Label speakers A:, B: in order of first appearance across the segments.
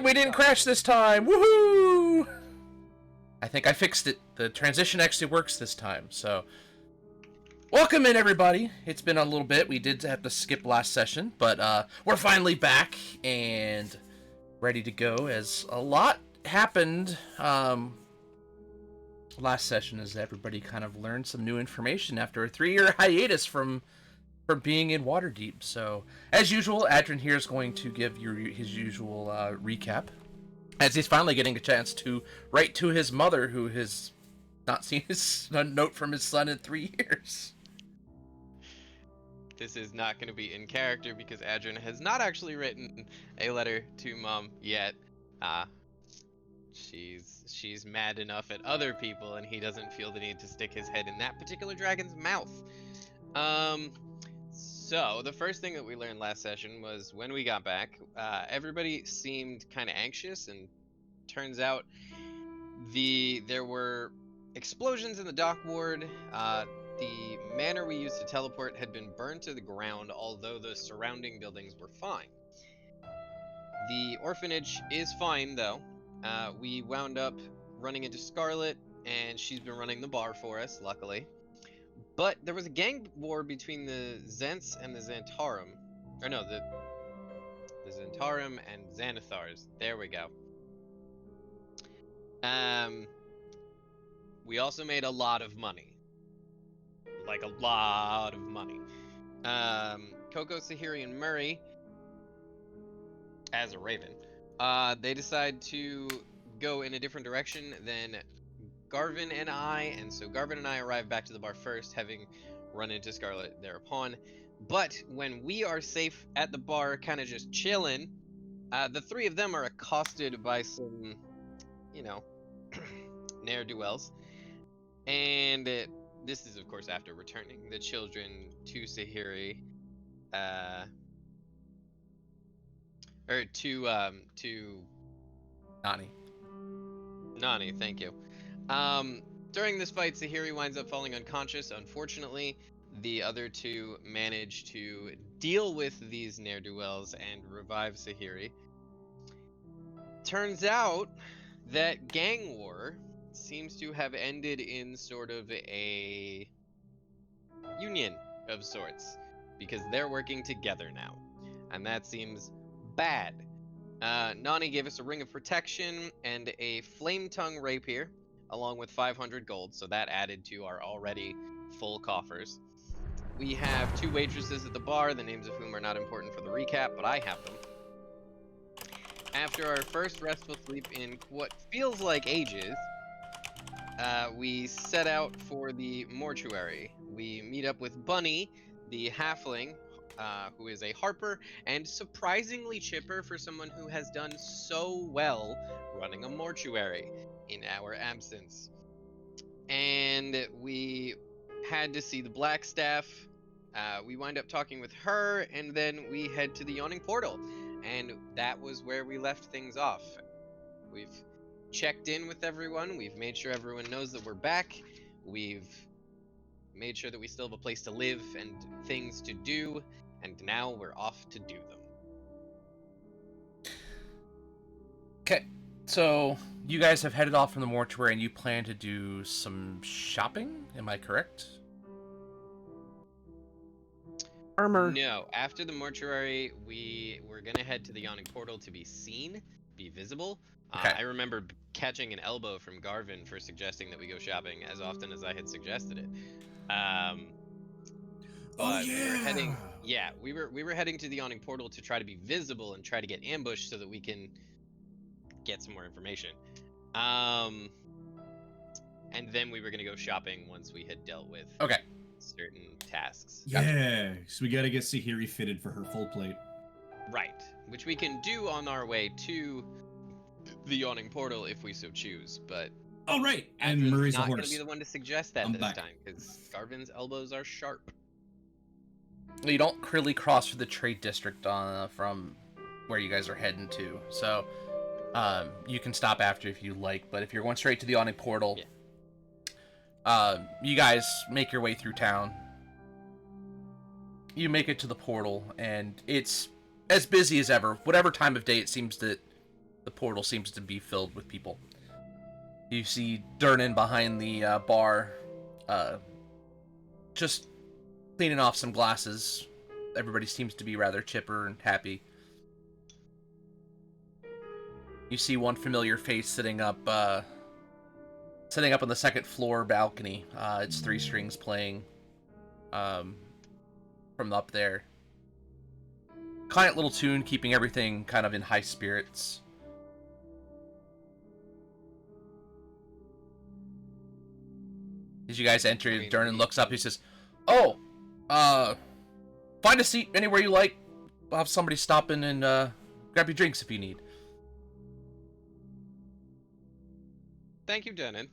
A: we didn't crash this time. Woohoo! I think I fixed it. The transition actually works this time, so... Welcome in, everybody. It's been a little bit. We did have to skip last session, but we're finally back and ready to go, as a lot happened last session, as everybody kind of learned some new information after a 3-year hiatus from being in Waterdeep. So, as usual, Adrian here is going to give his usual recap, as he's finally getting a chance to write to his mother, who has not seen a note from his son in 3 years.
B: This is not going to be in character because Adrian has not actually written a letter to Mom yet. She's mad enough at other people, and he doesn't feel the need to stick his head in that particular dragon's mouth. So the first thing that we learned last session was when we got back, everybody seemed kind of anxious, and turns out there were explosions in the dock ward. The manor we used to teleport had been burned to the ground, although the surrounding buildings were fine. The orphanage is fine, though. We wound up running into Scarlet, and she's been running the bar for us, luckily. But there was a gang war between the Zents and the Xantarum. Or no, the Xantarum and Xanathars. There we go. We also made a lot of money. Like, a lot of money. Coco, Sahiri, and Murray, as a raven, they decide to go in a different direction than Garvin and I, and so Garvin and I arrive back to the bar first, having run into Scarlet thereupon. But when we are safe at the bar, kind of just chilling, the three of them are accosted by some, ne'er-do-wells. And this is, of course, after returning the children to Sahiri, to Nani, thank you. During this fight, Sahiri winds up falling unconscious. Unfortunately, the other two manage to deal with these ne'er-do-wells and revive Sahiri. Turns out that gang war seems to have ended in sort of a union of sorts, because they're working together now, and that seems bad. Nani gave us a ring of protection and a flame tongue rapier, along with 500 gold, so that added to our already full coffers. We have 2 waitresses at the bar, the names of whom are not important for the recap, but I have them. After our first restful sleep in what feels like ages, we set out for the mortuary. We meet up with Bunny, the halfling, who is a harper and surprisingly chipper for someone who has done so well running a mortuary in our absence. And we had to see the Blackstaff. We wind up talking with her, and then we head to the Yawning Portal. And that was where we left things off. We've checked in with everyone. We've made sure everyone knows that we're back. We've made sure that we still have a place to live and things to do. And now we're off to do them.
A: Okay, so you guys have headed off from the mortuary and you plan to do some shopping? Am I correct?
C: Armor.
B: No, after the mortuary, we were going to head to the Yawning Portal to be seen, be visible.
A: Okay.
B: I remember catching an elbow from Garvin for suggesting that we go shopping as often as I had suggested it. But we were heading to the Yawning Portal to try to be visible and try to get ambushed so that we can get some more information. And then we were going to go shopping once we had dealt with certain tasks.
D: Yeah, so we got to get Sahiri fitted for her full plate.
B: Right, which we can do on our way to the Yawning Portal if we so choose, but...
D: Oh, right, and Murray's a horse.
B: Not going to be the one to suggest that this time, because Garvin's elbows are sharp.
A: You don't really cross through the trade district from where you guys are heading to, so you can stop after if you like, but if you're going straight to the Yawning Portal, you guys make your way through town. You make it to the portal, and it's as busy as ever. Whatever time of day it seems that the portal seems to be filled with people. You see Durnan behind the bar, just cleaning off some glasses. Everybody seems to be rather chipper and happy. You see one familiar face sitting up on the second floor balcony. It's three strings playing from up there. Quiet little tune, keeping everything kind of in high spirits. As you guys enter, Durnan looks up. He says, "Oh, find a seat anywhere you like. We'll have somebody stop in and grab your drinks if you need."
B: Thank you, Durnan.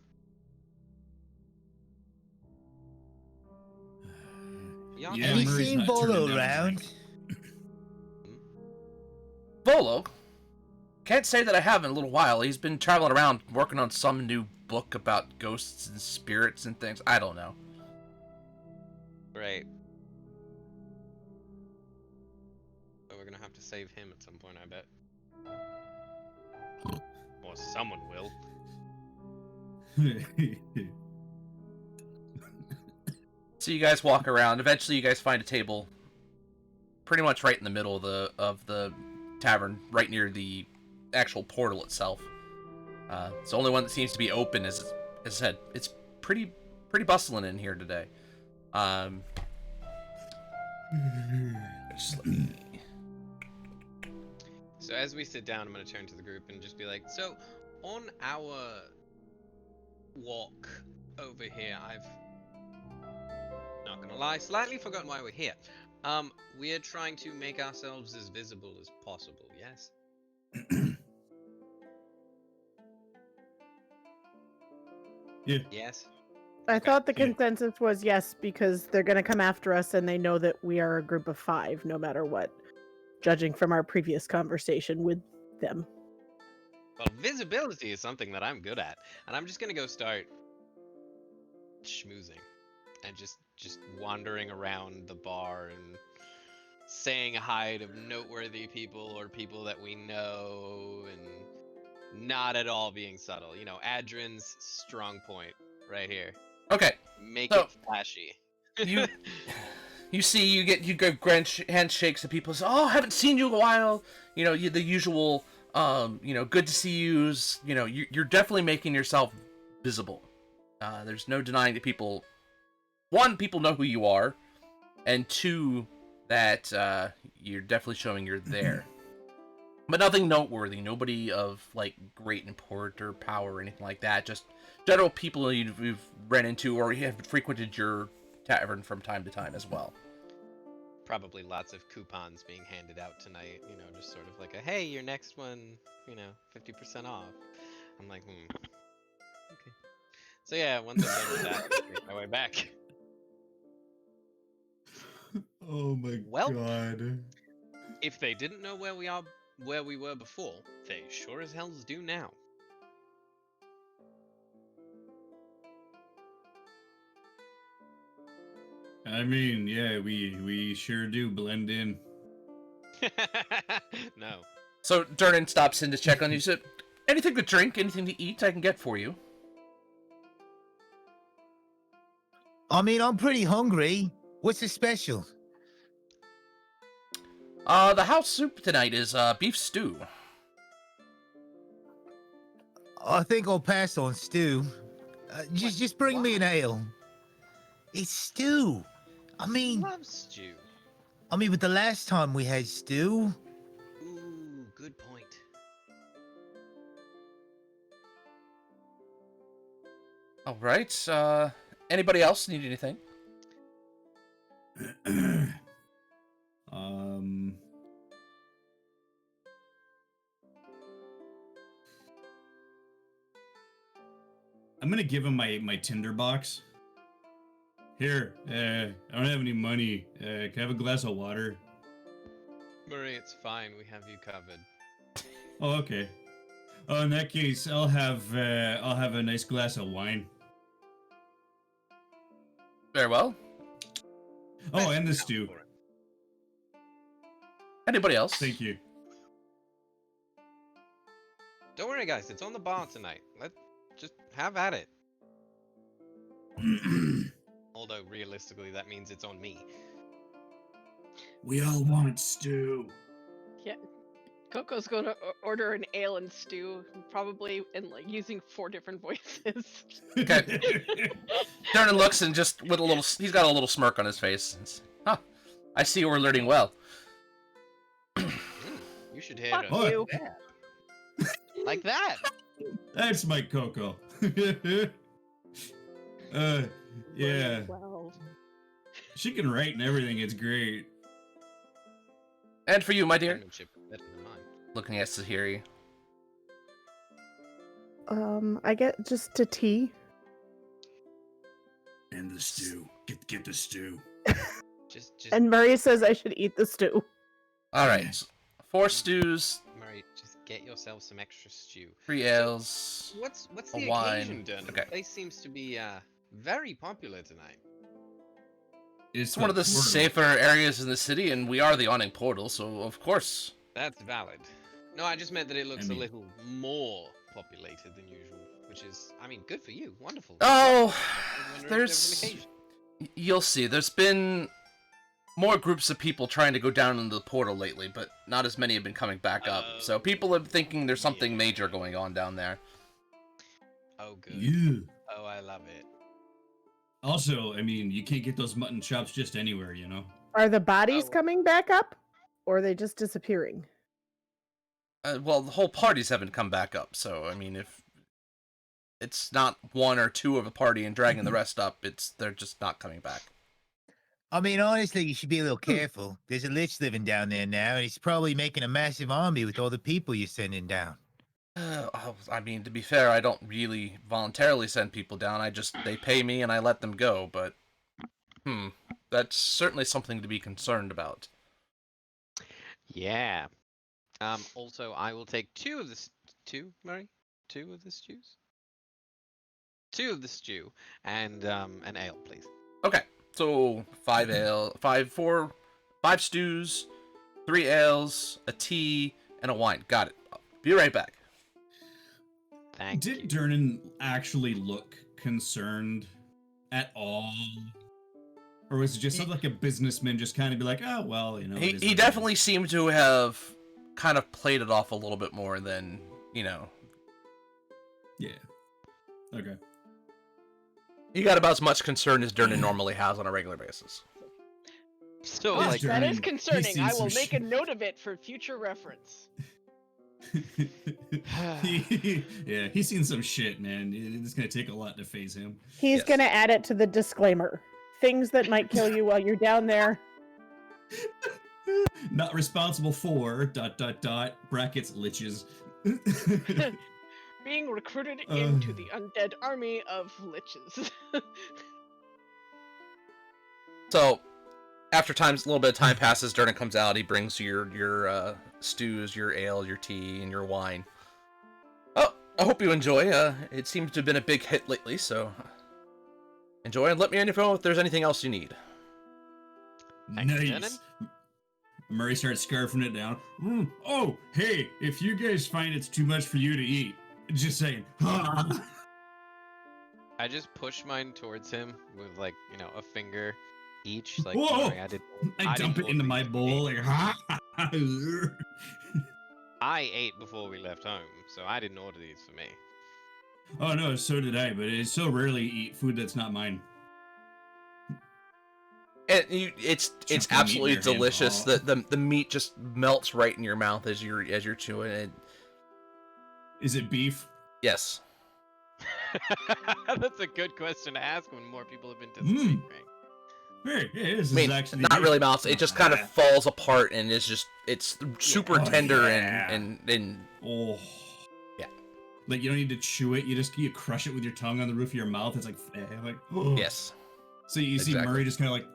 D: Yeah,
E: Have you
D: Murray's
E: seen
D: not turning
E: Volo
D: down a
E: around?
D: drink.
A: Volo? Can't say that I have in a little while. He's been traveling around working on some new book about ghosts and spirits and things. I don't know.
B: Right. So we're gonna have to save him at some point, I bet. Or someone will.
A: So you guys walk around. Eventually, you guys find a table, pretty much right in the middle of the tavern, right near the actual portal itself. It's the only one that seems to be open. As I said, it's pretty bustling in here today. Just let me...
B: So as we sit down, I'm gonna turn to the group and just be like, so on our walk over here, I've not gonna lie, slightly forgotten why we're here. We're trying to make ourselves as visible as possible, yes?
D: Yeah.
B: Yes?
C: I
B: Okay.
C: thought the
D: Yeah.
C: consensus was yes, because they're going to come after us and they know that we are a group of 5, no matter what, judging from our previous conversation with them.
B: Well, visibility is something that I'm good at, and I'm just gonna go start schmoozing and just wandering around the bar and saying hi to noteworthy people or people that we know, and not at all being subtle. You know, Adrin's strong point right here.
A: Okay,
B: Make
A: So-
B: it flashy.
A: you see, you go handshakes to people. Say, "Oh, haven't seen you in a while." You know, the usual. Good to see yous. You know, you're definitely making yourself visible. There's no denying that people. One, people know who you are, and two, that you're definitely showing you're there. But nothing noteworthy. Nobody of like great import or power or anything like that. Just general people you've run into or you have frequented your tavern from time to time as well.
B: Probably lots of coupons being handed out tonight. You know, just sort of like a, hey, your next one, 50% off. I'm like, okay. So yeah, once I'm done with that, I make my way back.
D: Oh my
B: Well-
D: god.
B: If they didn't know where we were before, they sure as hell do now.
D: I mean, yeah, we sure do blend in.
B: No.
A: So Durnan stops in to check on you. Said, "Anything to drink? Anything to eat? I can get for you."
E: I mean, I'm pretty hungry. What's the special?
A: The house soup tonight is beef stew.
E: I think I'll pass on stew. Just bring me an ale. It's stew. I mean,
B: Love stew.
E: but the last time we had stew,
B: Ooh, good point.
A: All right. Anybody else need anything?
D: I'm gonna give him my tinder box. Here, I don't have any money. Can I have a glass of water?
B: Murray, it's fine. We have you covered.
D: Oh, okay. Oh, in that case, I'll have a nice glass of wine.
A: Very well.
D: Oh, and the stew.
A: Anybody else?
D: Thank you.
B: worry, guys. It's on the bar tonight. Let's just have at it. Although realistically, that means it's on me.
D: We all want stew.
F: Coco's gonna order an ale and stew, probably in like using 4 different voices.
A: Okay. Durnan looks and just with a little, he's got a little smirk on his face. Huh, I see we're learning well.
B: You should hit
F: Fuck
B: us.
F: you.
B: Like that.
D: That's my Coco. Yeah.
F: Well,
D: She can write and everything. It's great.
A: And for you, my dear,
B: Penmanship better than mine.
A: looking at Sahiri.
C: I get just a tea.
D: And the stew. Get the stew.
B: Just
C: And Murray says I should eat the stew.
A: All right, so 4 stews,
B: Murray, just get yourself some extra stew.
A: 3 ales.
B: What's
A: A
B: the
A: wine.
B: occasion, Durnan?
A: Okay.
B: The place seems to be very popular tonight.
A: It's one of the safer areas in the city, and we are the awning portal, so of course.
B: That's valid. No, I just meant that it looks
D: I mean-
B: a little more populated than usual, which is, I mean, good for you. Wonderful.
A: Oh,
B: Everyone earns
A: there's.
B: their occasion.
A: You'll see. There's been more groups of people trying to go down into the portal lately, but not as many have been coming back up. So people are thinking there's something
B: Yeah.
A: major going on down there.
B: Oh, good.
D: Yeah.
B: Oh, I love it.
D: Also, I mean, you can't get those mutton chops just anywhere, you know?
C: Are the bodies
B: Oh.
C: coming back up? Or are they just disappearing?
A: Well, the whole parties haven't come back up, so I mean, if it's not 1 or 2 of a party and dragging the rest up, they're just not coming back.
E: I mean, honestly, you should be a little careful. There's a lich living down there now, and he's probably making a massive army with all the people you're sending down.
A: I mean, to be fair, I don't really voluntarily send people down. They pay me and I let them go, but that's certainly something to be concerned about.
B: Yeah. Also, I will take 2 of the 2, Murray? 2 of the stews? 2 of the stew and an ale, please.
A: Okay, so 5 stews, 3 ales, a tea, and a wine. Got it. I'll be right back.
B: Thank you.
D: Did Durnan actually look concerned at all? Or was it just something like a businessman just kind of be like, oh, well, you know. it is what
A: He
D: it
A: definitely
D: is."
A: seemed to have kind of played it off a little bit more than,
D: Yeah. Okay.
A: he got about as much concern as Durnan normally has on a regular basis.
B: So,
D: Oh,
B: like,
D: sure.
F: that
D: I
F: is
D: mean,
F: concerning.
D: he's
F: I
D: seen
F: will
D: some
F: make a
D: shit.
F: note of it for future reference.
D: Yeah, he's seen some shit, man. It's gonna take a lot to phase him.
C: He's
A: Yes.
C: going to add it to the disclaimer. Things that might kill you while you're down there.
D: Not responsible for ... brackets liches.
F: Being recruited into the undead army of liches.
A: So, after a little bit of time passes, Durnan comes out. He brings you your stews, your ale, your tea, and your wine. Oh, I hope you enjoy. It seems to have been a big hit lately, so enjoy and let me know if there's anything else you need.
B: Thank you, Durnan.
D: Nice. Murray starts scarfing it down. Oh, hey, if you guys find it's too much for you to eat, just saying.
B: I just push mine towards him with, like, a finger each. Like,
D: Whoa!
B: Murray,
D: I dump it into my bowl. Like,
B: I ate before we left home, so I didn't order these for me.
D: Oh no, so did I, but it's so rarely eat food that's not mine.
A: And it's
D: Chunky meat in
A: absolutely
D: your hand.
A: delicious.
D: Oh.
A: The meat just melts right in your mouth as you're chewing it.
D: Is it beef?
A: Yes.
B: That's a good question to ask when more people have been to the
D: Mm.
B: Sleep Ring.
D: Hey, this
A: I mean,
D: is actually
A: not
D: beef.
A: really melts. It just kind of falls apart and it's super
D: Oh,
A: tender
D: yeah.
A: and
D: Oh.
A: Yeah.
D: Like you don't need to chew it. You crush it with your tongue on the roof of your mouth. It's like oh.
A: yes.
D: So you see
A: Exactly.
D: Murray just kind of like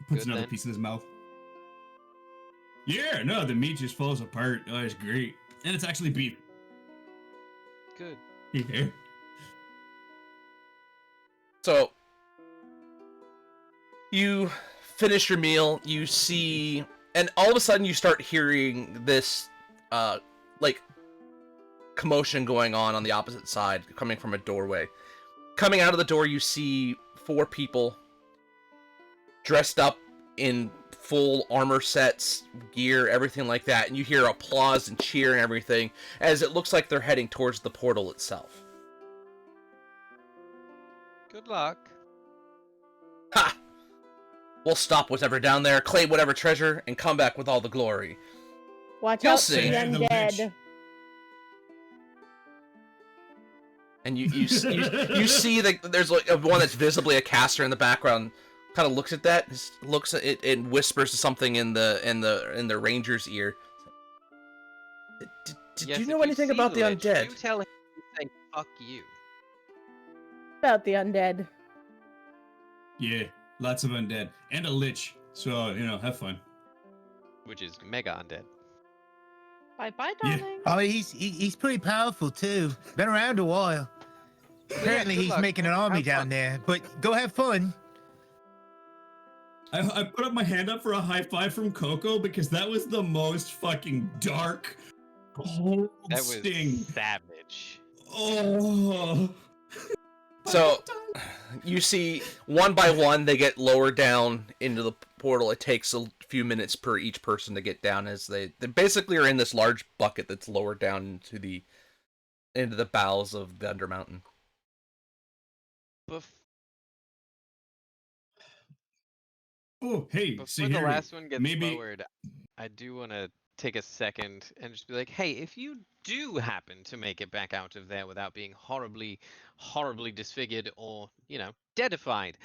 D: puts
B: Good
D: another
B: then.
D: piece in his mouth. Yeah, no, the meat just falls apart. Oh, it's great, and it's actually beef.
B: Good.
D: Yeah.
A: So you finish your meal, you see, and all of a sudden you start hearing this like commotion going on the opposite side, coming from a doorway. Coming out of the door, you see 4 people dressed up in full armor sets, gear, everything like that, and you hear applause and cheer and everything as it looks like they're heading towards the portal itself.
B: Good luck.
A: Ha! We'll stop whatever down there, claim whatever treasure, and come back with all the glory.
C: Watch
A: You'll
C: out for
A: see.
C: the
D: And the lich.
C: undead.
A: And you see that there's like one that's visibly a caster in the background. Kind of looks at that, looks at it, and whispers something in the ranger's ear. Did
B: Yes,
A: you
B: if
A: know anything
B: see
A: about the
B: Lich,
A: undead?
B: You tell him to say fuck you.
C: About the undead.
D: Yeah, lots of undead and a lich. So have fun.
B: Which is mega undead.
F: Bye bye,
D: Yeah.
F: darling.
E: Oh, he's pretty powerful too. Been around a while. Apparently,
B: good
E: he's
B: luck.
E: making an army
B: Have
E: down
B: fun.
E: there. But go have fun.
D: I put up my hand up for a high five from Coco because that was the most fucking dark, cold
B: That was
D: sting.
B: savage.
D: Oh.
A: So you see, one by one, they get lowered down into the portal. It takes a few minutes per each person to get down, as they basically are in this large bucket that's lowered down into the bowels of the Undermountain.
D: Oh, hey,
B: Before
D: see
B: the
D: here.
B: last one gets
D: maybe-
B: lowered, I do want to take a second and just be like, hey, if you do happen to make it back out of there without being horribly, horribly disfigured or, deadified,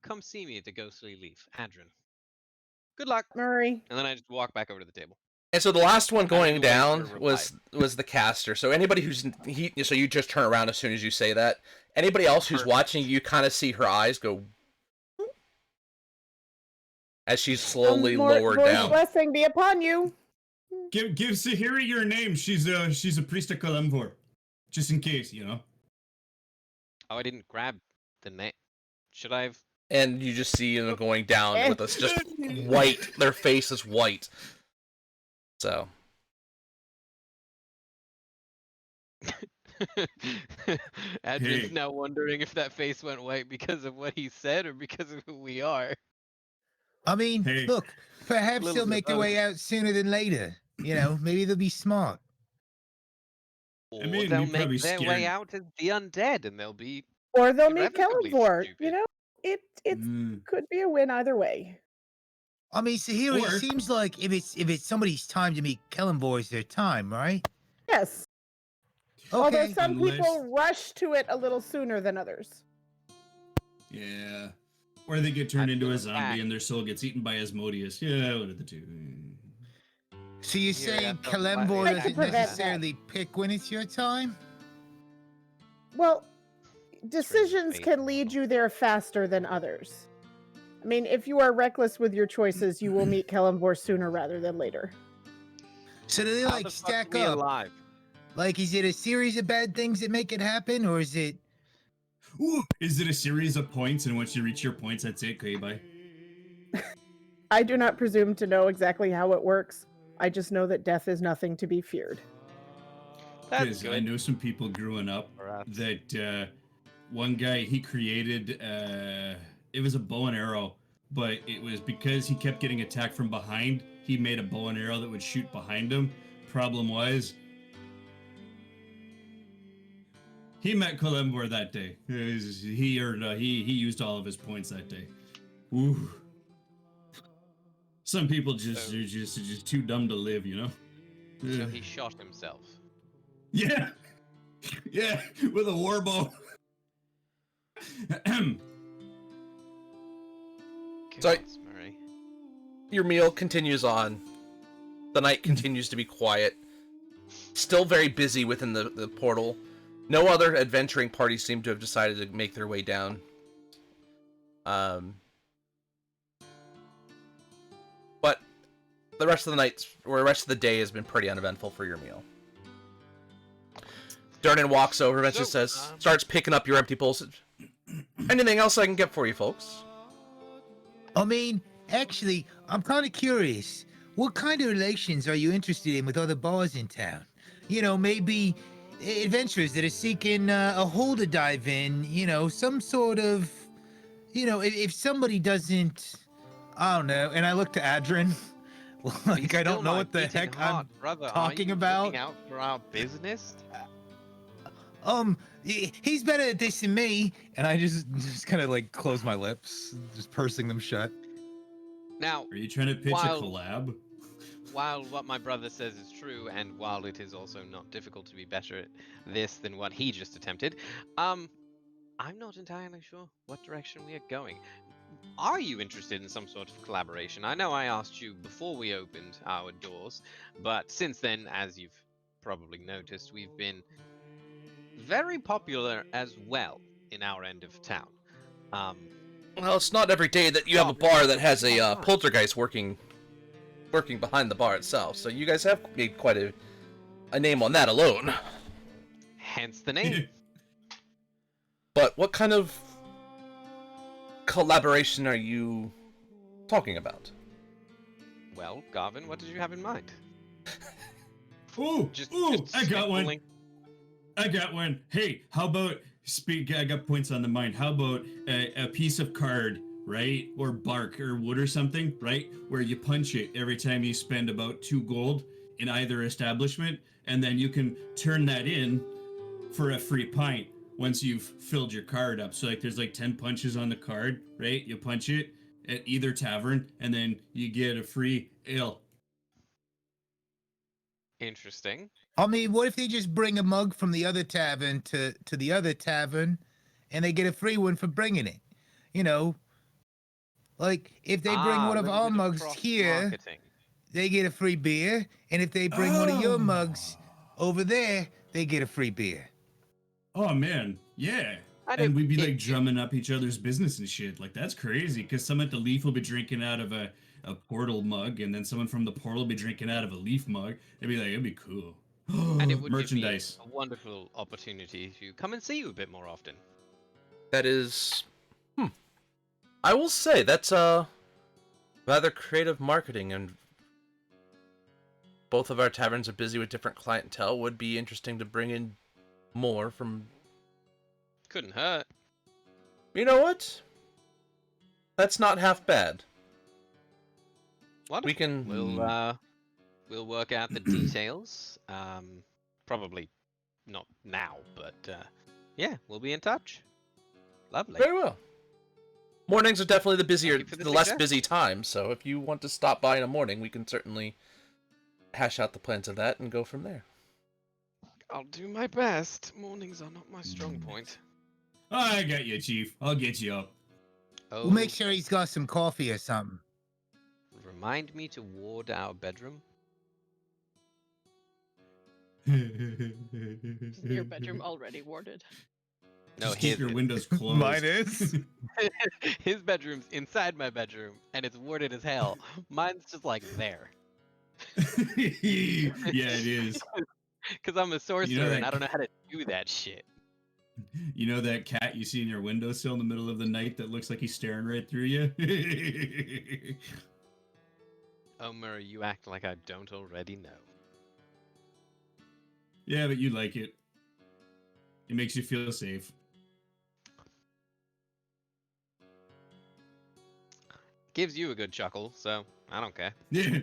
B: come see me at the Ghostly Leaf, Adrian. Good luck.
C: Murray.
B: And then I just walk back over to the table.
A: And so the last one going
B: wait for
A: down
B: a reply.
A: was the caster. So anybody so you just turn around as soon as you say that. Anybody else who's
B: Perfect.
A: watching, you kind of see her eyes go as she's slowly lowered
C: Lord's
A: down.
C: blessing be upon you.
D: Give Sahiri your name. She's a priest of Kalemvor. Just in case,
B: Oh, I didn't grab the name. Should I have?
A: And you just see them going down with us just white. Their face is white. So
B: Adrian's
D: Hey.
B: now wondering if that face went white because of what he said or because of who we are.
E: I mean,
D: Hey.
E: look, perhaps
B: Little
E: they'll
B: bit
E: make their
B: of
E: way out sooner than later. Maybe they'll be smart.
B: Or
D: mean,
B: they'll
D: you're probably
B: make their way
D: scared.
B: out as the undead, and they'll be.
C: Or they'll meet
B: Irrevocably
C: Kellenvor.
B: stupid.
C: It
D: Mm.
C: could be a win either way.
E: I mean, Sahiri,
D: Or-
E: it seems like if it's somebody's time to meet Kellenboy, it's their time, right?
C: Yes. Although
E: Okay.
C: some
D: Unless-
C: people rush to it a little sooner than others.
D: Yeah. Or they get turned
B: I
D: into
B: feel
D: a zombie
B: attacked.
D: and their soul gets eaten by Asmodeus. Yeah, one of the two.
E: So you're
B: Yeah,
E: saying
B: that's what I-
E: Kellenboy
C: I could
E: doesn't
C: prevent that.
E: necessarily pick when it's your time?
C: Well, decisions
B: faith.
C: can lead you there faster than others. I mean, if you are reckless with your choices, you will meet Kellenvor sooner rather than later.
E: So do they
B: How
E: like
B: the fuck
E: stack
B: are we
E: up?
B: alive?
E: Like, is it a series of bad things that make it happen, or is it?
D: Ooh, is it a series of points, and once you reach your points, that's it? Okay, bye.
C: I do not presume to know exactly how it works. I just know that death is nothing to be feared.
B: That's
D: Because I
B: good.
D: know some people growing up
B: for us.
D: that one guy, he created, it was a bow and arrow, but it was because he kept getting attacked from behind, he made a bow and arrow that would shoot behind him. Problem was, he met Kalemvor that day. He used all of his points that day. Ooh. Some people just
B: So-
D: are just too dumb to live,
B: So
D: Ugh.
B: he shot himself.
D: Yeah. Yeah, with a war bow.
A: So-
B: Goodness, Murray.
A: your meal continues on. The night continues to be quiet. Still very busy within the portal. No other adventuring parties seem to have decided to make their way down. But the rest of the night, or the rest of the day, has been pretty uneventful for your meal. Durnan walks over and just
B: So,
A: says, starts picking up your empty bowls. Anything else I can get for you folks?
E: I mean, actually, I'm kind of curious. what kind of relations are you interested in with other bars in town? You know, maybe adventurers that are seeking a hole to dive in. You know, some sort of, you know, if somebody doesn't, I don't know. And I look to Adrian, like
B: Be
E: I
B: still
E: don't know
B: my
E: what the
B: beating
E: heck
B: heart,
E: I'm
B: brother.
E: talking
B: Are you
E: about.
B: looking out for our business?
E: He's better at this than me. And I just kind of like close my lips, just pursing them shut.
B: Now,
D: Are you trying to pitch
B: While-
D: a collab?
B: while what my brother says is true, and while it is also not difficult to be better at this than what he just attempted, I'm not entirely sure what direction we are going. Are you interested in some sort of collaboration? I know I asked you before we opened our doors, but since then, as you've probably noticed, we've been very popular as well in our end of town.
A: Well, it's not every day that you have a bar that has a poltergeist working behind the bar itself. So you guys have made quite a name on that alone.
B: Hence the name.
A: But what kind of collaboration are you talking about?
B: Well, Garvin, what did you have in mind?
D: Ooh,
B: Just
D: I got one.
B: spitballing?
D: I got one. Hey, how about I got points on the mind. How about a piece of card, right, or bark or wood or something, right, where you punch it every time you spend about 2 gold in either establishment, and then you can turn that in for a free pint once you've filled your card up. So like, there's like 10 punches on the card, right? You punch it at either tavern, and then you get a free ale.
B: Interesting.
E: I mean, what if they just bring a mug from the other tavern to the other tavern, and they get a free one for bringing it? You know, like if they bring one of
B: little
E: our
B: bit
E: mugs here,
B: cross-marketing.
E: they get a free beer, and if they bring one of your mugs over there, they get a free beer.
D: Oh man, yeah. And we'd be like drumming up each other's business and shit. Like that's crazy. Because someone at the Leaf will be drinking out of a Portal mug, and then someone from the Portal will be drinking out of a Leaf mug. It'd be like, it'd be cool.
B: And it would
D: Merchandise.
B: give me a wonderful opportunity to come and see you a bit more often.
A: That is, I will say that's rather creative marketing, and both of our taverns are busy with different clientele. Would be interesting to bring in more from.
B: Couldn't hurt.
A: You know what? That's not half bad.
B: Wonderful.
A: We can.
B: We'll work out the details. Probably not now, but yeah, we'll be in touch. Lovely.
A: Very well. Mornings are definitely the busier,
B: you for the
A: the less
B: suggestion.
A: busy time. So if you want to stop by in the morning, we can certainly hash out the plans of that and go from there.
B: I'll do my best. Mornings are not my strong point.
D: I got you, Chief. I'll get you up.
B: Oh,
E: We'll make sure he's got some coffee or something.
B: remind me to ward our bedroom.
F: Isn't your bedroom already warded?
B: No,
D: Just keep
B: his
D: your
B: is.
D: windows closed.
E: Mine is.
B: His bedroom's inside my bedroom, and it's warded as hell. Mine's just like there.
D: Yeah, it is.
B: Because I'm a sorcerer
D: that-
B: and I don't know how to do that shit.
D: You know that cat you see in your windowsill in the middle of the night that looks like he's staring right through you?
B: Omer, you act like I don't already know.
D: Yeah, but you like it. It makes you feel safe.
B: Gives you a good chuckle, so I don't care.
D: Yeah,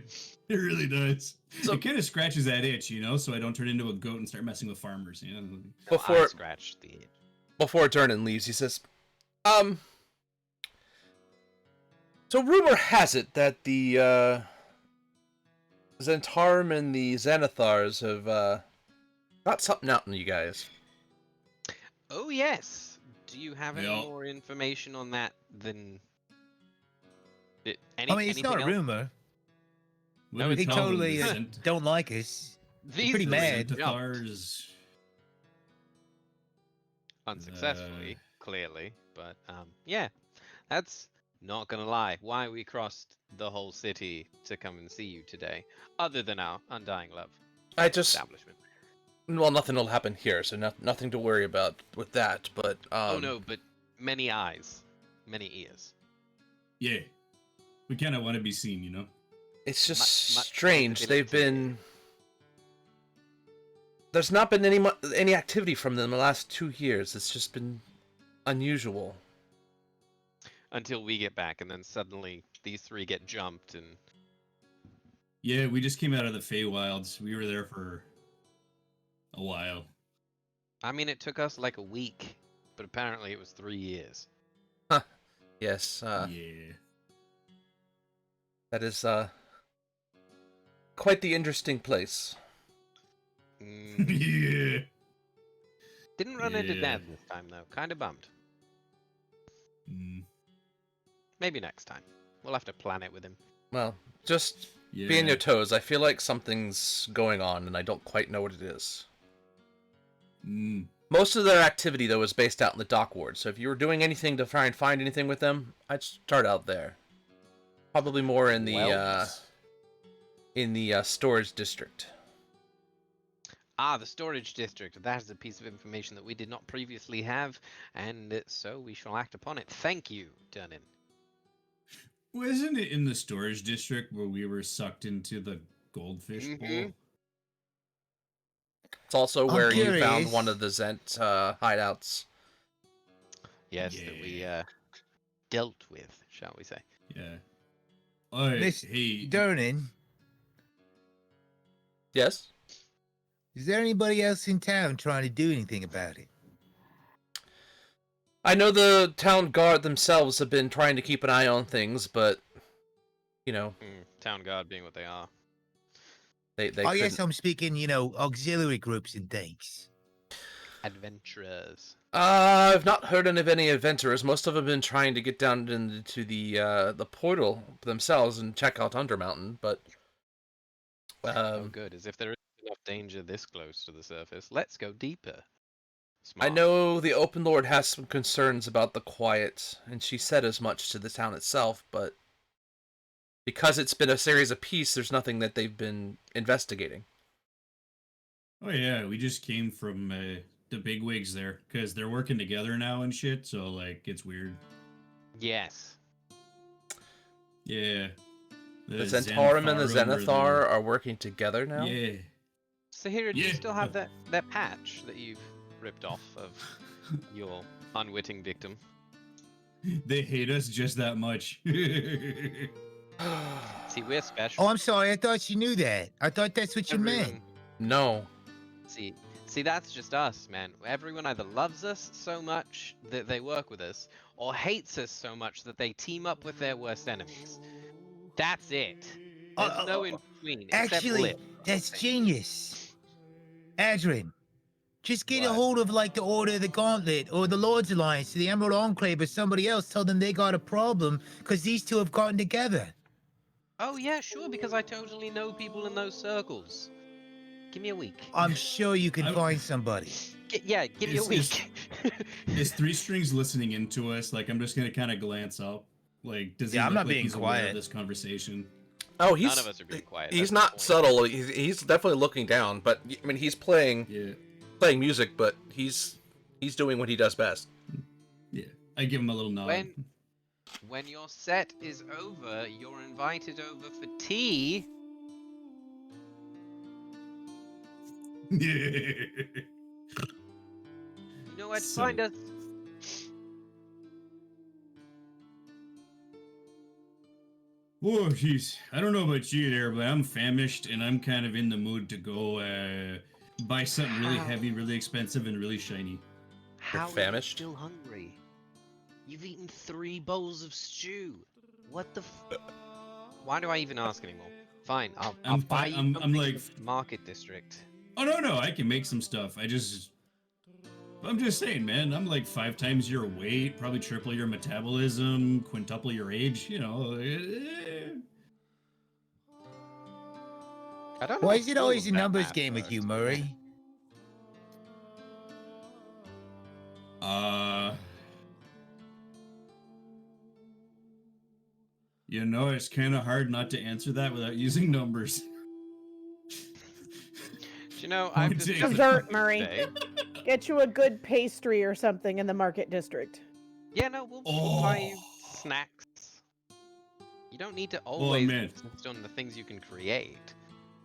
D: it really does.
A: So-
D: It kind of scratches that itch, you know, so I don't turn into a goat and start messing with farmers, you know?
B: No, I
A: Before-
B: scratched the itch.
A: Before Durnan leaves, he says, so rumor has it that the, Zentarum and the Xanathars have, got something out on you guys.
B: Oh yes. Do you have any
D: Yeah.
B: more information on that than?
E: I mean, it's not a
B: else?
E: rumor.
D: What do we
E: They
D: tell them?
E: totally
D: The Zent-
E: don't like us.
B: These
E: pretty
B: three
E: mad.
B: jumped
D: Zentathars.
B: unsuccessfully, clearly, but yeah, that's not gonna lie. Why we crossed the whole city to come and see you today, other than our undying love
A: I just,
B: establishment.
A: well, nothing will happen here, so nothing to worry about with that, but,
B: Oh no, but many eyes, many ears.
D: Yeah. We kind of want to be seen, you know?
A: It's just
B: Much
A: strange. They've
B: visibility.
A: been. There's not been any activity from them in the last 2 years. It's just been unusual.
B: Until we get back, and then suddenly these three get jumped, and
D: Yeah, we just came out of the Feywilds. We were there for a while.
B: I mean, it took us like a week, but apparently it was 3 years.
A: Yes,
D: Yeah.
A: that is quite the interesting place.
B: Mm,
D: Yeah.
B: didn't run into
D: Yeah.
B: Dad this time though. Kind of bummed.
D: Mm,
B: Maybe next time. We'll have to plan it with him.
A: Well, just
D: yeah.
A: be on your toes. I feel like something's going on, and I don't quite know what it is.
D: Mm,
A: Most of their activity, though, is based out in the dock ward. So if you were doing anything to try and find anything with them, I'd start out there. Probably more in the storage district.
B: Ah, the storage district. That is a piece of information that we did not previously have, and so we shall act upon it. Thank you, Durnin.
D: wasn't it in the storage district where we were sucked into the goldfish
B: Mhm.
D: pool?
A: It's also
E: I'm
A: where you found
E: curious.
A: one of the Zent hideouts.
B: Yes, that we
D: Yeah.
B: dealt with, shall we say.
D: Yeah. Oh,
E: Listen,
D: hey.
E: Durnin,
A: Yes?
E: is there anybody else in town trying to do anything about it?
A: I know the town guard themselves have been trying to keep an eye on things, but, you know,
B: Town guard being what they are.
A: they
E: I
A: couldn't.
E: guess I'm speaking, auxiliary groups and things.
B: Adventurers.
A: I've not heard of any adventurers. Most of them have been trying to get down into the portal themselves and check out Undermountain, but
B: Oh, good. As if there isn't enough danger this close to the surface. Let's go deeper.
A: I
B: Smart.
A: know the Open Lord has some concerns about the quiet, and she said as much to the town itself, but because it's been a series of peace, there's nothing that they've been investigating.
D: Oh yeah, we just came from the bigwigs there because they're working together now and shit. So like, it's weird.
B: Yes.
D: Yeah.
A: The Zentarum and the
D: Xanatharum are
A: Xanathar are working together
D: the-
A: now?
D: Yeah.
B: Sahira, do you
D: Yeah.
B: still have that patch that you've ripped off of your unwitting victim?
D: They hate us just that much.
B: See, we're special.
E: Oh, I'm sorry. I thought you knew that. I thought that's what you meant.
B: Everyone-
A: No.
B: See, that's just us, man. Everyone either loves us so much that they work with us, or hates us so much that they team up with their worst enemies. That's it. There's no in between. except
E: Actually,
B: Lip.
E: that's genius. Adrian, just get a
B: What?
E: hold of the Order of the Gauntlet or the Lord's Alliance or the Emerald Enclave or somebody else. Tell them they got a problem because these two have gotten together.
B: Oh yeah, sure, because I totally know people in those circles. Give me a week.
E: I'm sure you can
D: I-
E: find somebody.
B: Give me a
D: Is-
B: week.
D: Is Three Strings listening into us? Like, I'm just gonna kind of glance up. Like, does he
E: Yeah, I'm
D: look
E: not
D: like
E: being
D: he's aware
E: quiet.
D: of this conversation?
A: Oh, he's
B: None of us are being quiet.
A: He's
B: that's the
A: not
B: point.
A: subtle. He's definitely looking down, but I mean, he's playing
D: Yeah.
A: music, but he's doing what he does best.
D: Yeah. I give him a little nod.
B: When your set is over, you're invited over for tea.
D: Yeah.
B: You know where to
D: So-
B: find us.
D: Oh, jeez. I don't know about you there, but I'm famished and I'm kind of in the mood to go buy something really
B: How?
D: heavy, really expensive, and really shiny.
B: How are you
A: famished?
B: still hungry? You've eaten 3 bowls of stew. What the Why do I even ask anymore? Fine, I'll
D: I'm
B: buy
D: fi-
B: you
D: I'm
B: something
D: like-
B: from the Market District.
D: Oh, no, I can make some stuff. I'm just saying, man, I'm like 5 times your weight, probably triple your metabolism, quintuple your age, you know.
B: I don't know
E: Why
B: how
E: is it
B: all
E: always
B: of
E: a
B: that
E: numbers
B: math
E: game with
B: works.
E: you, Murray?
D: You know, it's kind of hard not to answer that without using numbers.
B: Do you know, I've
D: Pointing.
B: discovered
C: Dessert, Murray.
B: today-
C: Get you a good pastry or something in the Market District.
B: Yeah, no, we'll buy you
D: Oh.
B: snacks. You don't need to always
D: man.
B: insist on the things you can create.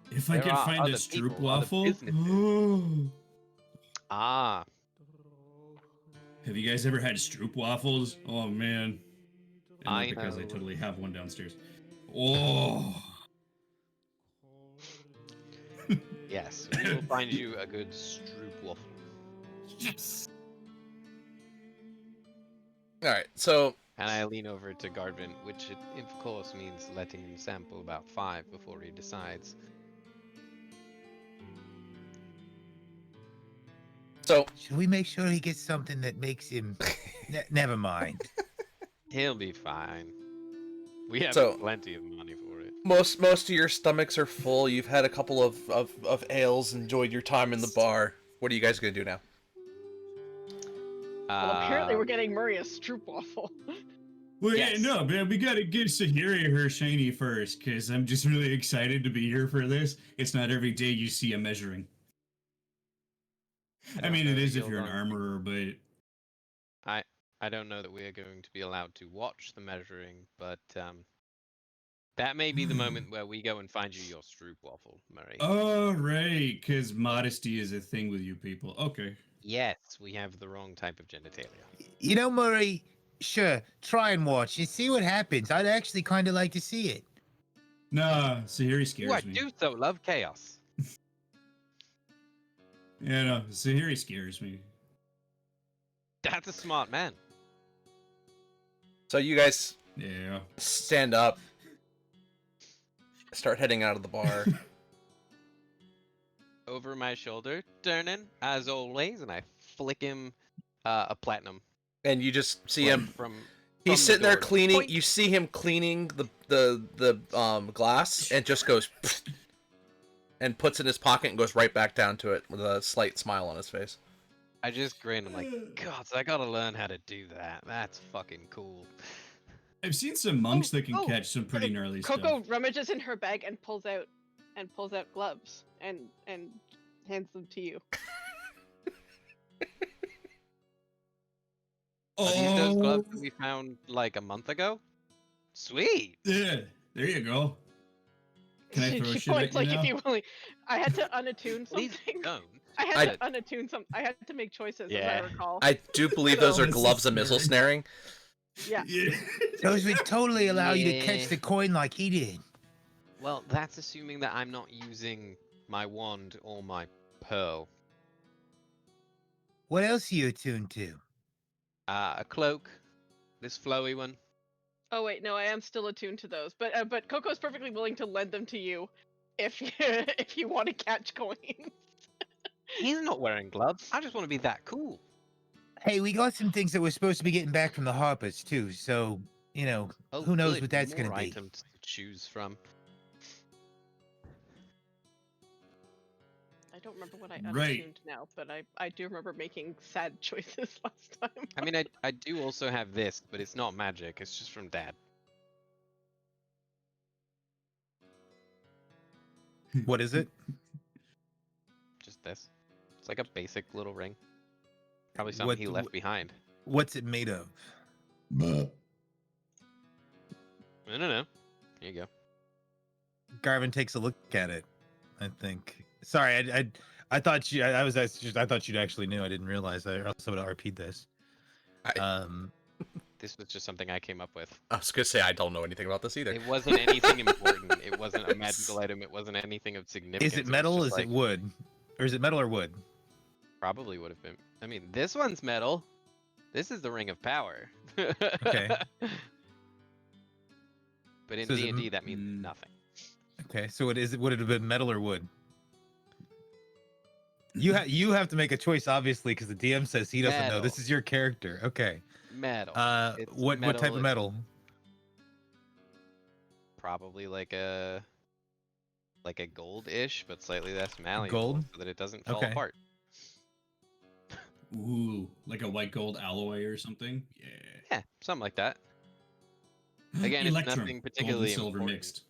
D: If I
B: There
D: could
B: are
D: find a
B: other people, other
D: stroopwafel.
B: businesses. Ah,
D: Have you guys ever had stroopwafels? Oh man. And
B: I
D: not because I
B: know.
D: totally have one downstairs. Oh.
B: yes. We will find you a good stroopwafel.
D: Yes.
A: All right, so
B: And I lean over to Garvin, which of course means letting him sample about 5 before he decides.
E: Should we make sure he gets something that makes him? Never mind.
B: He'll be fine. We have
A: So-
B: plenty of money for it.
A: most of your stomachs are full. You've had a couple of ales, enjoyed your time in the bar. What are you guys gonna do now?
F: Well, apparently we're
B: Um,
F: getting Murray a stroopwafel.
D: Well,
B: Yes.
D: yeah, no, man, we gotta give Sahiri her shiny first, because I'm just really excited to be here for this. It's not every day you see a measuring. I
B: don't
D: mean,
B: know
D: it
B: that
D: is if
B: you'll,
D: you're an armorer, but
B: I don't know that we are going to be allowed to watch the measuring, but that may be the moment where we go and find you your stroopwafel, Murray.
D: oh, right, because modesty is a thing with you people. Okay.
B: Yes, we have the wrong type of genitalia.
E: You know, Murray. Sure, try and watch and see what happens. I'd actually kind of like to see it.
D: Nah, Sahiri scares
B: Ooh, I
D: me.
B: do so love chaos.
D: Yeah, no, Sahiri scares me.
B: That's a smart man.
A: So you guys
D: Yeah.
A: stand up, start heading out of the bar.
B: Over my shoulder, turning as always, and I flick him a platinum.
A: And you just see him.
B: from
A: He's
B: the
A: sitting there
B: door.
A: cleaning.
B: Boink.
A: You see him cleaning the glass, and just goes and puts it in his pocket and goes right back down to it with a slight smile on his face.
B: I just grin. I'm like, God, I gotta learn how to do that. That's fucking cool.
D: I've seen some monks that can
F: oh,
D: catch some pretty gnarly
F: Coco
D: stuff.
F: rummages in her bag and pulls out gloves and hands them to you.
B: Are these those gloves that
D: Oh,
B: we found like a month ago? Sweet.
D: yeah, there you go. Can I throw
F: she
D: shit
F: points
D: at you
F: like
D: now?
F: if you only. I had to unattune
B: Please
F: something.
B: don't.
F: I had to unattune some. I had to make choices,
B: Yeah.
F: as I recall.
A: I do believe those are
D: This is
A: gloves of missile
D: scary.
A: snaring.
F: Yeah.
E: Those would totally allow you to catch
B: Yeah.
E: the coin like he did.
B: Well, that's assuming that I'm not using my wand or my pearl.
E: What else are you attuned to?
B: A cloak. This flowy one.
F: Oh wait, no, I am still attuned to those, but Coco's perfectly willing to lend them to you, if you if you want to catch coins.
B: He's not wearing gloves. I just want to be that cool.
E: Hey, we got some things that we're supposed to be getting back from the Harpers too. So you know,
B: Oh,
E: who knows
B: good.
E: what that's
B: More
E: gonna be?
B: items to choose from.
F: I don't remember what I
D: Right.
F: unattuned now, but I do remember making sad choices last time.
B: I mean, I do also have this, but it's not magic. It's just from Dad.
E: What is it?
B: Just this. It's like a basic little ring. Probably something he left behind.
E: What's it made of?
B: I don't know. Here you go.
E: Garvin takes a look at it. I think. Sorry, I thought you. I was just. I thought you actually knew. I didn't realize. I also would have RP'd this.
B: This was just something I came up with.
A: I was gonna say I don't know anything about this either.
B: It wasn't anything important. It wasn't a magical item. It wasn't anything of significance.
E: Is it
B: was
E: metal?
B: just
E: Is it
B: like-
E: wood? Or is it metal or wood?
B: Probably would have been. I mean, this one's metal. This is the Ring of Power.
E: Okay.
B: But in
E: So is it
B: D&D, that means nothing.
E: Okay, so it is. Would it have been metal or wood? You have to make a choice, obviously, because the DM says he doesn't know. This
B: Metal.
E: is your character. Okay.
B: Metal. It's
E: What type
B: metal,
E: of metal?
B: Probably like a gold-ish, but slightly less malleable,
E: Gold?
B: so that it doesn't fall
E: Okay.
B: apart.
D: Ooh, like a white gold alloy or something. Yeah.
B: Yeah, something like that. Again, it's
D: Electrum,
B: nothing
D: gold
B: particularly
D: and silver
B: important.
D: mixed.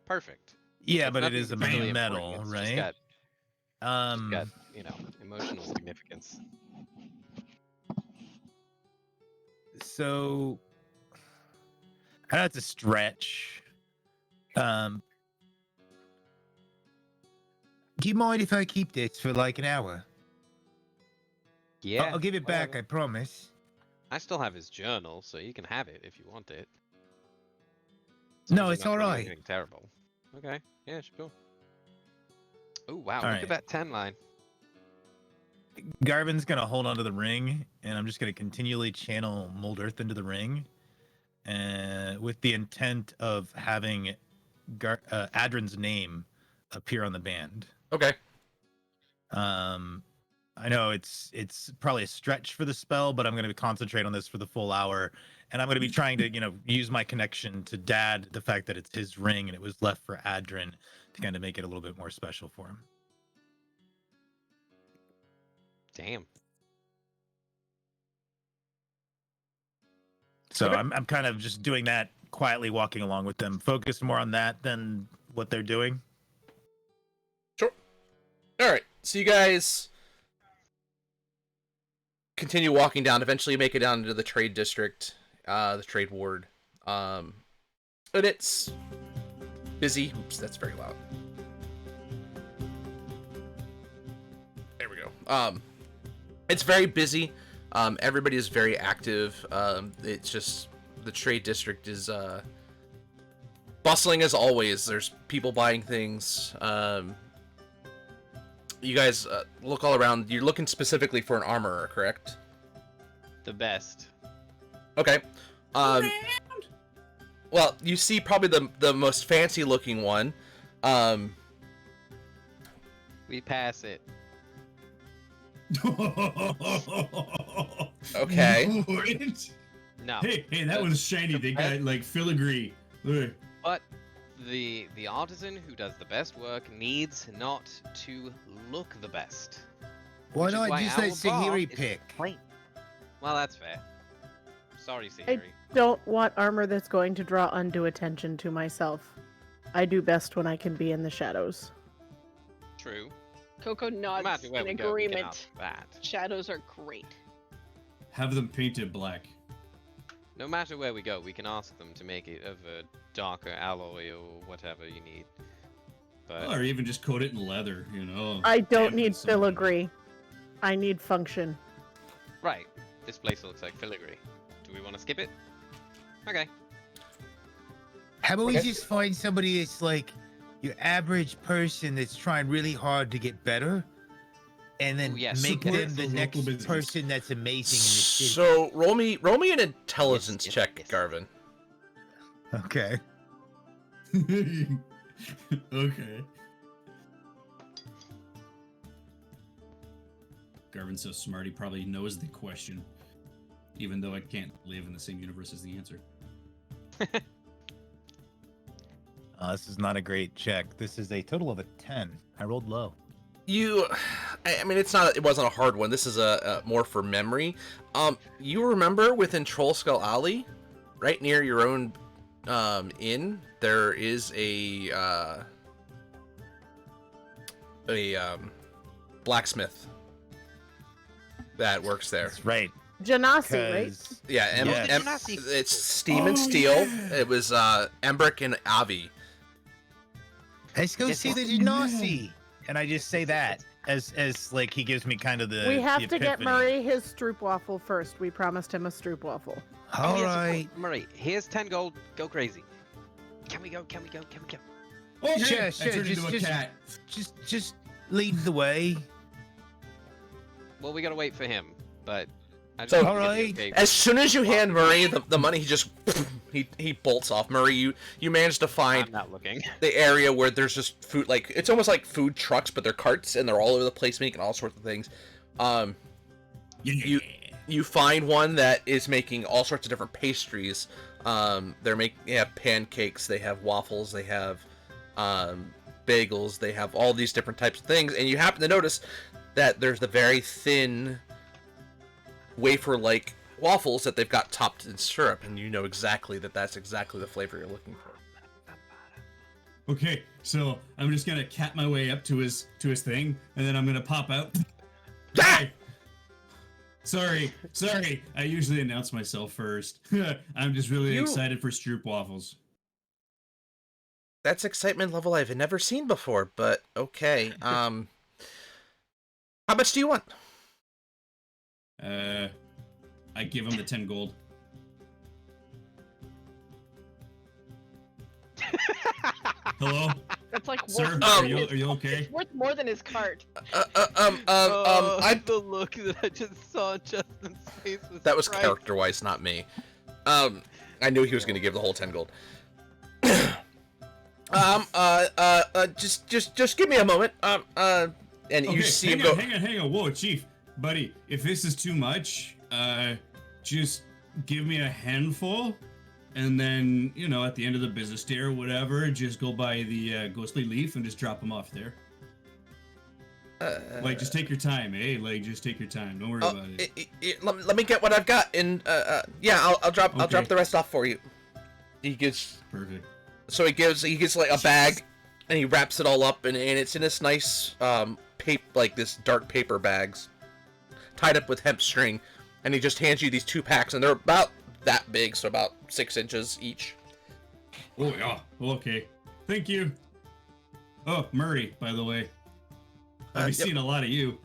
B: Perfect.
E: Yeah,
B: It's
E: but it
B: nothing
E: is a
B: particularly
E: metal,
B: important, it's
E: right?
B: Just
E: Um.
B: got, emotional significance.
E: So, That's a stretch. Do you mind if I keep this for like an hour?
B: Yeah.
E: I'll give it back,
B: whatever.
E: I promise.
B: I still have his journal, so you can have it if you want it.
E: No,
B: As
E: it's
B: long as you're not doing
E: alright.
B: anything terrible. Okay. Yeah, sure. Oh wow! Look
E: Alright.
B: at that 10 line.
E: Garvin's gonna hold onto the ring, and I'm just gonna continually channel Mold Earth into the ring, with the intent of having Adrin's name appear on the band.
A: Okay.
E: I know it's probably a stretch for the spell, but I'm going to concentrate on this for the full hour, and I'm going to be trying to use my connection to Dad, the fact that it's his ring and it was left for Adrin, to kind of make it a little bit more special for him.
B: Damn.
E: So
A: Okay.
E: I'm kind of just doing that quietly, walking along with them, focused more on that than what they're doing.
A: Sure. All right. So you guys continue walking down. Eventually, you make it down into the trade district, the trade ward, and it's busy. Oops, that's very loud. There we go. It's very busy. Everybody is very active. It's just the trade district is bustling as always. There's people buying things. You guys look all around. You're looking specifically for an armorer, correct?
B: The best.
A: Okay. Well, you see probably the most fancy looking one.
B: We pass it.
A: Okay.
D: What?
B: No.
D: Hey, that one's shiny. They got like filigree. Look.
B: But the artisan who does the best work needs not to look the best.
E: Why
B: Which is
E: not
B: why
E: just
B: our
E: let
B: bar
E: Sahiri
B: is
E: pick?
B: plain. Well, that's fair. Sorry, Sahiri.
C: Don't want armor that's going to draw undue attention to myself. I do best when I can be in the shadows.
B: True.
F: Coco
B: No
F: nods
B: matter where
F: in
B: we go, we can
F: agreement.
B: ask that.
F: Shadows are great.
D: Have them painted black.
B: No matter where we go, we can ask them to make it of a darker alloy or whatever you need. But
D: Or even just coat it in leather, you know.
C: I don't
D: Dampen
C: need
D: some of it.
C: filigree. I need function.
B: right, this place looks like filigree. Do we want to skip it? Okay.
E: How about we
A: Okay.
E: just find somebody that's like your average person that's trying really hard to get better, and then
B: Ooh, yes.
E: make
D: Support
E: them the
D: the
E: next
D: local business.
E: person that's amazing in the city.
A: So roll me an intelligence
B: Yes,
A: check,
B: yes.
A: Garvin.
E: Okay.
D: Okay. Garvin's so smart, he probably knows the question, even though I can't live in the same universe as the answer.
E: This is not a great check. This is a total of a 10. I rolled low.
A: I mean, it wasn't a hard one. This is a more for memory. You remember within Troll Skull Alley, right near your own inn, there is a blacksmith that works there.
E: That's right.
C: Genasi, right?
E: 'Cause-
A: Yeah,
E: Yes.
A: it's Steam and
D: Oh,
A: Steel.
D: yeah.
A: It was Embrick and Avi.
E: Let's go
B: Yes,
E: see the
D: yes.
E: Genasi. And I just say that as like he gives me kind of the
C: We have
E: the
C: to get
E: epiphany.
C: Murray his stroopwafel first. We promised him a stroopwafel.
E: All
B: yes, of
E: right.
B: course. Murray, here's 10 gold. Go crazy. Can we go? Can we go? Can we go?
D: Okay,
E: Sure,
D: I
E: sure,
D: turned
E: just-
D: into a
E: just-
D: cat.
E: Just lead the way.
B: Well, we gotta wait for him, but I just
A: So-
B: want to get the
E: Alright.
B: okay
A: As
B: from-
A: soon as you hand Murray the money, he just he bolts off. Murray, you manage to find
B: I'm not looking.
A: the area where there's just food, like it's almost like food trucks, but they're carts and they're all over the place making all sorts of things.
D: Yeah.
A: You find one that is making all sorts of different pastries. They have pancakes, they have waffles, they have bagels, they have all these different types of things, and you happen to notice that there's the very thin wafer-like waffles that they've got topped in syrup, and you know exactly that's exactly the flavor you're looking for.
D: Okay, so I'm just gonna cat my way up to his thing, and then I'm gonna pop out.
A: Ah!
D: Hey, Sorry. I usually announce myself first. I'm just really
A: You-
D: excited for Stroop Waffles.
A: That's excitement level I've never seen before, but okay. How much do you want?
D: I give him the 10 gold. Hello,
F: That's like
D: sir.
F: worth
A: Oh.
D: Are you okay?
F: It's worth more than his cart.
B: The look that I just saw on Justin's face was
A: That was
B: priceless.
A: character-wise, not me. I knew he was going to give the whole 10 gold. Just give me a moment. And you
D: Okay,
A: see him
D: hang
A: go.
D: on, hang on. Whoa, Chief, buddy, if this is too much, just give me a handful, and then, you know, at the end of the business day or whatever, just go by the Ghostly Leaf and just drop them off there. Like, just take your time, eh? Like, just take your time. Don't worry about it.
A: Let me get what I've got, and yeah, I'll drop
D: Okay.
A: the rest off for you. He gives.
D: Perfect.
A: So he gets like a bag, and he wraps it all up, and it's in this nice like this dark paper bags, tied up with hemp string, and he just hands you these 2 packs, and they're about that big, so about 6 inches each.
D: Oh, yeah. Okay. Thank you. Oh, Murray, by the way. I've
A: Yep.
D: seen a lot of you.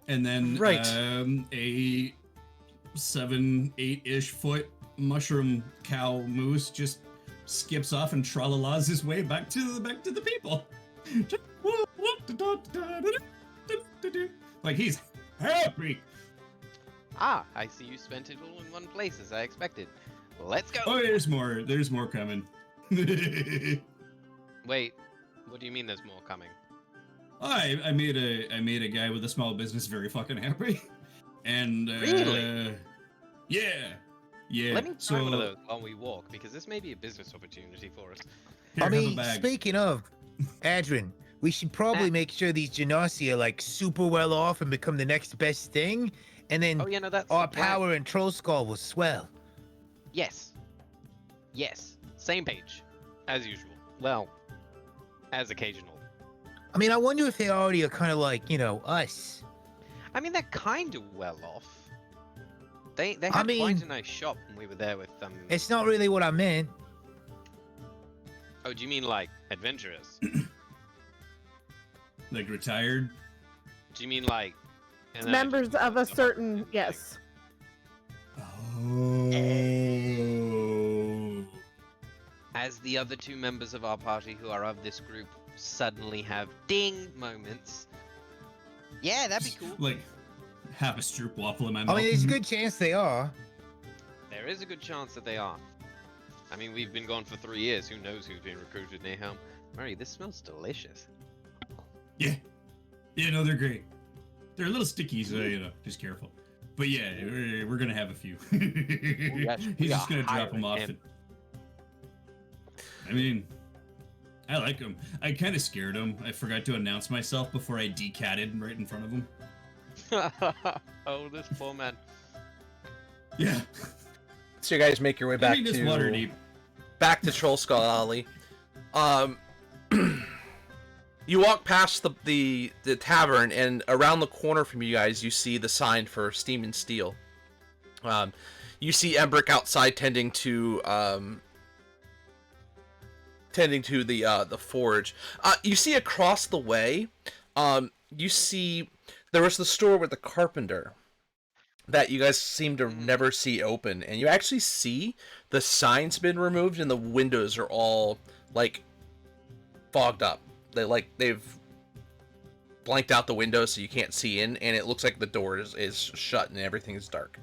D: And then
A: Right.
D: A 7-8-ish foot mushroom cow moose just skips off and tra-la-las his way back to the people. Like he's happy.
B: Ah, I see you spent it all in one place as I expected. Let's go.
D: Oh, there's more coming.
B: Wait, what do you mean there's more coming?
D: I made a guy with a small business very fucking happy, and
B: Really?
D: yeah.
B: Let me try
D: so
B: one of those while we walk, because this may be a business opportunity for us.
D: here,
E: I
D: have a
E: mean,
D: bag.
E: speaking of, Adrian, we should probably make sure these Genasi are like super well off and become the next best thing, and then
B: Oh yeah, no, that's
E: our
B: the plan.
E: power and Troll Skull will swell.
B: Yes. Yes. Same page, as usual. Well, as occasional.
E: I mean, I wonder if they already are kind of like, you know, us.
B: I mean, they're kind of well off. They
E: I
B: had quite
E: mean-
B: a nice shop when we were there with them.
E: It's not really what I meant.
B: Oh, do you mean like adventurers?
D: Like retired.
B: Do you mean like and then
C: Members
B: adventurers
C: of a
B: and stuff?
C: certain yes.
D: Oh.
B: As the other 2 members of our party who are of this group suddenly have ding moments. Yeah, that'd be cool.
D: Like half a Stroop waffle in my
E: I
D: mouth.
E: mean, there's a good chance they are.
B: There is a good chance that they are. I mean, we've been gone for 3 years. Who knows who's been recruited near home? Murray, this smells delicious.
D: Yeah. Yeah, no, they're great. They're a little sticky, so you know, just careful. But yeah, we're gonna have a few.
B: yes, we
D: He's just
B: are
D: gonna drop them
B: hiring
D: off.
B: him.
D: I mean, I like him. I kind of scared him. I forgot to announce myself before I decatted right in front of him.
B: Oh, this poor man.
D: Yeah.
A: So you guys make your way back
D: I mean, it's water deep.
A: to Troll Skull Alley. You walk past the tavern, and around the corner from you guys, you see the sign for Steam and Steel. You see Embrick outside tending to the forge. You see across the way, you see there was the store with the carpenter that you guys seem to never see open, and you actually see the sign's been removed and the windows are all like fogged up. They've blanked out the windows so you can't see in, and it looks like the door is shut and everything is dark.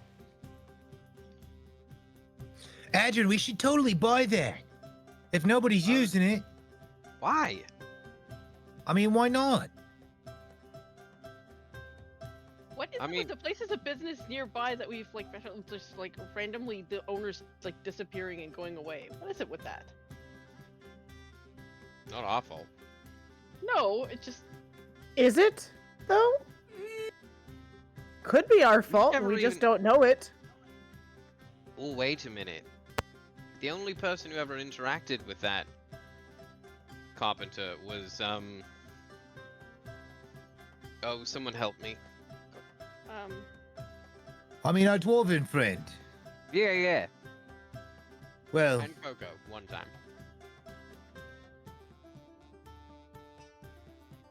E: Adrian, we should totally buy that. If nobody's using it,
B: Why?
E: I mean, why not?
F: What is
B: I
F: it
B: mean-
F: with the places of business nearby that we've like just like randomly the owners like disappearing and going away? What is it with that?
B: Not our fault.
F: No, it just
C: Is it though? Could be our fault. and
B: never
C: We just
B: even-
C: don't know it.
B: Oh, wait a minute. The only person who ever interacted with that carpenter was, Oh, someone help me.
E: I mean, our dwarven friend.
B: Yeah.
E: Well,
B: And Coco, one time.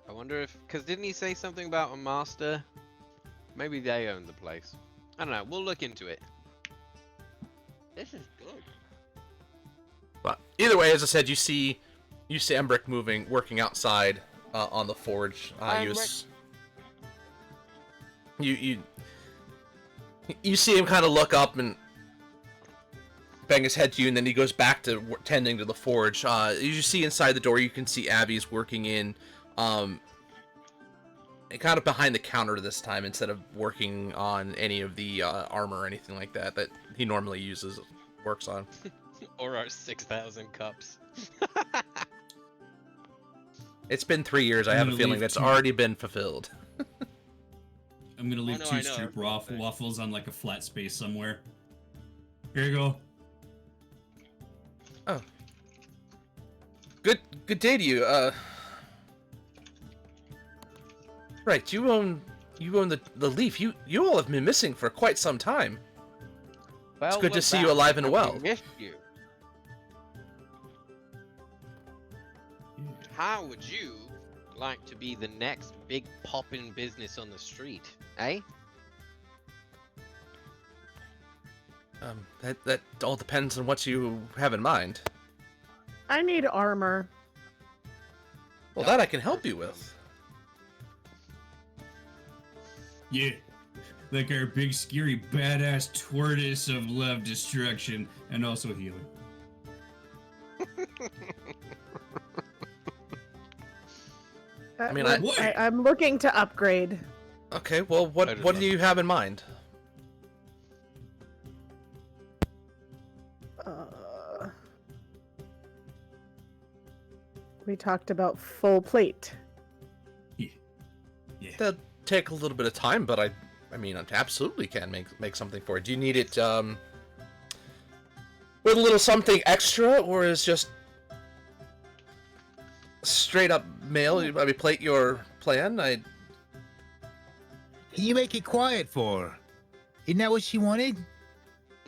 B: I wonder if, because didn't he say something about a master? Maybe they own the place. I don't know. We'll look into it. This is good.
A: But either way, as I said, you see Embrick working outside on the forge. You see him kind of look up and bang his head to you, and then he goes back to tending to the forge. You see inside the door, you can see Abby's working in, kind of behind the counter this time, instead of working on any of the armor or anything like that he normally works on.
B: Or our 6,000 cups.
A: It's been 3 years. I have a feeling that's already been fulfilled.
D: I'm gonna leave
B: no,
D: two
B: I know,
D: strip
B: everything.
D: waffles on like a flat space somewhere. Here you go.
A: Oh. Good day to you. Right, you own the Leaf. You all have been missing for quite some time.
B: Well,
A: good to
B: we're
A: see you
B: back.
A: alive and
B: We
A: well.
B: missed you. How would you like to be the next big poppin' business on the street, eh?
A: That all depends on what you have in mind.
C: I need armor.
A: Well, that I can help you with.
D: Yeah. Like our big, scary, badass tortoise of love, destruction, and also healing.
A: I mean,
C: I'm looking to upgrade.
A: Okay, well, what do you have in mind?
C: We talked about full plate.
D: Yeah.
A: That'll take a little bit of time, but I mean, I absolutely can make something for it. Do you need it with a little something extra, or is just straight up mail? I mean, plate your plan.
E: can you make it quiet for her? Isn't that what she wanted?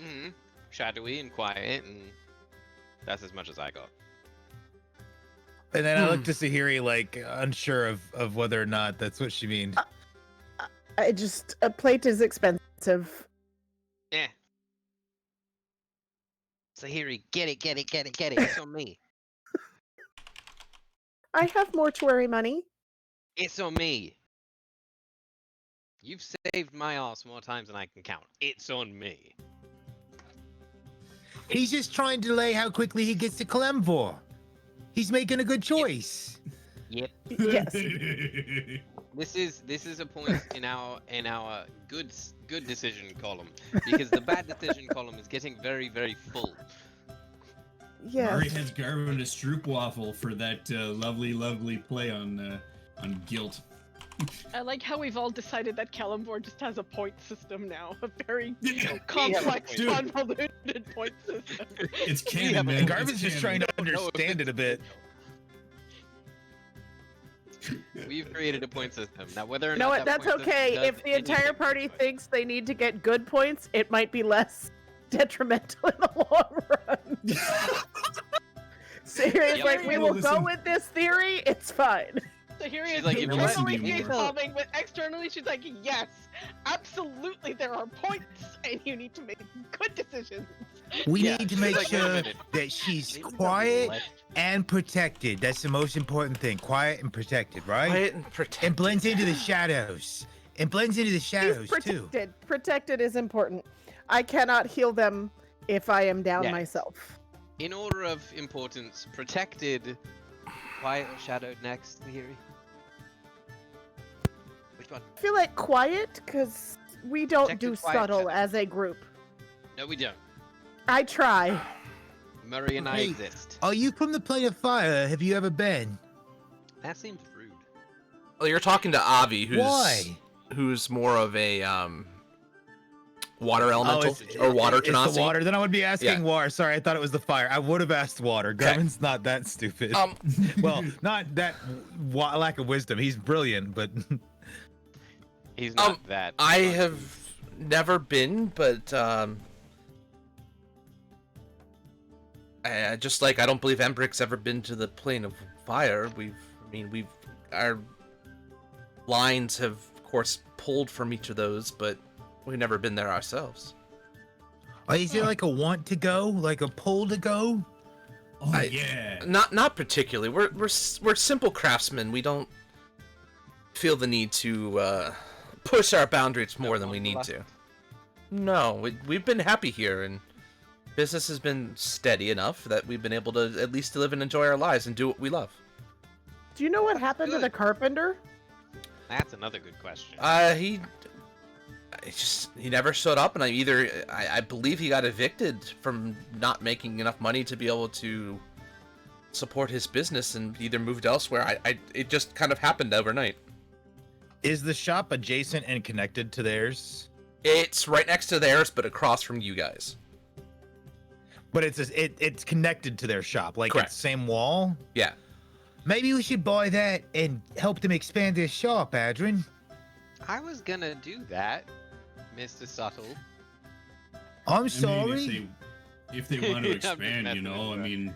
B: Mm-hmm. Shadowy and quiet, and that's as much as I got.
E: And then I looked to Sahiri, like, unsure of whether or not that's what she means.
C: A plate is expensive.
B: Yeah. Sahiri, get it. It's on me.
C: I have mortuary money.
B: It's on me. You've saved my ass more times than I can count. It's on me.
E: He's just trying to delay how quickly he gets to Kalemvor. He's making a good choice.
B: Yep.
C: Yes.
B: This is a point in our good decision column, because the bad decision column is getting very, very full.
C: Yes.
D: Murray has Garvin a stroopwafel for that lovely play on guilt.
F: I like how we've all decided that Kalimvor just has a point system now. A very
D: Yeah.
F: complex,
D: Dude.
F: convoluted point system.
D: It's canon,
B: Yeah,
D: man.
E: And
D: It's
E: Garvin's just
D: canon.
E: trying to understand it a bit.
B: We've created a point system. Now, whether or
C: You know
B: not
C: what?
B: that
C: That's
B: point system
C: okay.
B: does
C: If the entire
B: anything,
C: party
B: but-
C: thinks they need to get good points, it might be less detrimental in the long run. Seriously,
B: Yeah,
C: like,
B: well,
C: we will go
D: listen.
C: with this theory. It's fine.
F: So here he
B: She's
F: is
B: like, if you
D: listen
F: internally
D: to me
F: she's
D: more.
F: calming, but externally she's like, yes, absolutely there are points, and you need to make good decisions.
E: We
B: Yeah,
E: need to
B: she's
E: make
B: like, wait a
E: sure
B: minute.
E: that she's
B: Maybe something
E: quiet
B: less-
E: and protected. That's the most important thing. Quiet and protected, right?
A: Quiet and protect.
E: And blends into the shadows. And blends into the shadows,
C: He's
E: too.
C: protected. Protected is important. I cannot heal them if I am down
B: Yeah.
C: myself.
B: In order of importance, protected, quiet or shadowed next, Theory? Which one?
C: I feel like quiet because we don't
B: Protected,
C: do
B: quiet,
C: subtle
B: shadow.
C: as a group.
B: No, we don't.
C: I try.
B: Murray and I
E: Wait.
B: exist.
E: Are you from the plane of fire? Have you ever been?
B: That seems rude.
A: Well, you're talking to Avi,
E: Why?
A: who's more of a water elemental
E: it's-
A: or water
E: It's the
A: genasi.
E: water. Then I would be asking
A: Yeah.
E: water. Sorry, I thought it was the fire. I would have asked water.
A: Okay.
E: Garvin's not that stupid. Well, not that lack of wisdom. He's brilliant, but
B: He's not that.
A: I
B: fun.
A: have never been, but I just like I don't believe Embrick's ever been to the plane of fire. Our lines have, of course, pulled from each of those, but we've never been there ourselves.
E: Is there like a want to go, like a pull to go?
D: Oh yeah.
A: Not particularly. We're simple craftsmen. We don't feel the need to push our boundaries more than we need to. No, we've been happy here, and business has been steady enough that we've been able to at least live and enjoy our lives and do what we love.
C: Do you know what happened to the carpenter?
B: That's another good question.
A: He never showed up, and I believe he got evicted from not making enough money to be able to support his business, and either moved elsewhere. It just kind of happened overnight.
G: Is the shop adjacent and connected to theirs?
A: It's right next to theirs, but across from you guys.
G: But it's connected to their shop, like
A: Correct.
G: it's same wall.
A: Yeah.
E: Maybe we should buy that and help them expand their shop, Adrian.
B: I was gonna do that, Mr. Subtle.
E: I'm
D: I
E: sorry.
D: mean, if they want to
B: I'm just
D: expand,
B: messing with
D: I
B: you.
D: mean,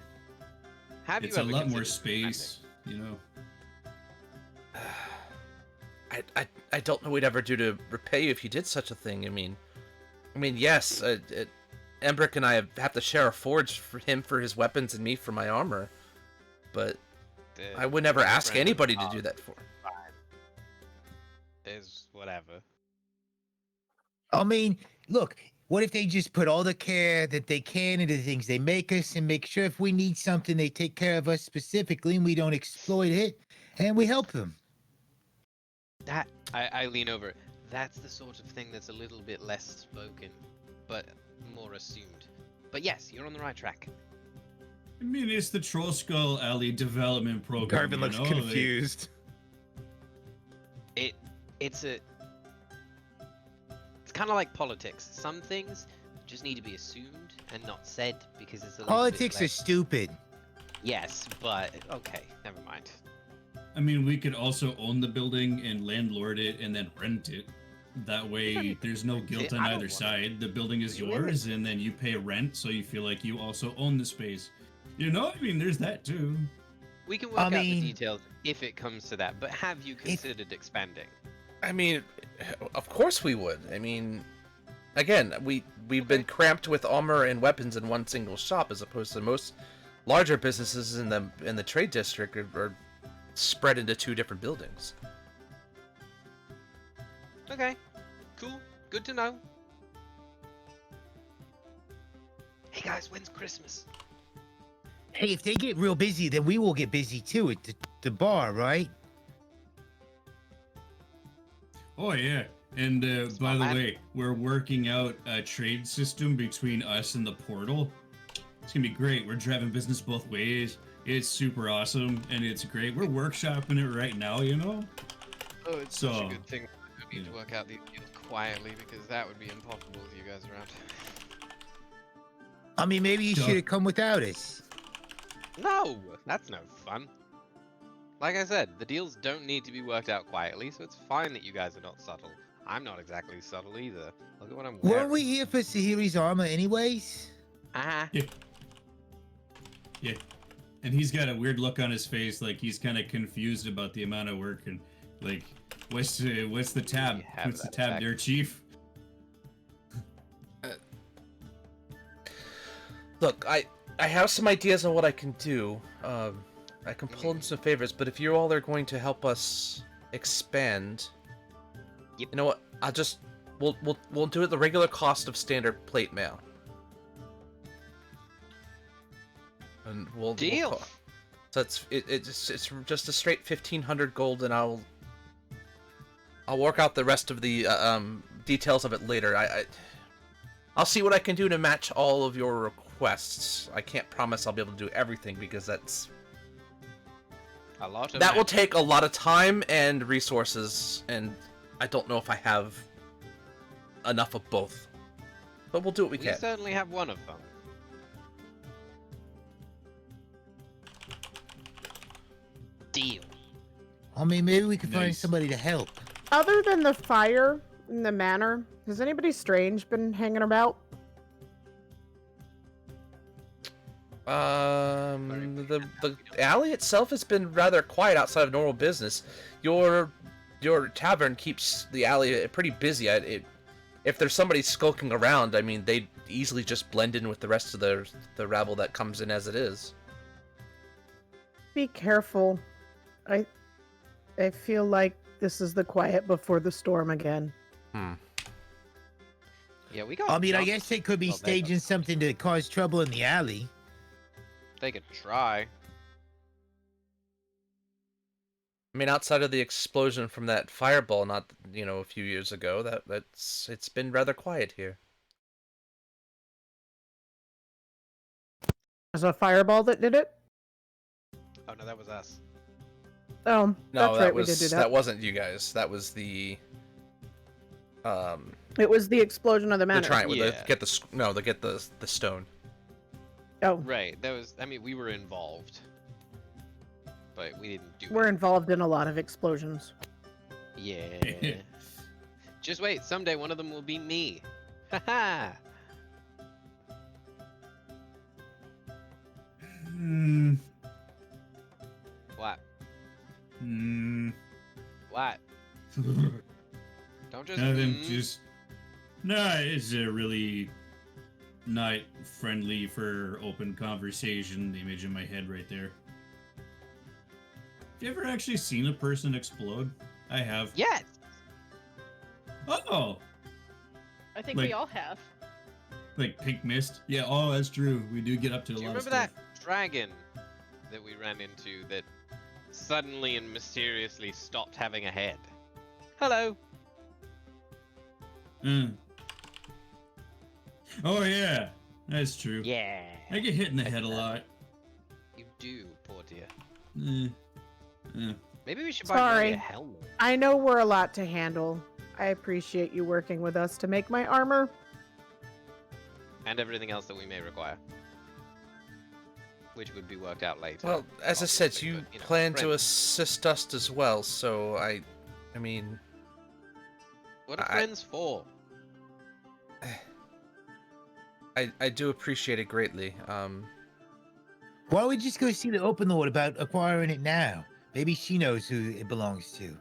B: Have
D: it's
B: you
D: a
B: ever
D: lot more
B: considered
D: space, you know.
A: I don't know what we'd ever do to repay you if you did such a thing. I mean, yes, Embrick and I have to share a forge for him for his weapons and me for my armor, but
B: expanding?
A: I would never ask
B: friend
A: anybody
B: of
A: to do that for.
B: Fine. There's whatever.
E: I mean, look, what if they just put all the care that they can into the things they make us and make sure if we need something, they take care of us specifically and we don't exploit it and we help them?
B: That I lean over. That's the sort of thing that's a little bit less spoken, but more assumed. But yes, you're on the right track.
D: I mean, it's the Troll Skull Alley development program.
G: Garvin looks confused.
B: It's kind of like politics. Some things just need to be assumed and not said because it's a little
E: Politics
B: bit
E: are stupid.
B: Yes, but okay, never mind.
D: I mean, we could also own the building and landlord it and then rent it. That way, there's no guilt on
B: I don't
D: either
B: want
D: side. The building is
B: Really?
D: yours, and then you pay rent, so you feel like you also own the space. You know, I mean, there's that too.
B: We can work out the details if it comes to that, but have you considered expanding?
A: I mean, of course we would. I mean, again, we've been cramped with armor and weapons in one single shop, as opposed to most larger businesses in the trade district are spread into 2 different buildings.
B: Okay, cool, good to know. Hey guys, when's Christmas?
E: Hey, if they get real busy, then we will get busy too at the bar, right?
D: Oh yeah, and by the
B: man.
D: way, we're working out a trade system between us and the portal. It's gonna be great. We're driving business both ways. It's super awesome, and it's great. We're workshopping it right now, you know.
B: Oh, it's such a
D: So,
B: good thing. We need to work out these deals quietly because that would be impossible with you guys around.
E: I mean, maybe you
D: Duh.
E: should have come without us.
B: No, that's no fun. Like I said, the deals don't need to be worked out quietly, so it's fine that you guys are not subtle. I'm not exactly subtle either. Look at what I'm wearing.
E: Weren't we here for Sahiri's armor anyways?
B: Ah,
D: Yeah, and he's got a weird look on his face, like he's kind of confused about the amount of work and like, what's the tab?
B: You have
D: What's the
B: that
D: tab
B: back.
D: there, Chief?
A: Look, I have some ideas on what I can do. I can pull in some favors, but if you all are going to help us expand,
B: Yep.
A: you know what? We'll do it the regular cost of standard plate mail. And we'll
B: deal.
A: so it's just a straight 1,500 gold, and I'll work out the rest of the details of it later. I'll see what I can do to match all of your requests. I can't promise I'll be able to do everything because
B: A lot of
A: that will take a lot of time and resources, and I don't know if I have enough of both. But we'll do what we
B: We
A: can.
B: certainly have one of them. Deal.
E: I mean, maybe we could find
D: Nice.
E: somebody to help.
C: Other than the fire, in the manor? Has anybody strange been hanging about?
A: The alley itself has been rather quiet outside of normal business. Your tavern keeps the alley pretty busy. If there's somebody skulking around, I mean, they'd easily just blend in with the rest of the rabble that comes in as it is.
C: Be careful. I feel like this is the quiet before the storm again.
B: Yeah, we got.
E: I mean, I
B: drunk.
E: guess they could be
B: Well, they-
E: staging something to cause trouble in the alley.
B: They could try.
A: I mean, outside of the explosion from that fireball, not a few years ago, it's been rather quiet here.
C: Was it a fireball that did it?
B: Oh no, that was us.
C: Oh,
A: No,
C: that's
A: that
C: right.
A: was
C: We did do
A: that
C: that.
A: wasn't you guys. That was the
C: It was the explosion of the
A: the
C: manor.
A: trying
B: Yeah.
A: to get the stone.
C: Oh,
B: Right. That was. I mean, we were involved, but we didn't do
C: we're
B: it.
C: involved in a lot of explosions.
B: Yeah. Just wait. Someday one of them will be me. Haha.
D: Hmm.
B: What?
D: Hmm.
B: What? Don't just.
D: Nothing. Just. No, it's a really not friendly for open conversation. The image in my head right there. Have you ever actually seen a person explode? I have.
B: Yes.
D: Oh,
F: I think
D: Like-
F: we all have.
D: like pink mist. Yeah. Oh, that's true. We do get up to a
B: Do you
D: lot of
B: remember
D: stuff.
B: that dragon that we ran into that suddenly and mysteriously stopped having a head? Hello.
D: Oh yeah, that's true.
B: Yeah.
D: I get hit in the head a lot.
B: You do, poor dear.
D: Eh.
B: Maybe we should buy Molly
C: Sorry.
B: a helmet.
C: I know we're a lot to handle. I appreciate you working with us to make my armor.
B: And everything else that we may require. Which would be worked out later.
A: Well, as I said,
B: obviously,
A: you
B: but,
A: plan to
B: friends.
A: assist us as well, so I mean,
B: What are
A: I-
B: friends for?
A: I do appreciate it greatly.
E: Why don't we just go see the Open Lord about acquiring it now? Maybe she knows who it belongs to.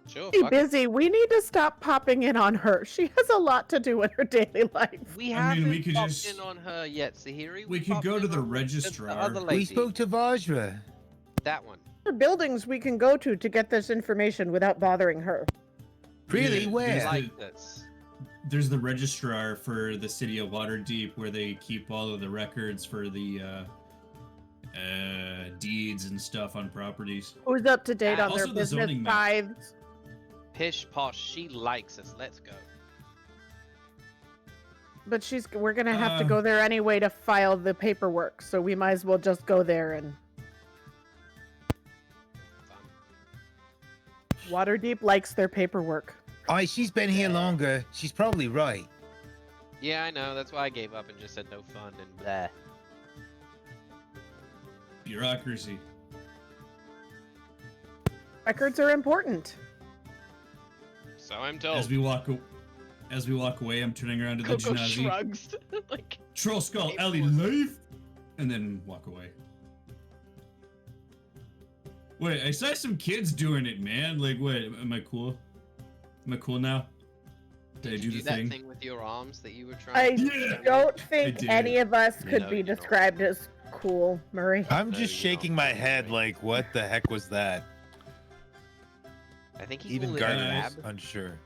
B: Sure,
C: Be
B: fuck it.
C: busy. We need to stop popping in on her. She has a lot to do in her daily life.
B: We
D: I mean,
B: haven't
D: we could
B: popped
D: just-
B: in on her yet, Sahiri.
D: We could
B: popped
D: go to
B: in
D: the
B: on
D: registrar.
B: other
E: We
B: lady.
E: spoke to Vajra.
B: That one.
C: There are buildings we can go to get this information without bothering her.
E: Really?
D: Yeah,
E: Where?
D: there's
B: Like this.
D: There's the registrar for the city of Waterdeep where they keep all of the records for the deeds and stuff on properties.
C: Who's up to date on
B: Also
C: their
D: the
C: business
D: zoning map.
C: tithes?
B: Pish posh, she likes us. Let's go.
C: But we're gonna have to
D: Uh.
C: go there anyway to file the paperwork, so we might as well just go there. And
B: Fun.
C: Waterdeep likes their paperwork.
E: She's been here longer. She's probably right.
B: Yeah, I know. That's why I gave up and just said no fun and blah.
D: Bureaucracy.
C: Records are important.
B: So I'm told.
D: As we walk away, I'm turning around to the
F: Coco
D: Janazi.
F: shrugs. Like,
D: Troll Skull
B: Hey,
D: Ellie
B: boy.
D: live, and then walk away. Wait, I saw some kids doing it, man. Like, what? Am I cool? Am I cool now? Did I
B: you
D: do the
B: that
D: thing?
B: thing with your arms that you were
C: I
B: trying to
D: Yeah.
B: do?
C: don't think
D: did.
C: any of us could
B: No,
C: be
B: you don't.
C: described as cool, Murray.
G: I'm
B: No,
G: just
B: you don't.
G: shaking my head like, what the heck was that?
B: I think he
G: Even
B: will in the
G: Gardner
B: lab.
G: is unsure.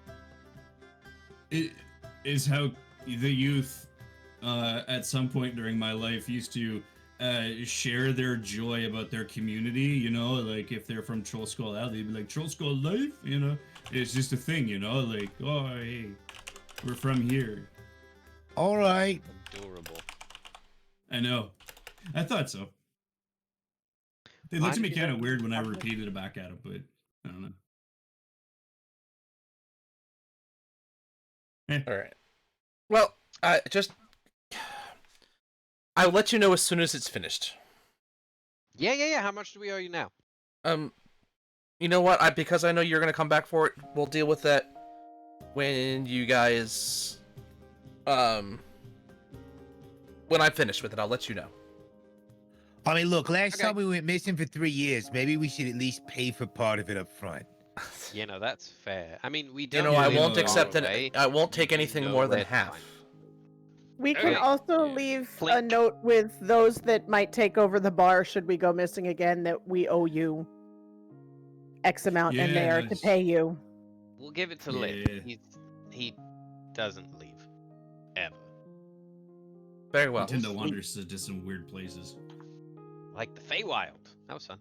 D: It is how the youth, at some point during my life, used to share their joy about their community. You know, like if they're from Troll Skull Alley, they'd be like, Troll Skull Life. You know, it's just a thing. You know, like, oh hey, we're from here.
E: All right.
B: Adorable.
D: I know. I thought so. They looked at me kind of weird when I repeated it back at them, but I don't know.
A: All right. Well, I'll let you know as soon as it's finished.
B: Yeah. How much do we owe you now?
A: You know what? Because I know you're gonna come back for it, we'll deal with that when you guys, when I'm finished with it, I'll let you know.
E: I mean, look, last
B: Okay.
E: time we went missing for 3 years. Maybe we should at least pay for part of it up front.
B: You know, that's fair. I mean, we
A: You
B: don't
A: know, I
B: live
A: won't
B: far
A: accept it.
B: away.
A: I won't take anything more than
B: Nowhere to
A: half.
B: find.
C: We can
B: Okay.
C: also
B: Yeah.
C: leave a
B: Clink.
C: note with those that might take over the bar should we go missing again that we owe you X amount and they are to
D: Yes.
C: pay you.
B: We'll give it to Lip.
D: Yeah.
B: He doesn't leave. Ever.
A: Very well.
D: Nintendo wanders to some weird places.
B: Like the Feywild. That was fun.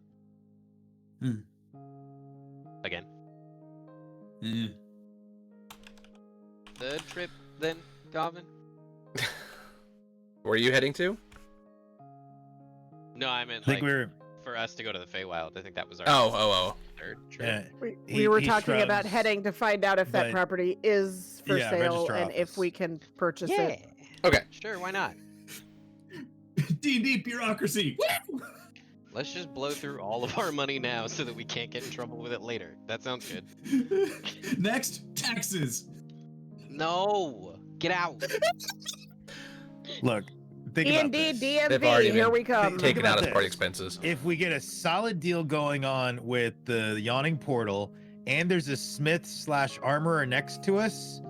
D: Hmm.
B: Again.
D: Eh.
B: Third trip then, Garvin?
A: Where are you heading to?
B: No, I meant
G: I think
B: like
G: we're.
B: for us to go to the Feywild. I think that was our
A: Oh.
B: third trip.
G: Yeah.
C: We
G: He-
C: were
G: he
C: talking about
G: shrugs,
C: heading to find out if that
G: but-
C: property is for
G: Yeah,
C: sale
G: register
C: and if
G: office.
C: we can purchase
B: Yeah.
C: it.
A: Okay.
B: Sure, why not?
D: D&D bureaucracy. Woo!
B: Let's just blow through all of our money now so that we can't get in trouble with it later. That sounds good.
D: Next, taxes.
B: No! Get out!
G: Look, think about
C: D&D,
G: this.
A: They've
C: DMV,
A: already
C: here
A: been
C: we come.
G: Take
A: Taken
G: about
A: out as party
G: this.
A: expenses.
G: If we get a solid deal going on with the yawning portal, and there's a smith/armorer next to us,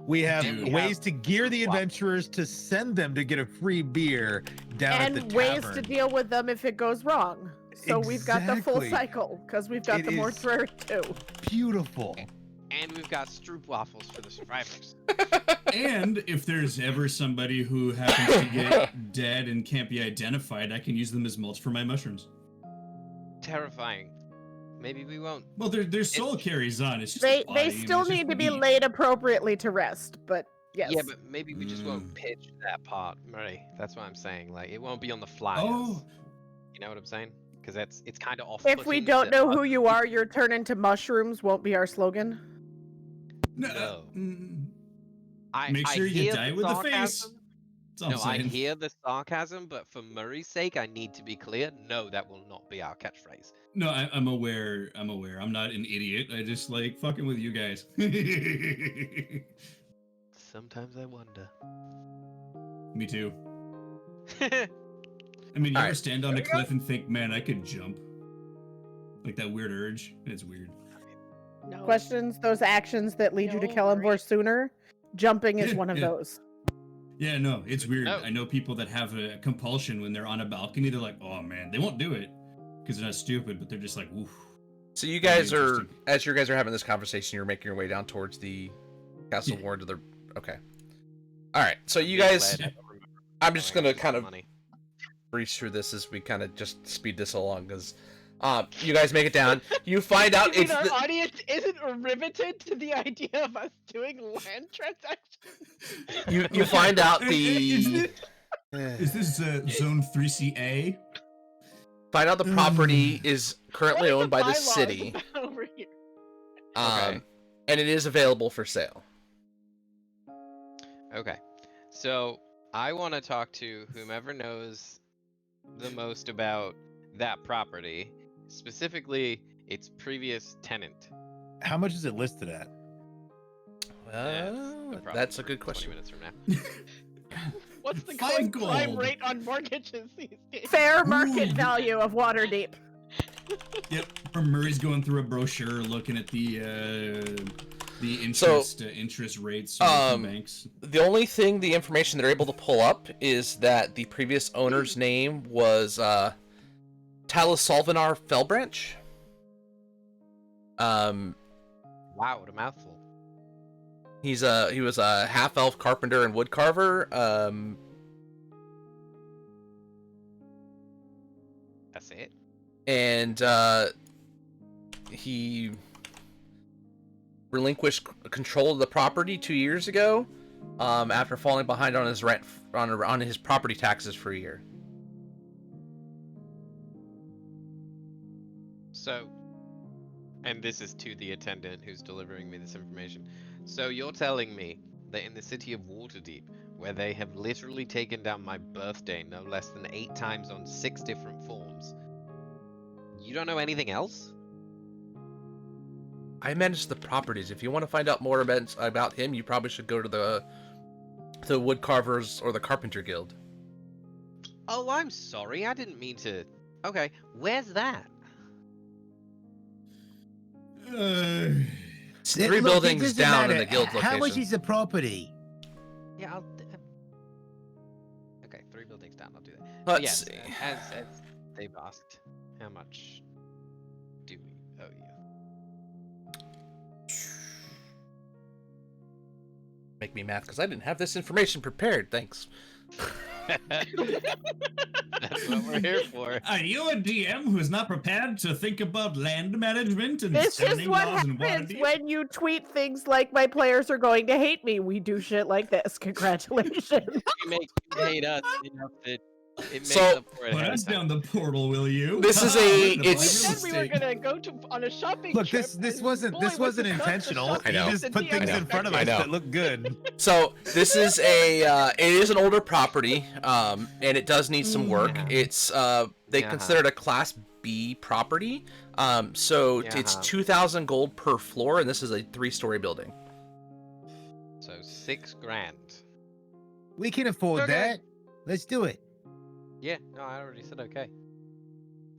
G: we have
B: And we
G: ways
B: have
G: to gear the
B: swap.
G: adventurers to send them to get a free beer down at
C: And
G: the
C: ways
G: tavern.
C: to deal with them if it goes wrong. So we've got the full
G: Exactly.
C: cycle because we've got
G: It
C: the
G: is-
C: mortuary too.
G: Beautiful.
B: And we've got stroop waffles for the survivors.
D: And if there's ever somebody who happens to get dead and can't be identified, I can use them as mulch for my mushrooms.
B: Terrifying. Maybe we won't.
D: Well, their soul carries on. It's just
C: They
D: a body,
C: they
D: and
C: still
D: it's just
C: need to be
D: meat.
C: laid appropriately to rest, but yes.
B: Yeah, but maybe we just won't
D: Mm.
B: pitch that part, Murray. That's what I'm saying. Like, it won't be on the flyers.
D: Oh,
B: You know what I'm saying? Because it's kind of off.
C: If we don't know who you are, your turn into mushrooms won't be our slogan.
D: no.
B: No.
D: mm,
B: I,
D: Make
B: I
D: sure you
B: hear
D: die
B: the
D: with the face.
B: sarcasm.
D: That's all
B: No,
D: I'm
B: I
D: saying.
B: hear the sarcasm, but for Murray's sake, I need to be clear. No, that will not be our catchphrase.
D: No, I'm aware. I'm aware. I'm not an idiot. I just like fucking with you guys.
B: Sometimes I wonder.
D: Me too. I mean, you ever
A: Alright.
D: stand on a cliff and think, man, I could jump? Like that weird urge? It's weird.
F: No.
C: Questions, those actions that lead you to
F: No,
C: Kellenvor
F: Marie.
C: sooner. Jumping is
D: Yeah,
C: one of
D: yeah.
C: those.
D: Yeah, no, it's weird.
B: No.
D: I know people that have a compulsion when they're on a balcony. They're like, oh man, they won't do it because they're not stupid, but they're just like, oof.
A: So you guys
D: Very
A: are,
D: interesting.
A: as you guys are having this conversation, you're making your way down towards the castle
D: Yeah.
A: ward to the. Okay. All right. So you
B: Be
A: guys,
B: glad I don't remember
A: I'm just
B: borrowing
A: gonna
B: this
A: kind of
B: money.
A: breeze through this as we kind of just speed this along because, you guys make it down. You find out
F: You mean
A: it's
F: our
A: the,
F: audience isn't riveted to the idea of us doing land transactions?
A: you find out
D: Isn't
A: the
D: it? Is this Zone 3CA?
A: find out the property is
F: What
A: currently
F: are
A: owned by the
F: bylaws
A: city,
F: over here?
B: Okay.
A: and it is available for sale.
B: Okay. So I want to talk to whomever knows the most about that property, specifically its previous tenant.
G: How much is it listed at?
A: That's a good
B: 20
A: question.
B: minutes from now.
F: What's the
D: 5
F: going crime
D: gold.
F: rate on mortgages these days?
C: Fair market
D: Ooh.
C: value of Waterdeep.
D: Yep. Or Murray's going through a brochure looking at the
A: So,
D: interest rates from banks.
A: The only thing, the information they're able to pull up is that the previous owner's name was Talis Solvinar Fellbranch.
B: Wow, what a mouthful.
A: He was a half elf carpenter and woodcarver.
B: That's it.
A: And he relinquished control of the property 2 years ago, after falling behind on his rent on his property taxes for a year.
B: So, and this is to the attendant who's delivering me this information. So you're telling me that in the city of Waterdeep, where they have literally taken down my birthday no less than 8 times on 6 different forms, you don't know anything else?
A: I manage the properties. If you want to find out more about him, you probably should go to the wood carvers or the carpenter guild.
B: Oh, I'm sorry. I didn't mean to. Okay, where's that?
A: It's 3 buildings
E: doesn't
A: down in
E: matter.
A: the guild location.
E: How much is the property?
B: Yeah, okay, 3 buildings down. I'll do that.
A: Let's
B: Yes,
A: see.
B: as they've asked, how much do we owe you?
A: Make me math because I didn't have this information prepared. Thanks.
B: That's what we're here for.
D: Are you a DM who is not prepared to think about land management and
C: This is
D: standing
C: what
D: laws and
C: happens
D: water
C: when you tweet things like "my players are going to hate me." We do shit like this. Congratulations.
B: We make you hate us enough that it makes
A: So-
B: up for it.
D: Put
B: ahead of
D: us
B: time.
D: down the portal, will you?
A: This is
D: We're
A: a-
D: gonna buy
A: it's-
F: We
D: real
F: said we were
D: estate.
F: gonna go on a shopping
G: Look,
F: trip.
G: this
F: and
G: wasn't
F: boy,
G: this
F: was
G: wasn't
F: it not the
G: intentional.
F: shopping
A: I know.
G: You
F: trip
G: just
F: the
G: put things
F: DM
G: in front of
A: I
G: us
A: know.
G: that look good.
A: So this is it is an older property, and it does need some work.
B: Yeah.
A: It's they
B: Yeah.
A: consider it a Class B property. So it's
B: Yeah.
A: 2,000 gold per floor, and this is a 3-story building.
B: So 6 grand.
E: We can afford
B: Okay.
E: that. Let's do it.
B: Yeah, no, I already said okay.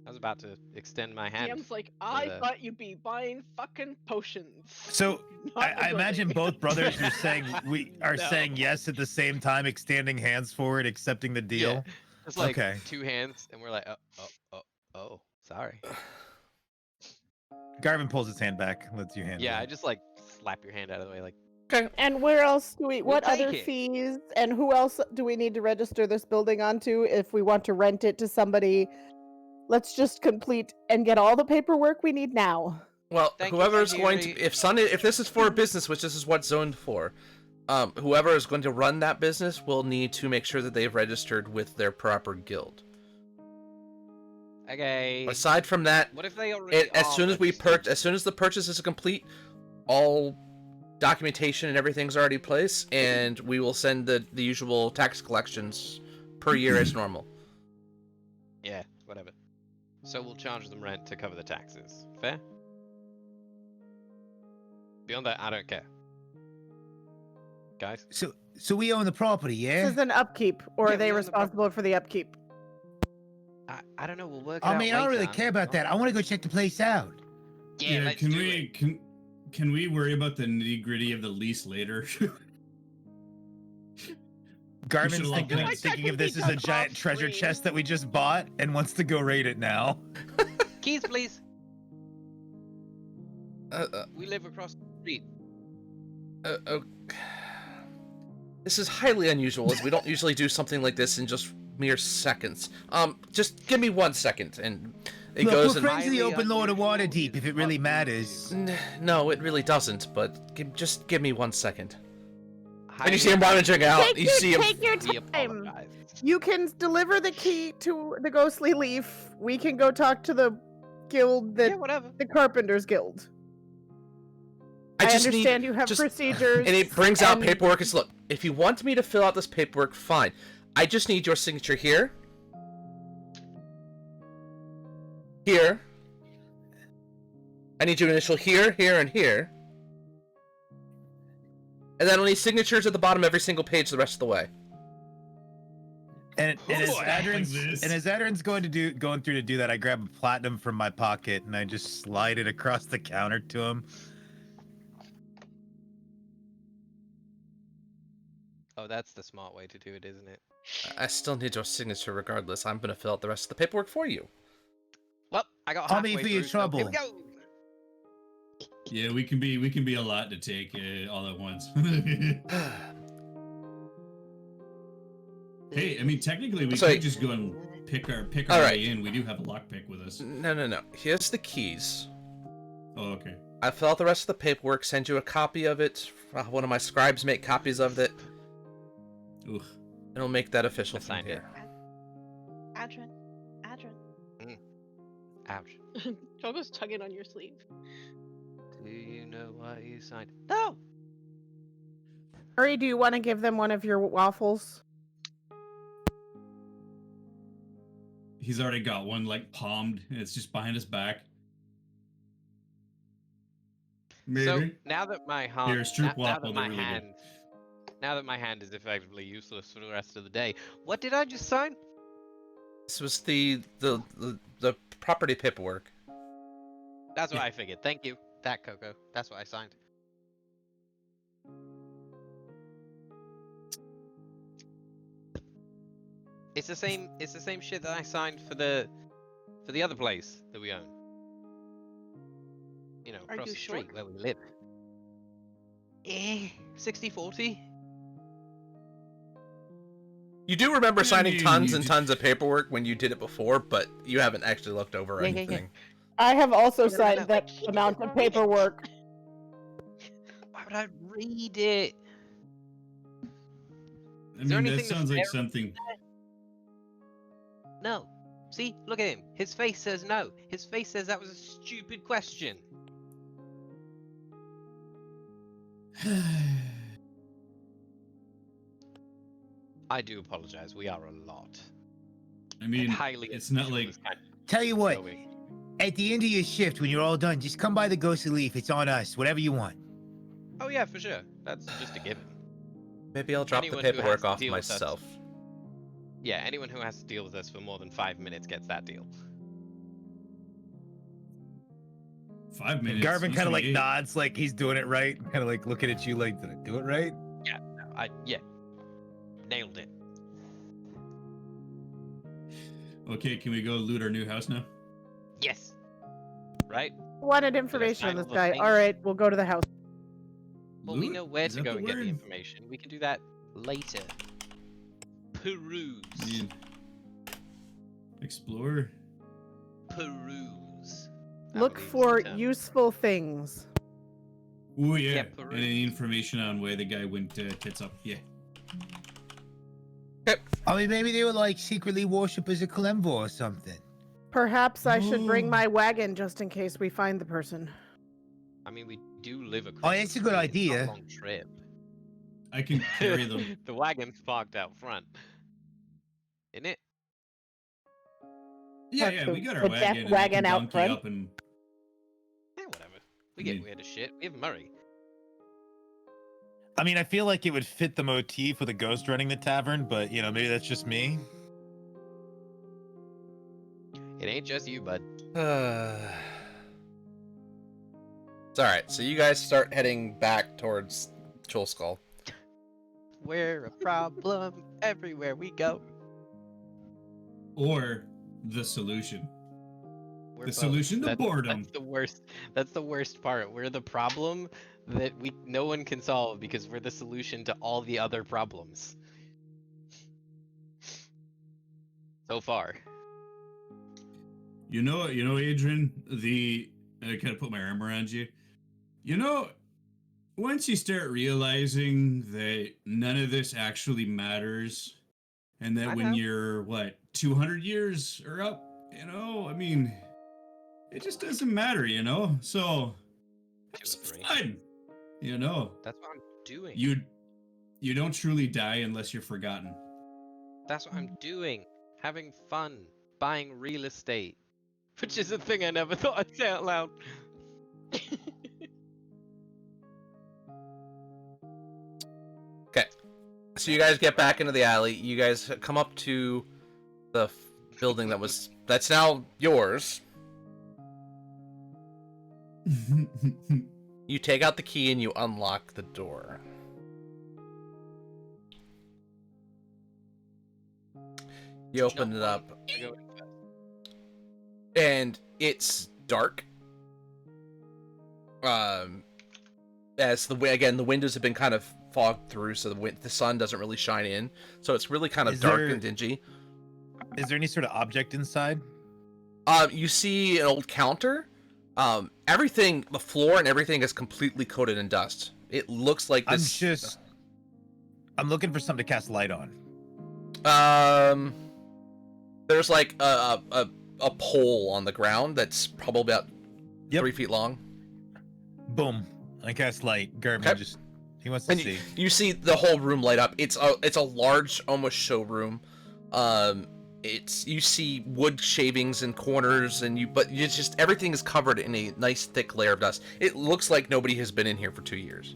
B: I was about to extend my hand.
F: DM's like, I
B: the-
F: thought you'd be buying fucking potions.
G: So
F: not
G: I
F: a
G: imagine
F: building."
G: both brothers are saying
F: No.
G: saying yes at the same time, extending hands forward, accepting the deal.
B: Yeah. It's like
G: Okay.
B: 2 hands, and we're like, oh, sorry.
G: Garvin pulls his hand back, lets you handle
B: Yeah,
G: it.
B: I just like slap your hand out of the way, like,
C: And where else do we?
B: We'll
C: What other
B: take it.
C: fees and who else do we need to register this building onto if we want to rent it to somebody? Let's just complete and get all the paperwork we need now.
A: Well,
B: Thank you,
A: whoever is going to,
B: Tajiri.
A: if this is for a business, which this is what's zoned for, whoever is going to run that business will need to make sure that they've registered with their proper guild.
B: okay.
A: Aside from that,
B: What if they already
A: as
B: are
A: soon as
B: registered?
A: as soon as the purchase is complete, all documentation and everything's already placed, and we will send the usual tax collections per year as normal.
B: Yeah, whatever. So we'll charge them rent to cover the taxes. Fair? Beyond that, I don't care. Guys?
E: So we own the property,
C: This
E: yeah?
C: is an upkeep, or
B: Yeah,
C: are they
B: we own the
C: responsible for the upkeep?
B: I don't know, we'll work it
E: I
B: out
E: mean, I don't really
B: later.
E: care about that. I want to go check the place out.
B: Yeah, let's
D: can
B: do
D: we
B: it.
D: can we worry about the nitty gritty of the lease later?
G: Garvin's
D: should lock it up.
G: thinking of this as a
F: Technically
G: giant
F: done
G: treasure
F: off-screen.
G: chest that we just bought and wants to go raid it now.
B: Keys, please.
A: Uh,
B: We live across the street.
A: This is highly unusual, as we don't usually do something like this in just mere seconds. Just give me 1 second, and it
E: Look,
A: goes.
E: we're
A: And
E: friends of the
B: Highly
E: open lord of
B: unusual
E: Waterdeep,
B: is
E: if it really
B: what we
E: matters.
A: No, it really doesn't. But just give me 1 second. And
B: Highly
A: you see him rummaging out.
C: Take
A: You
C: your,
A: see him.
C: take your
B: We
C: time.
B: apologize.
C: You can deliver the key to the Ghostly Leaf. We can go talk to the guild,
B: Yeah, whatever.
C: the Carpenters Guild. I
A: just
C: understand
A: need,
C: you have
A: just-
C: procedures.
A: And it brings out
C: and-
A: paperwork. It's look. If you want me to fill out this paperwork, fine. I just need your signature here. Here. I need your initial here, here, and here. And then I'll need signatures at the bottom of every single page the rest of the way.
G: And as
D: Oh, I like this.
G: Adrian's going through to do that, I grab a platinum from my pocket and I just slide it across the counter to him.
B: Oh, that's the smart way to do it, isn't it?
A: I still need your signature regardless. I'm gonna fill out the rest of the paperwork for you.
B: Well, I got
E: Call
B: halfway
E: me for your
B: through, so here we
E: trouble.
B: go.
D: Yeah, we can be a lot to take all at once. Hey, I mean, technically, we
A: So-
D: could just go and pick our
A: All
D: way
A: right.
D: in. We do have a lockpick with us.
A: No. Here's the keys.
D: Oh, okay.
A: I fill out the rest of the paperwork, send you a copy of it. One of my scribes make copies of it,
D: Ugh.
A: and we'll make that official
B: Let's
A: from
B: sign it.
A: here.
F: Adrian. Adrian.
B: Ouch.
F: Togo's tugging on your sleeve.
B: Do you know what you signed? No!
C: Hurry, do you want to give them one of your waffles?
D: He's already got one like palmed, and it's just behind his back. Maybe.
B: So now that my hand,
D: Here, Stroop
B: now
D: Waffle,
B: that
D: they're
B: my
D: really good.
B: hand, now that my hand is effectively useless for the rest of the day, what did I just sign?
A: This was the property paperwork.
B: That's what
D: Yeah.
B: I figured. Thank you, that Coco. That's what I signed. It's the same. It's the same shit that I signed for the other place that we own. You know,
F: Are
B: across
F: you
B: the
F: sure?
B: street where we live. 60-40.
A: You do remember
D: I
A: signing
D: mean,
A: tons
D: you
A: and
D: d-
A: tons of paperwork when you did it before, but you haven't actually looked over
B: Yeah, yeah, yeah.
A: anything.
C: I have also
B: No, no, no,
C: signed
B: no.
C: that
F: He
C: amount
F: didn't
C: of
F: read it.
C: paperwork.
B: Why would I read it?
D: I
B: Is there
D: mean, that
B: anything
D: sounds like
B: nefarious?
D: something.
B: No. See, look at him. His face says no. His face says that was a stupid question. I do apologize. We are a lot.
D: I mean,
B: highly
D: it's not
B: unusual
D: like
B: this kind
E: Tell you
B: of
E: what,
B: going.
E: at the end of your shift, when you're all done, just come by the Ghostly Leaf. It's on us. Whatever you want.
B: Oh yeah, for sure. That's just a given.
A: Maybe I'll drop
B: Anyone
A: the
B: who has
A: paperwork
B: to
A: off
B: deal with us-
A: myself.
B: Yeah, anyone who has to deal with us for more than 5 minutes gets that deal.
D: 5 minutes.
E: Garvin
D: used
E: kind
D: to
E: of
D: be
E: like
D: 8.
E: nods, like he's doing it right, kind of like looking at you, like, did I do it right?
B: Yeah. Nailed it.
D: Okay, can we go loot our new house now?
B: Yes. Right?
C: Wanted information on
B: sign
C: this
B: all the
C: guy.
B: things?
C: All right, we'll go to the house.
B: Well, we
D: Loot?
B: know where
D: Is
B: to
D: that
B: go
D: the
B: and get the
D: word?
B: information. We can do that later. Peruse.
D: I mean, explore.
B: Peruse. I
C: Look
B: believe is
C: for
B: the term.
C: useful things.
D: Oh yeah,
B: Yeah,
D: and any information on where the guy went tits up. Yeah.
E: I mean, maybe they were like secretly worshippers of Kalemvor or something.
C: Perhaps I should bring
D: Oh.
C: my wagon just in case we find the person.
B: I mean, we do live across.
E: Oh, that's
B: the
E: a good
B: street. It's not
E: idea.
B: a long trip.
D: I can carry them.
B: The wagon's parked out front. Isn't it?
D: Yeah,
C: Have
D: yeah,
C: the-
D: we got our
C: the
D: wagon.
C: death
D: and we
C: wagon
D: can
C: out
D: donkey
C: front?
D: up and
B: Yeah, whatever. We
D: I
B: get
D: mean-
B: weird as shit. We have Murray.
G: I mean, I feel like it would fit the motif with a ghost running the tavern, but you know, maybe that's just me.
B: It ain't just you, bud.
A: It's alright, so you guys start heading back towards Troll Skull.
B: We're a problem everywhere we go.
D: or the solution.
B: We're
D: The
B: both.
D: solution to boredom.
B: That's the worst. That's the worst part. We're the problem that no one can solve because we're the solution to all the other problems. So far.
D: You know, Adrian, I kind of put my arm around you. You know, once you start realizing that none of this actually matters, and that
B: I
D: when
B: know.
D: you're 200 years or up, you know, I mean, it just doesn't matter, you know. So have
B: 2 or
D: some
B: 3.
D: fun, you know.
B: That's what I'm doing.
D: You don't truly die unless you're forgotten.
B: That's what I'm doing. Having fun. Buying real estate. Which is a thing I never thought I'd say out loud.
A: So you guys get back into the alley. You guys come up to the building that's now yours. You take out the key and you unlock the door. You open it up,
B: I go in first.
A: and it's dark. As the windows have been kind of fogged through, so the sun doesn't really shine in. So it's really kind of
G: Is
A: dark
G: there-
A: and dingy.
G: Is there any sort of object inside?
A: You see an old counter. Everything, the floor and everything is completely coated in dust. It looks like this.
G: I'm looking for something to cast light on.
A: There's like a pole on the ground that's probably about
G: Yep.
A: 3 feet long.
G: Boom. I cast light. Garvin
A: Okay.
G: just he wants to
A: And
G: see.
A: you see the whole room light up. It's a large, almost showroom. it's you see wood shavings in corners, but it's just everything is covered in a nice thick layer of dust. It looks like nobody has been in here for 2 years.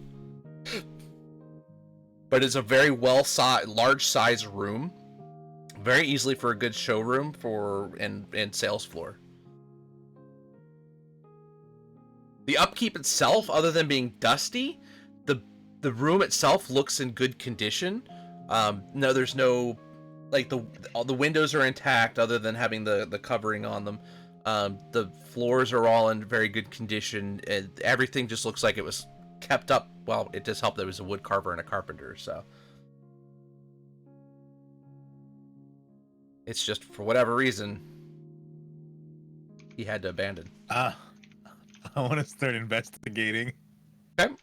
A: But it's a very large size room, very easily for a good showroom and sales floor. The upkeep itself, other than being dusty, the room itself looks in good condition. No, there's no, like, all the windows are intact other than having the covering on them. The floors are all in very good condition, and everything just looks like it was kept up. Well, it just helped that it was a wood carver and a carpenter, so. It's just, for whatever reason, he had to abandon.
G: I want to start investigating.
A: Okay.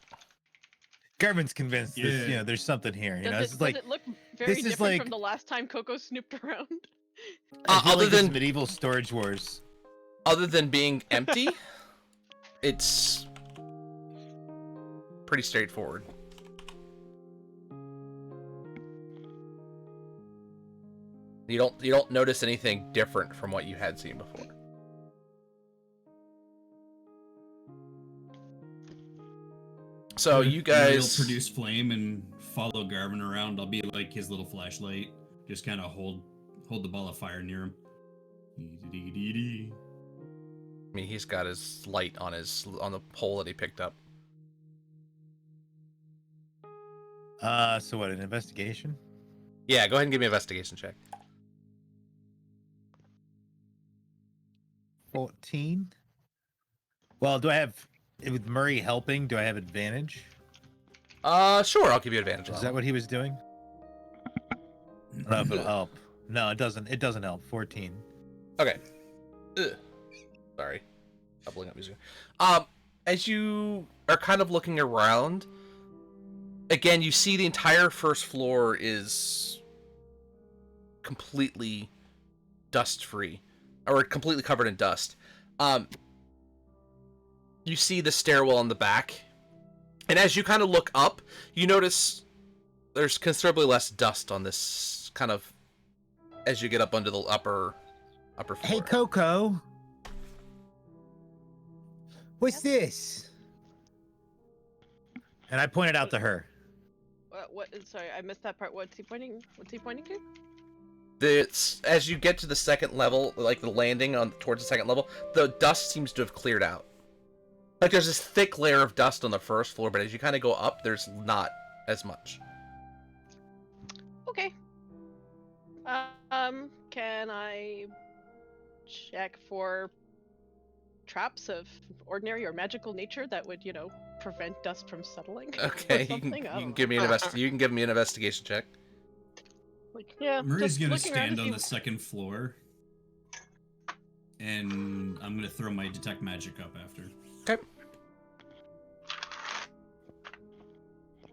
G: Garvin's convinced this,
D: Yeah.
G: there's something here.
F: Does it look very
G: this is
F: different
G: like-
F: from the last time Coco snooped around?
G: I feel
A: Other
G: like this is
A: than-
G: medieval storage wars.
A: Other than being empty, it's pretty straightforward. You don't notice anything different from what you had seen before. So you
D: Maybe I'll
A: guys
D: produce flame and follow Garvin around. I'll be like his little flashlight. Just kind of hold the ball of fire near him.
A: I mean, he's got his light on the pole that he picked up.
G: So what, an investigation?
A: Yeah, go ahead and give me an investigation check.
G: 14. Well, do I have, with Murray helping, do I have advantage?
A: Sure, I'll give you advantage.
G: Is that what he was doing? I don't know if it'll help. No, it doesn't. It doesn't help. 14.
A: Okay. Ugh. Sorry. Doubling up music. As you are kind of looking around, again, you see the entire first floor is completely dust-free, or completely covered in dust. You see the stairwell in the back, and as you kind of look up, you notice there's considerably less dust on this kind of as you get up under the upper floor.
E: Hey, Coco. What's this?
G: And I pointed out to her.
F: What? Sorry, I missed that part. What's he pointing to?
A: As you get to the second level, like the landing towards the second level, the dust seems to have cleared out. Like there's this thick layer of dust on the first floor, but as you kind of go up, there's not as much.
F: Okay. Can I check for traps of ordinary or magical nature that would, prevent dust from settling? or
A: Okay, you
F: something?
A: can
F: I don't
A: give me you can give me an investigation check.
F: Yeah.
D: Murray's
F: just
D: gonna
F: looking around
D: stand
F: to
D: on
F: see-
D: the second floor, and I'm gonna throw my detect magic up after.
A: Okay.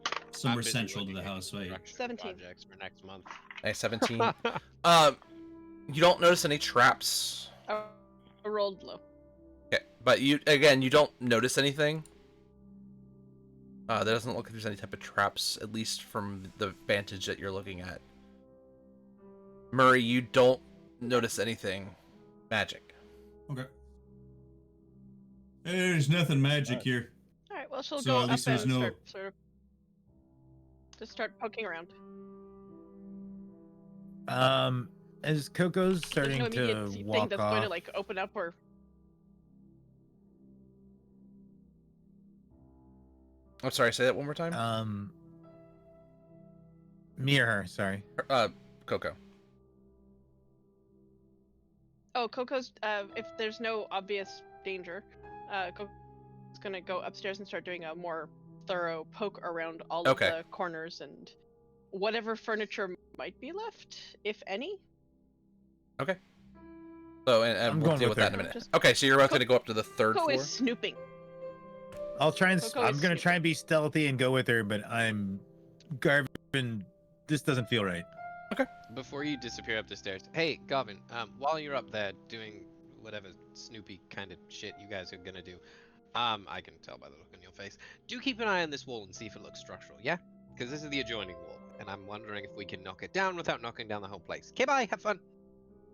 B: I'm
D: Somewhere
B: busy
D: central to
B: looking
D: the
B: at
D: house, right?
B: construction
F: 17.
B: projects for next month.
A: Nice, 17. You don't notice any traps.
F: I rolled low.
A: Okay, but you don't notice anything. There doesn't look like there's any type of traps, at least from the vantage that you're looking at. Murray, you don't notice anything magic.
D: Okay. There's nothing magic here.
F: All right. Well, she'll
D: So
F: go
D: at
F: up
D: least
F: and
D: there's no-
F: start sort of just start poking around.
G: As Coco's
F: There's
G: starting
F: no immediate
G: to
F: thing
G: walk
F: that's
G: off.
F: going to like open up or.
A: I'm sorry, say that one more time.
G: Me or her, sorry.
A: Coco.
F: Oh, Coco's. If there's no obvious danger, Coco's gonna go upstairs and start doing a more thorough poke around all
A: Okay.
F: of the corners and whatever furniture might be left, if any.
A: So, and
G: I'm
A: we'll
G: going
A: deal
G: with
A: with that in
G: her.
A: a minute.
F: Just-
A: Okay, so you're both going to go up to the third
F: Coco
A: floor?
F: is snooping.
G: I'll try and.
F: Coco
G: I'm
F: is
G: gonna
F: sneaky.
G: try and be stealthy and go with her, but Garvin. This doesn't feel right.
B: Before you disappear up the stairs, hey Garvin, while you're up there doing whatever Snoopy kind of shit you guys are gonna do, I can tell by the look on your face. Do keep an eye on this wall and see if it looks structural, yeah? Because this is the adjoining wall, and I'm wondering if we can knock it down without knocking down the whole place. Okay, bye. Have fun.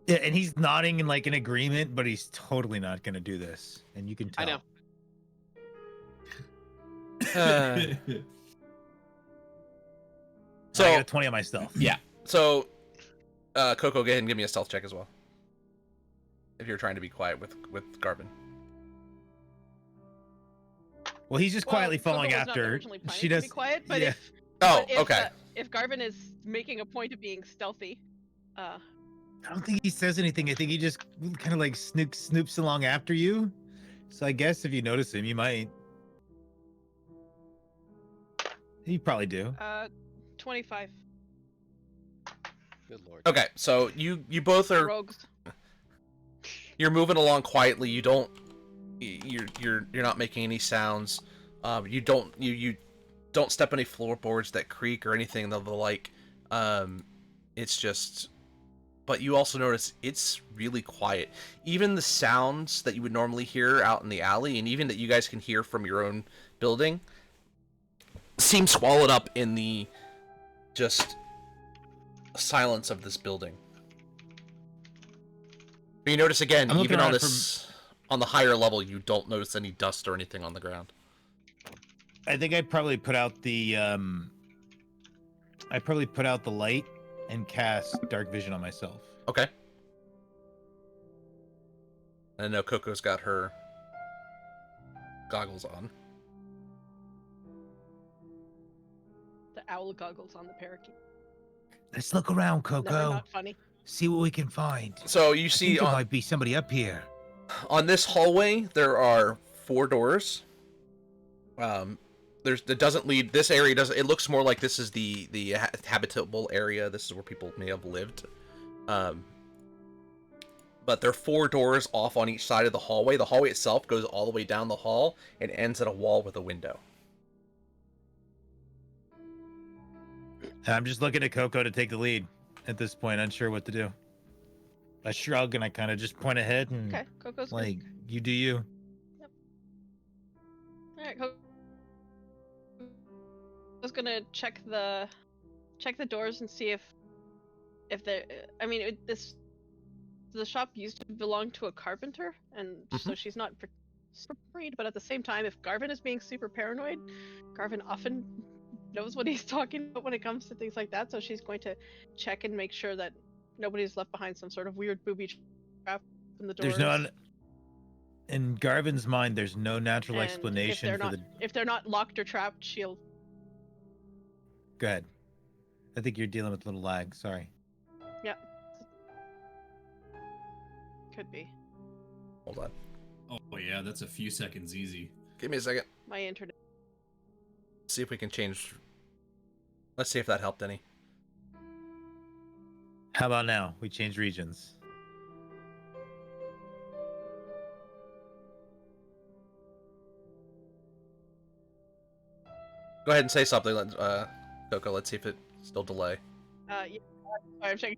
G: Yeah, and he's nodding in like an agreement, but he's totally not gonna do this, and you can tell.
B: I know.
A: Uh,
G: So I got
A: so
G: a 20 on my stealth.
A: yeah. So Coco, go ahead and give me a stealth check as well. If you're trying to be quiet with Garvin.
G: Well, he's just quietly
F: Coco
G: following
F: was not
G: after.
F: originally planning
G: She
F: to
G: does.
F: be quiet, but
G: yeah.
F: if
A: Oh,
F: but if,
A: okay.
F: If Garvin is making a point of being stealthy,
G: I don't think he says anything. I think he just kind of like snoops along after you. So I guess if you notice him, you might. You probably do.
F: 25
B: Good lord.
A: Okay, so you both are
F: rogues.
A: you're moving along quietly. You don't you're not making any sounds. You don't step on any floorboards that creak or anything of the like. It's just, but you also notice it's really quiet. Even the sounds that you would normally hear out in the alley, and even that you guys can hear from your own building, seem swallowed up in the just silence of this building. But you notice again,
G: I'm looking
A: even on
G: around
A: this, on the higher level, you don't notice any dust or anything on the ground.
G: I think I'd probably put out the light and cast dark vision on myself.
A: Okay. And I know Coco's got her goggles on.
F: The owl goggles on the parakeet.
E: Let's look around,
F: Never
E: Coco.
F: not funny.
E: See what we can find.
A: So you
E: I
A: see
E: think there
A: on,
E: might be somebody up here.
A: on this hallway there are 4 doors. That doesn't lead, this area doesn't, it looks more like this is the habitable area. This is where people may have lived. But there are 4 doors off on each side of the hallway. The hallway itself goes all the way down the hall and ends at a wall with a window.
G: I'm just looking at Coco to take the lead at this point, unsure what to do. I shrug and I kind of just point ahead and
F: Okay, Coco's
G: like, you do you.
F: All right, Coco's gonna check the doors and see if there. I mean, the shop used to belong to a carpenter, and so she's not super worried. But at the same time, if Garvin is being super paranoid, Garvin often knows what he's talking about when it comes to things like that. So she's going to check and make sure that nobody's left behind some sort of weird booby trap in the doors.
G: There's no, in Garvin's mind, there's no natural
F: And
G: explanation for the.
F: if they're not locked or trapped, she'll.
G: Go ahead. I think you're dealing with a little lag. Sorry.
F: Yeah. Could be.
A: Hold on.
D: Oh yeah, that's a few seconds easy.
A: Give me a second.
F: My internet.
A: See if we can change. Let's see if that helped any.
G: How about now? We change regions.
A: Go ahead and say something, Coco. Let's see if it still delay.
F: Yeah. Sorry, I'm checking.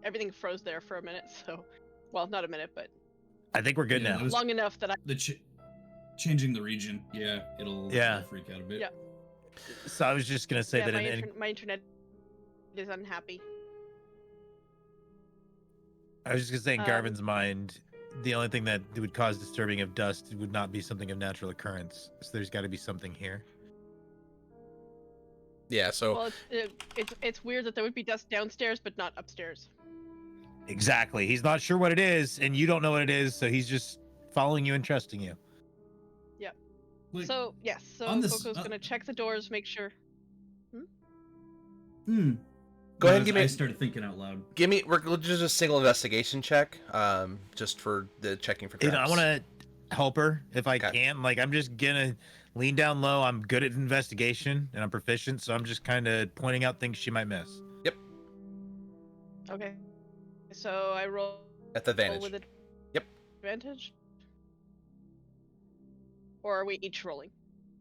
F: Everything froze there for a minute. So, well, not a minute, but
G: I think we're good
D: Yeah,
G: now.
D: that was-
F: long enough that I.
D: Changing the region, yeah, it'll freak out a bit.
F: Yeah.
G: So I was just gonna say
F: Yeah,
G: that
F: my internet is unhappy.
G: I was just gonna say in
F: Um,
G: Garvin's mind, the only thing that would cause disturbing of dust would not be something of natural occurrence. So there's got to be something here.
A: Yeah. So
F: Well, it's weird that there would be dust downstairs but not upstairs.
G: Exactly. He's not sure what it is, and you don't know what it is, so he's just following you and trusting you.
D: Like,
F: So yes, so
D: on this-
F: Coco's gonna check the doors, make sure.
A: Go ahead and give me.
D: I started thinking out loud.
A: Give me. We'll just a single investigation check. Just for the checking for traps.
G: I want to help her if I
A: Okay.
G: can. Like, I'm just gonna lean down low. I'm good at investigation and I'm proficient, so I'm just kind of pointing out things she might miss.
F: Okay. So I roll
A: At the advantage.
F: with
A: Yep.
F: advantage. Or are we each rolling?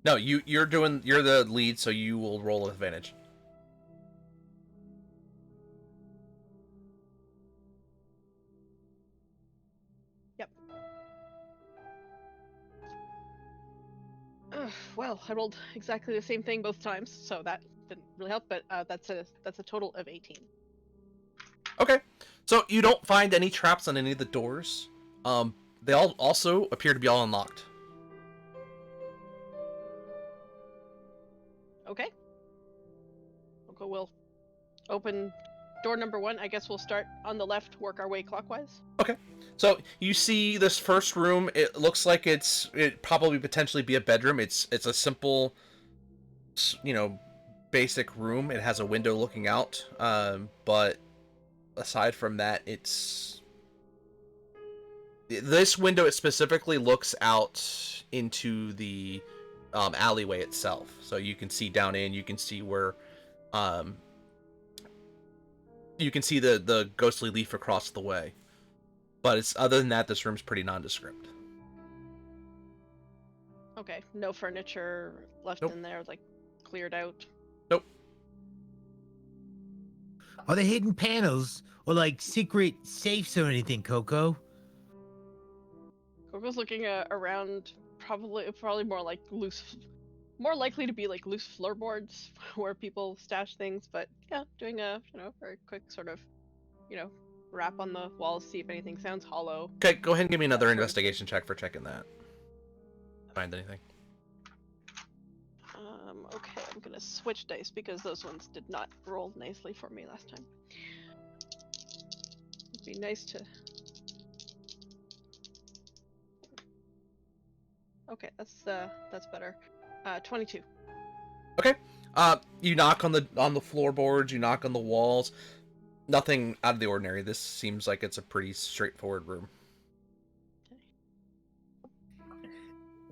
A: No, you're the lead, so you will roll with advantage.
F: Yep. Well, I rolled exactly the same thing both times, so that didn't really help. But that's a total of 18.
A: Okay. So you don't find any traps on any of the doors. They all also appear to be all unlocked.
F: Okay. Okay, we'll open door number 1. I guess we'll start on the left, work our way clockwise.
A: So you see this first room. It looks like it probably potentially be a bedroom. It's a simple, basic room. It has a window looking out. But aside from that, this window specifically looks out into the alleyway itself. So you can see down in. You can see where. You can see the ghostly leaf across the way. But it's other than that, this room's pretty nondescript.
F: Okay, no furniture left
A: Nope.
F: in there, like cleared out.
A: Nope.
E: Are there hidden panels or like secret safes or anything, Coco?
F: Coco's looking around, probably more likely to be like loose floorboards where people stash things. But yeah, doing a very quick sort of, rap on the walls, see if anything sounds hollow.
A: Okay, go ahead and give me another investigation check for checking that. Find anything.
F: Okay, I'm gonna switch dice because those ones did not roll nicely for me last time. It'd be nice to. Okay, that's better. 22.
A: You knock on the floorboards, you knock on the walls. Nothing out of the ordinary. This seems like it's a pretty straightforward room.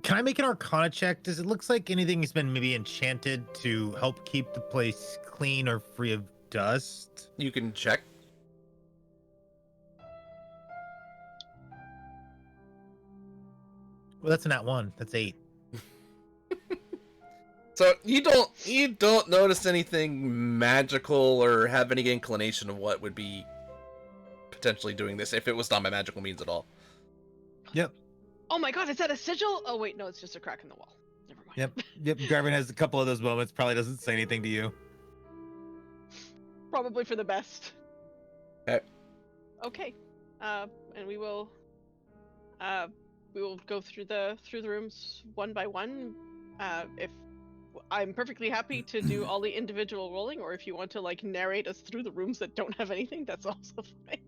G: Can I make an Arcana check? Does it looks like anything has been maybe enchanted to help keep the place clean or free of dust?
A: You can check.
G: Well, that's a nat 1. That's 8.
A: So you don't notice anything magical or have any inclination of what would be potentially doing this if it was done by magical means at all.
G: Yep.
F: Oh my god, is that a sigil? Oh wait, no, it's just a crack in the wall. Never mind.
G: Yep. Garvin has a couple of those moments. Probably doesn't say anything to you.
F: Probably for the best.
A: Okay.
F: Okay. And we will go through the rooms one by one. If I'm perfectly happy to do all the individual rolling, or if you want to like narrate us through the rooms that don't have anything, that's also fine.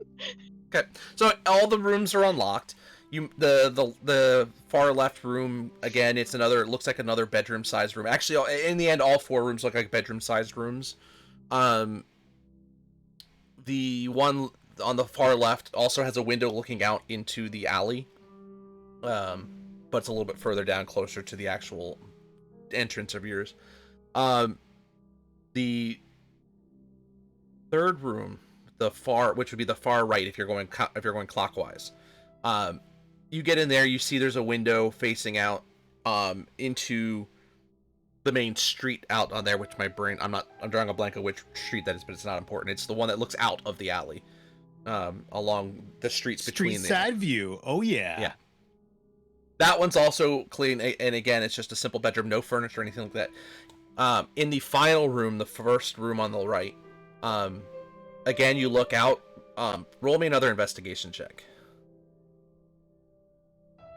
A: Okay. So all the rooms are unlocked. The far left room again. It looks like another bedroom sized room. Actually, in the end, all 4 rooms look like bedroom sized rooms. The one on the far left also has a window looking out into the alley. But it's a little bit further down, closer to the actual entrance of yours. The third room, which would be the far right if you're going clockwise. You get in there, you see there's a window facing out into the main street out on there, which I'm drawing a blank of which street that is, but it's not important. It's the one that looks out of the alley, along the streets between
G: Street side view. Oh yeah.
A: Yeah. That one's also clean, and again, it's just a simple bedroom, no furniture or anything like that. In the final room, the first room on the right, again, you look out. Roll me another investigation check.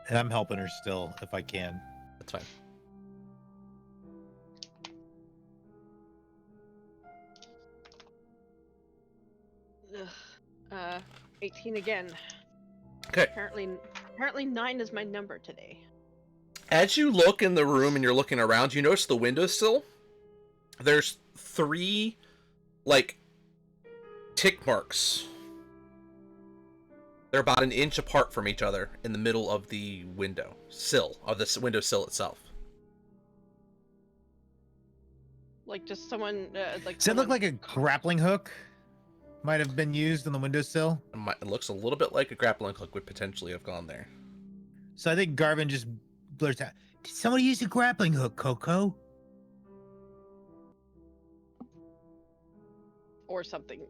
G: And I'm helping her still if I can.
A: That's fine.
F: Ugh. 18 again.
A: Okay.
F: Apparently 9 is my number today.
A: As you look in the room and you're looking around, you notice the windowsill. There's 3, like, tick marks. They're about an inch apart from each other in the middle of the windowsill itself.
F: Like just someone like.
G: Does it look like a grappling hook might have been used on the windowsill?
A: It looks a little bit like a grappling hook would potentially have gone there.
G: So I think Garvin just blurts out,
E: Did somebody use a grappling hook, Coco?
F: Or something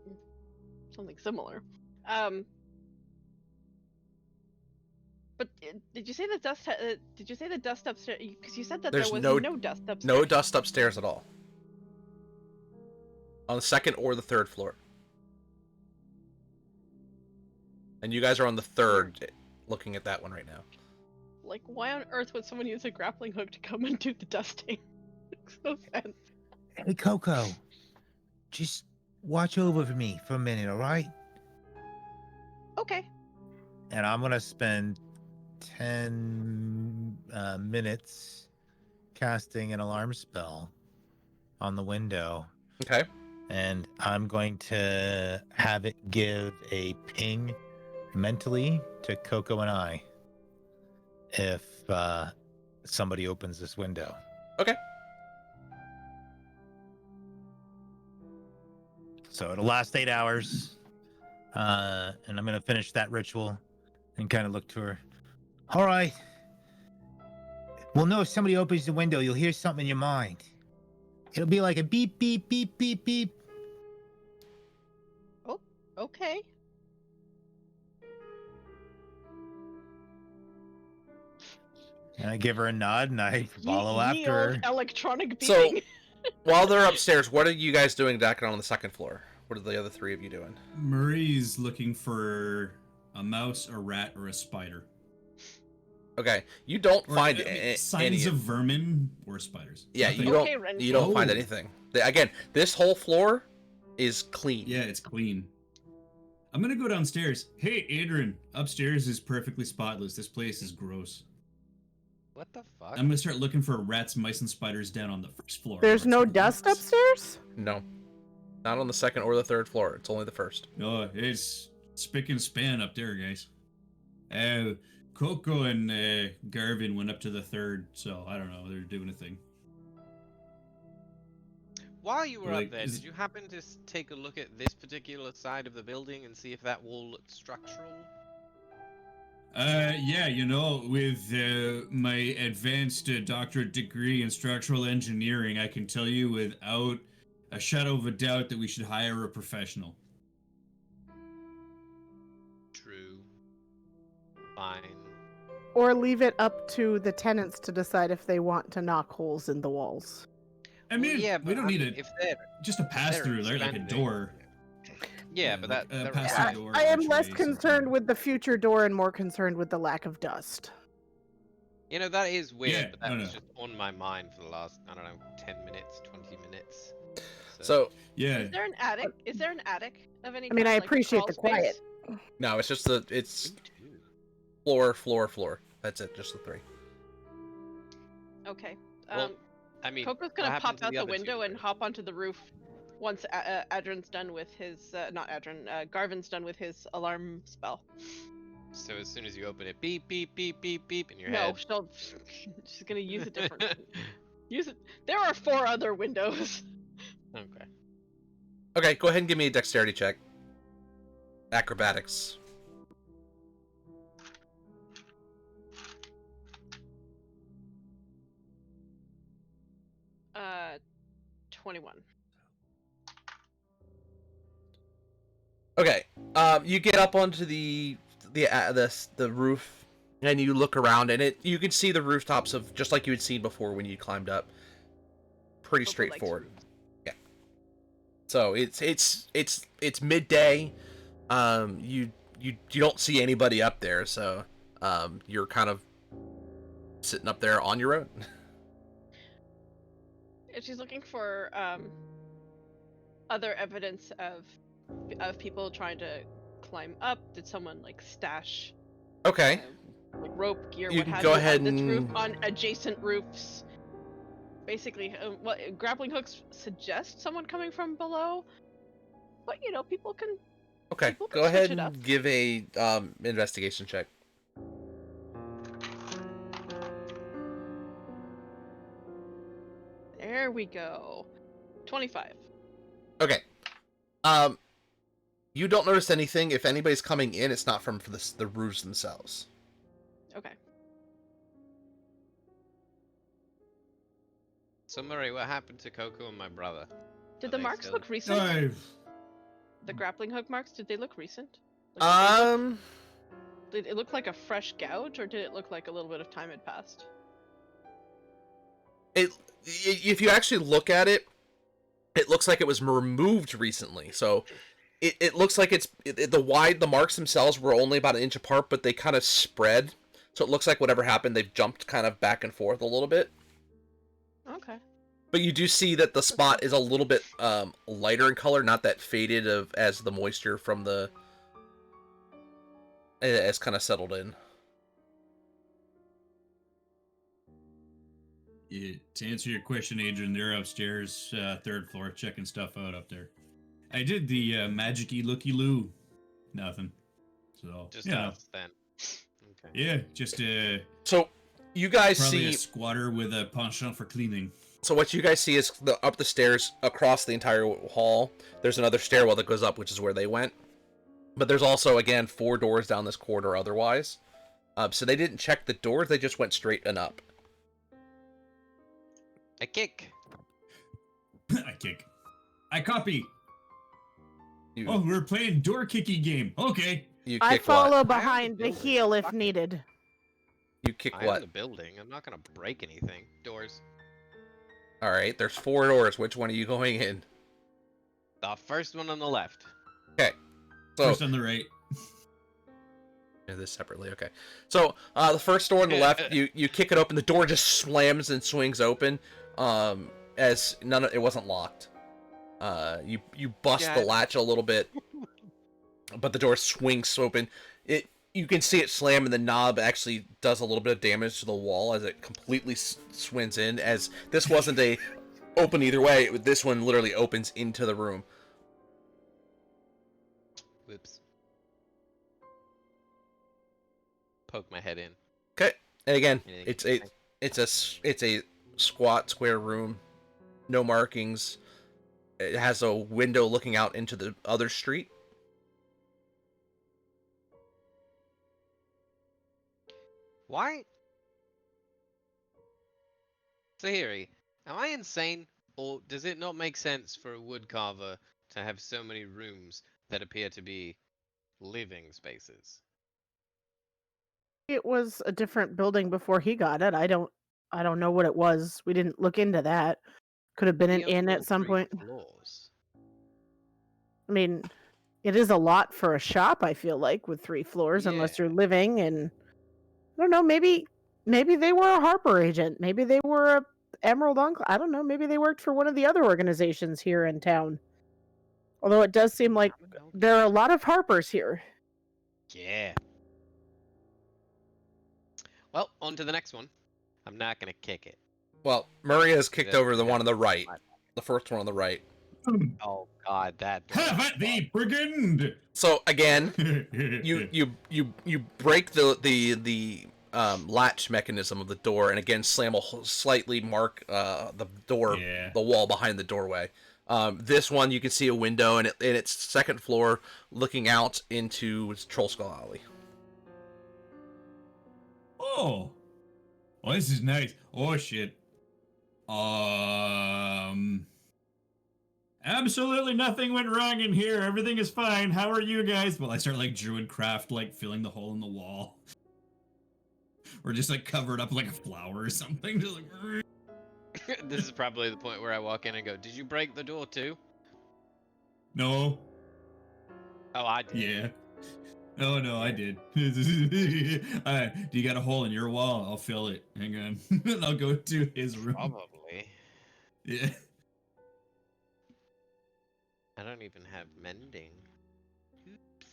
F: similar. But did you say the dust? Did you say the dust upstairs? Because you said that
A: There's
F: there was no dust upstairs.
A: No dust upstairs at all. On the second or the third floor. And you guys are on the third, looking at that one right now.
F: Like, why on earth would someone use a grappling hook to come and do the dusting? Makes no sense.
E: Hey, Coco, just watch over me for a minute, all right?
F: Okay.
G: And I'm gonna spend 10 minutes casting an alarm spell on the window,
A: Okay.
G: and I'm going to have it give a ping mentally to Coco and I if somebody opens this window.
A: Okay.
G: So it'll last 8 hours, and I'm gonna finish that ritual and kind of look to her. All right. Well, no, if somebody opens the window, you'll hear something in your mind. It'll be like a beep, beep, beep, beep, beep.
F: Okay.
G: And I give her a nod, and I follow
F: Ye
G: after her.
F: old electronic
A: So-
F: beeping.
A: While they're upstairs, what are you guys doing back on the second floor? What are the other three of you doing?
D: Murray's looking for a mouse, a rat, or a spider.
A: Okay, you don't
D: Or,
A: find
D: I mean,
A: any.
D: signs of vermin or spiders.
A: Yeah,
D: Nothing.
A: you don't.
F: Okay, Ren.
A: You don't find
D: Oh.
A: anything. Again, this whole floor is clean.
D: Yeah, it's clean. I'm gonna go downstairs. Hey, Adrian, upstairs is perfectly spotless. This place is gross.
B: What the fuck?
D: I'm gonna start looking for rats, mice, and spiders down on the first floor.
C: There's no dust upstairs?
A: No, not on the second or the third floor. It's only the first.
D: No, it's spick and span up there, guys. Coco and Garvin went up to the third, so I don't know. They're doing a thing.
B: While you were
D: Like,
B: up there,
D: is-
B: did you happen to take a look at this particular side of the building and see if that wall looked structural?
D: Yeah, you know, with my advanced doctorate degree in structural engineering, I can tell you without a shadow of a doubt that we should hire a professional.
B: True. Fine.
C: Or leave it up to the tenants to decide if they want to knock holes in the walls.
D: I mean,
B: yeah,
D: we
B: but
D: don't
B: I
D: need
B: mean,
D: a
B: if they're
D: just a pass through, right? Like a
B: expanding-
D: door.
B: Yeah, but
D: like,
B: that
D: pass
C: I,
D: through door.
C: I am
D: entry,
C: less
D: something.
C: concerned with the future door and more concerned with the lack of dust.
B: You know, that is weird,
D: Yeah,
B: but that
D: no,
B: was
D: no.
B: just on my mind for the last, I don't know, 10 minutes, 20 minutes.
A: So
D: Yeah,
F: Is there an attic? Is there an attic of any
C: I mean,
F: kind?
C: I
F: like a
C: appreciate
F: crawl
C: the quiet.
F: space?
A: no, it's just it's
B: Me too.
A: floor. That's it. Just the three.
F: Okay.
B: Well, I mean,
F: Coco's
B: what
F: gonna
B: happened
F: pop
B: to
F: out the
B: other two
F: window and
B: rooms?
F: hop onto the roof once Adrin's done with his not Adrin, Garvin's done with his alarm spell.
B: So as soon as you open it, beep, beep, beep, beep, beep in your
F: No,
B: head.
F: she's gonna use a different. Use it. There are 4 other windows.
B: Okay.
A: Okay, go ahead and give me a dexterity check. Acrobatics.
F: 21.
A: Okay. You get up onto the roof, and you look around, and you can see the rooftops of just like you had seen before when you climbed up. Pretty
F: Coco likes
A: straightforward.
F: roofs.
A: So it's midday. You don't see anybody up there, so you're kind of sitting up there on your own.
F: If she's looking for other evidence of people trying to climb up, did someone like stash
A: Okay.
F: like rope gear?
A: You
F: What
A: can
F: have
A: go
F: you
A: ahead
F: on this roof,
A: and-
F: on adjacent roofs? Basically, what grappling hooks suggest someone coming from below, but you know, people can.
A: Okay.
F: People can
A: Go ahead
F: switch it
A: and
F: up.
A: give a investigation check.
F: There we go. 25.
A: Okay. You don't notice anything. If anybody's coming in, it's not from the roofs themselves.
F: Okay.
B: So Murray, what happened to Coco and my brother?
F: Did
B: Are
F: the
B: they
F: marks
B: still-
F: look recent?
D: I've
F: The grappling hook marks, did they look recent? Like, did it look like a fresh gouge, or did it look like a little bit of time had passed?
A: If you actually look at it, it looks like it was removed recently. So it looks like the marks themselves were only about an inch apart, but they kind of spread. So it looks like whatever happened, they've jumped kind of back and forth a little bit.
F: Okay.
A: But you do see that the spot is a little bit lighter in color, not that faded as the moisture from the has kind of settled in.
D: Yeah, to answer your question, Adrian, they're upstairs, 3rd floor, checking stuff out up there. I did the magic-y looky-loo. Nothing. So,
B: Just
D: yeah.
B: us then. Okay.
D: Yeah, just
A: So you guys
D: probably
A: see
D: a squatter with a penchant for cleaning.
A: So what you guys see is up the stairs across the entire hall. There's another stairwell that goes up, which is where they went. But there's also, again, 4 doors down this corridor otherwise. So they didn't check the doors, they just went straight and up.
B: A kick.
D: I kick. I copy.
A: You,
D: Oh, we're playing door kicky game. Okay.
A: you
C: I
A: kick
C: follow
A: what?
C: behind the
B: building.
C: heel if
B: Fucking-
C: needed.
A: You kick
B: I am
A: what?
B: the building. I'm not gonna break anything. Doors.
A: Alright, there's 4 doors. Which one are you going in?
B: The first one on the left.
A: So,
D: First on the right.
A: do this separately, okay. So, the first door on the left, you kick it open, the door just slams and swings open, as it wasn't locked. You bust the
B: Yeah.
A: latch a little bit, but the door swings open. You can see it slam, and the knob actually does a little bit of damage to the wall as it completely swings in, as this wasn't a open either way, this one literally opens into the room.
B: Whoops. Poke my head in.
A: Okay, and again,
B: Anything
A: it's a squat square room, no markings. It has a window looking out into the other street.
B: Why? Sahiri, am I insane, or does it not make sense for a woodcarver to have so many rooms that appear to be living spaces?
C: It was a different building before he got it. I don't know what it was. We didn't look into that. Could have been an
B: He owns
C: inn
B: all
C: at some
B: 3
C: point.
B: floors.
C: I mean, it is a lot for a shop, I feel like, with 3 floors, unless you're
B: Yeah.
C: living and I don't know, maybe they were a Harper agent. Maybe they were a Emerald Uncle. I don't know, maybe they worked for one of the other organizations here in town. Although it does seem like
B: I don't know.
C: there are a lot of Harpers here.
B: Yeah. Well, on to the next one. I'm not gonna kick it.
A: Well, Murray has kicked
B: Yeah,
A: over the
B: yeah.
A: one on the right, the first one on the right.
B: Oh God, that. door
D: Have
B: is
D: at thee, brigand!
A: So again, you break the latch mechanism of the door, and again slam slightly mark the door,
D: Yeah.
A: the wall behind the doorway. This one you can see a window, and in its 2nd floor, looking out into Troll Skull Alley.
D: Oh. Oh, this is nice. Oh shit. Absolutely nothing went wrong in here. Everything is fine. How are you guys? Well, I start like Druidcraft, like filling the hole in the wall. Or just like cover it up like a flower or something. Just like
B: This is probably the point where I walk in and go, "Did you break the door too?"
D: no.
B: Oh, I did.
D: Yeah. Oh no, I did. Do you got a hole in your wall? I'll fill it. Hang on. I'll go to his room.
B: Probably.
D: Yeah.
B: I don't even have mending. Oops.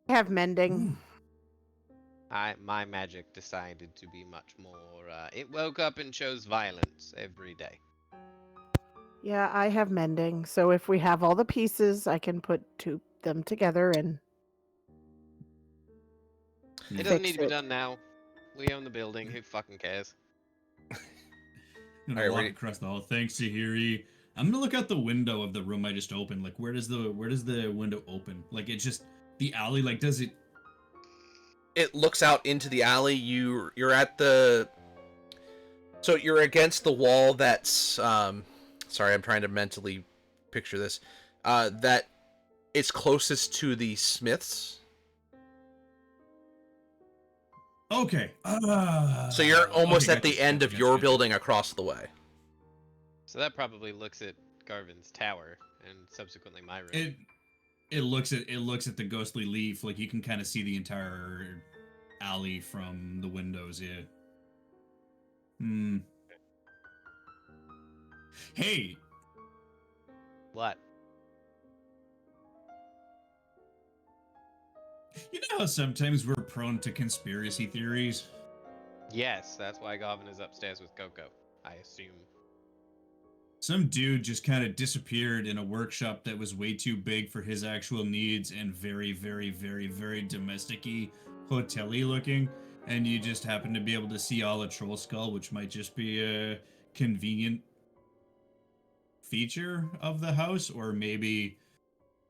C: I have mending.
B: My magic decided to be much more. It woke up and chose violence every day.
C: Yeah, I have mending. So if we have all the pieces, I can put them together and
B: It doesn't
C: Fix
B: need to be
C: it.
B: done now. We own the building. Who fucking cares?
D: I'm gonna
A: Alright,
D: walk
A: ready?
D: across the hall. Thanks, Sahiri. I'm gonna look out the window of the room I just opened. Like, where does the window open? Like, it just the alley. Like, does it?
A: It looks out into the alley. You're at the. So you're against the wall that's. Sorry, I'm trying to mentally picture this. That it's closest to the Smiths.
D: Okay.
A: So you're almost
D: okay,
A: at the
D: gotcha,
A: end
D: gotcha,
A: of your
D: gotcha.
A: building across the way.
B: So that probably looks at Garvin's tower and subsequently my room.
D: It looks at the ghostly leaf, like you can kind of see the entire alley from the windows. Yeah. Hmm. Hey,
B: What?
D: you know how sometimes we're prone to conspiracy theories?
B: Yes, that's why Garvin is upstairs with Coco, I assume.
D: Some dude just kind of disappeared in a workshop that was way too big for his actual needs and very, very, very, very domestic-y, hotel-y looking. And you just happen to be able to see all a troll skull, which might just be a convenient feature of the house, or maybe,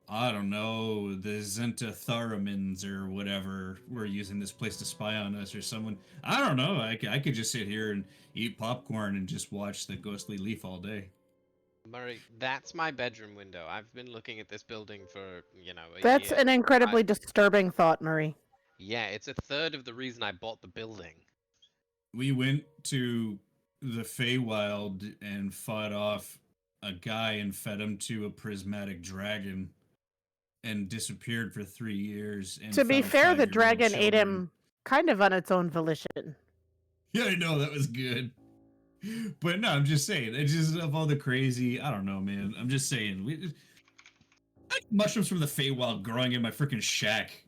D: I don't know, the Zenta-Tharamins or whatever were using this place to spy on us, or someone. I don't know. I could just sit here and eat popcorn and just watch the ghostly leaf all day.
B: Murray, that's my bedroom window. I've been looking at this building for, a
C: That's
B: year.
C: an incredibly disturbing thought, Murray.
B: Yeah, it's a third of the reason I bought the building.
D: We went to the Feywild and fought off a guy and fed him to a prismatic dragon and disappeared for 3 years. And
C: To be
D: found
C: fair, the
D: 5-year-old
C: dragon ate
D: children.
C: him kind of on its own volition.
D: Yeah, I know, that was good. But no, I'm just saying, it's just of all the crazy, I don't know, man. I'm just saying, I had mushrooms from the Feywild growing in my freaking shack.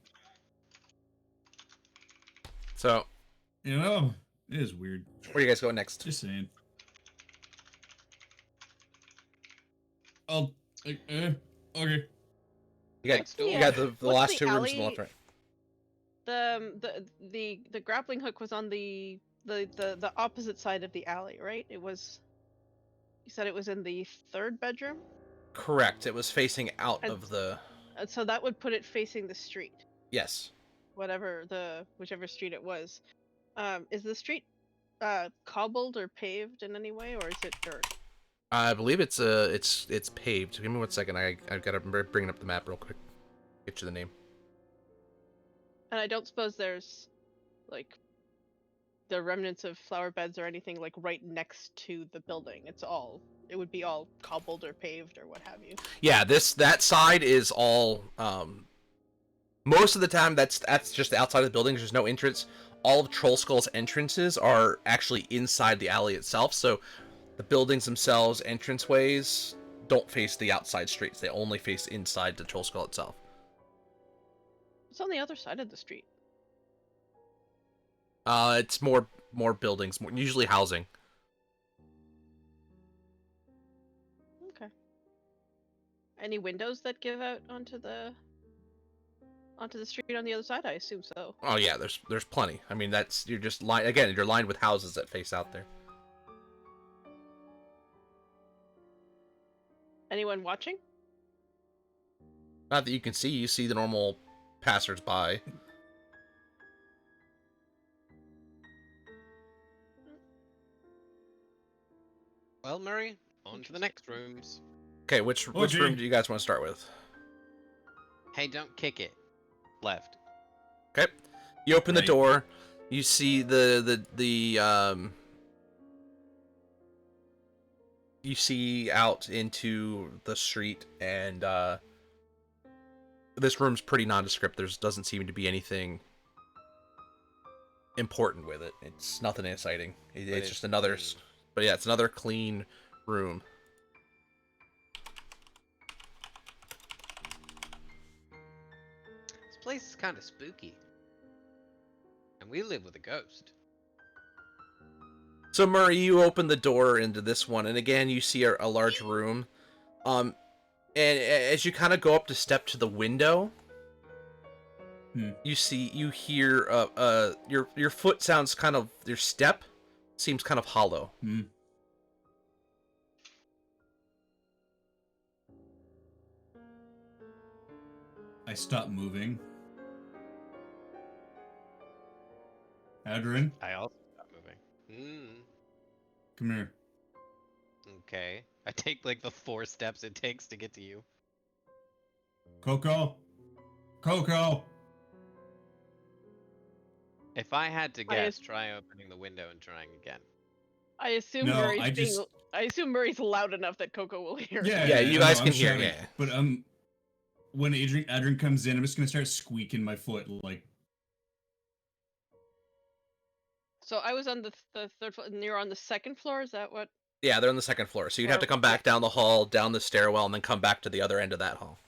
A: So,
D: You know, it is weird.
A: where do you guys go next?
D: Just saying. Oh, okay.
A: You
B: Next
A: got,
B: door.
A: you got the
F: What's
A: last
F: the
A: two rooms to the
F: alley-
A: left, right?
F: The grappling hook was on the opposite side of the alley, right? It was. You said it was in the third bedroom,
A: Correct. It was facing out
F: And-
A: of the.
F: so that would put it facing the street,
A: Yes.
F: whichever street it was. Is the street cobbled or paved in any way, or is it dirt?
A: I believe it's paved. Give me 1 second. I've got to bring up the map real quick. Get you the name.
F: And I don't suppose there's like the remnants of flower beds or anything like right next to the building. It would be all cobbled or paved or what have you.
A: Yeah, that side is all. Most of the time, that's just the outside of the building. There's no entrance. All of Troll Skull's entrances are actually inside the alley itself. So, the buildings themselves, entranceways, don't face the outside streets. They only face inside the Troll Skull itself.
F: It's on the other side of the street.
A: It's more buildings, usually housing.
F: Okay. Any windows that give out onto the street on the other side? I assume so.
A: Oh yeah, there's plenty. I mean, you're just you're lined with houses that face out there.
F: Anyone watching?
A: Not that you can see. You see the normal passersby.
B: Well, Murray, on to the next rooms.
A: Okay, which
D: Okay.
A: room do you guys want to start with?
B: Hey, don't kick it. Left.
A: Okay, you open the
D: Right.
A: door. You see you see out into the street, and this room's pretty nondescript. Doesn't seem to be anything important with it. It's nothing exciting.
B: But
A: It's just another,
B: clean.
A: but yeah, it's another clean room.
B: This place is kind of spooky. And we live with a ghost.
A: So Murray, you open the door into this one, and again you see a large room. And as you kind of go up to step to the window, you hear your foot sounds kind of, your step seems kind of hollow.
D: I stop moving. Adrian,
B: I also stopped moving.
D: come here.
B: Okay. I take like the 4 steps it takes to get to you.
D: Coco? Coco!
B: If I had to
F: I
B: guess, try opening the window and trying again.
F: I assume
D: No,
F: Murray's
D: I just-
F: I assume Murray's loud enough that Coco will hear.
A: Yeah, you guys
D: no,
A: can
D: I'm
A: hear,
D: shouting.
A: yeah.
D: But when Adrian comes in, I'm just gonna start squeaking my foot like.
F: So I was on the third floor, and you're on the second floor. Is that what?
A: Yeah, they're on the second floor, so you'd have to come back down the hall, down the stairwell, and then come back to the other end of that hall.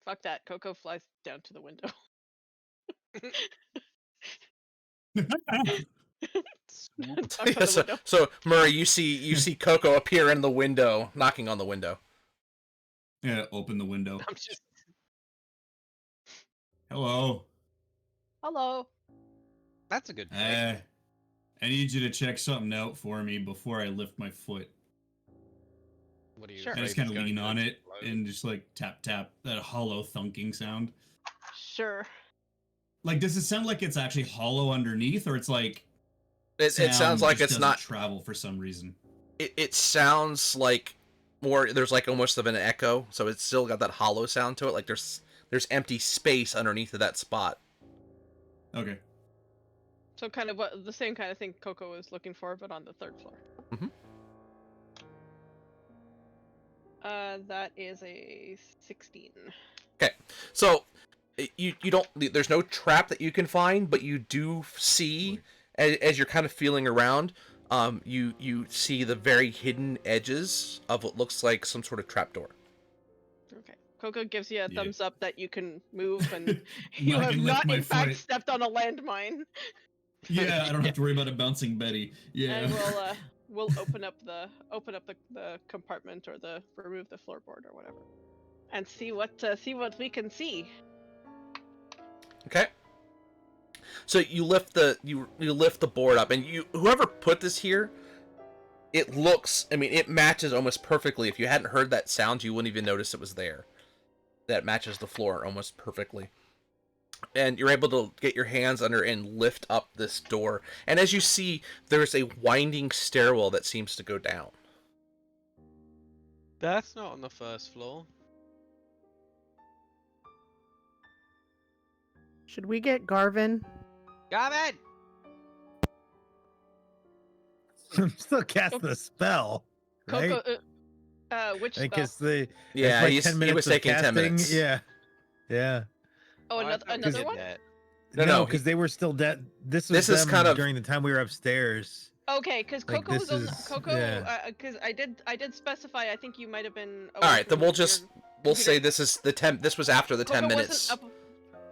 F: Fuck that. Coco flies down to the window. Knock on
A: Yeah,
F: the window.
A: so Murray, you see Coco appear in the window, knocking on the window.
D: Yeah, open the window.
B: I'm just
D: Hello.
F: Hello.
B: that's a good trick.
D: I need you to check something out for me before I lift my foot.
B: What are you?
F: Sure.
D: I just
B: afraid
D: kind
B: it's
D: of
B: going
D: lean
B: to
D: on it
B: explode?
D: and just like tap tap that hollow thunking sound.
F: Sure.
D: Like, does it sound like it's actually hollow underneath, or it's like
A: It
D: sound
A: sounds like
D: just
A: it's
D: doesn't
A: not.
D: travel for some reason?
A: It sounds like more. There's like almost of an echo, so it's still got that hollow sound to it. Like there's empty space underneath of that spot.
D: Okay.
F: So kind of what the same kind of thing Coco was looking for, but on the third floor.
A: Mhm.
F: That is a 16.
A: So you don't. There's no trap that you can find, but you do see as you're kind of feeling around. You see the very hidden edges of what looks like some sort of trapdoor.
F: Okay. Coco gives you a
D: Yeah.
F: thumbs up that you can move, and you
D: I
F: have
D: can lift
F: not,
D: my
F: in fact,
D: foot.
F: stepped on a landmine.
D: Yeah, I don't have to worry about a bouncing Betty. Yeah.
F: And we'll open up the compartment or remove the floorboard or whatever, and see what we can see.
A: Okay. So you lift the board up, and whoever put this here, it looks. I mean, it matches almost perfectly. If you hadn't heard that sound, you wouldn't even notice it was there. That matches the floor almost perfectly. And you're able to get your hands under and lift up this door. And as you see, there's a winding stairwell that seems to go down.
B: That's not on the first floor.
C: Should we get Garvin?
B: Gavin!
G: I'm still casting the spell, right?
F: Coco, which
G: I think
F: spell?
G: it's the
A: Yeah,
G: it's like 10 minutes
A: he was
G: of
A: taking 10
G: casting.
A: minutes.
G: Yeah.
F: Oh,
B: I
F: another
B: thought we
F: another
B: did
F: one.
B: that.
A: No,
G: No,
A: no,
G: because they were still dead. This
A: This
G: was
A: is
G: them
A: kind of-
G: during the time we were upstairs.
F: Okay, because
G: Like,
F: Coco was
G: this
F: on
G: is-
F: Coco.
G: yeah.
F: Because I did specify. I think you might have been.
A: All right, then
F: away
A: we'll
F: from
A: just
F: your
A: we'll
F: computer.
A: say this is the 10. This was after the 10
F: Coco
A: minutes
F: wasn't up.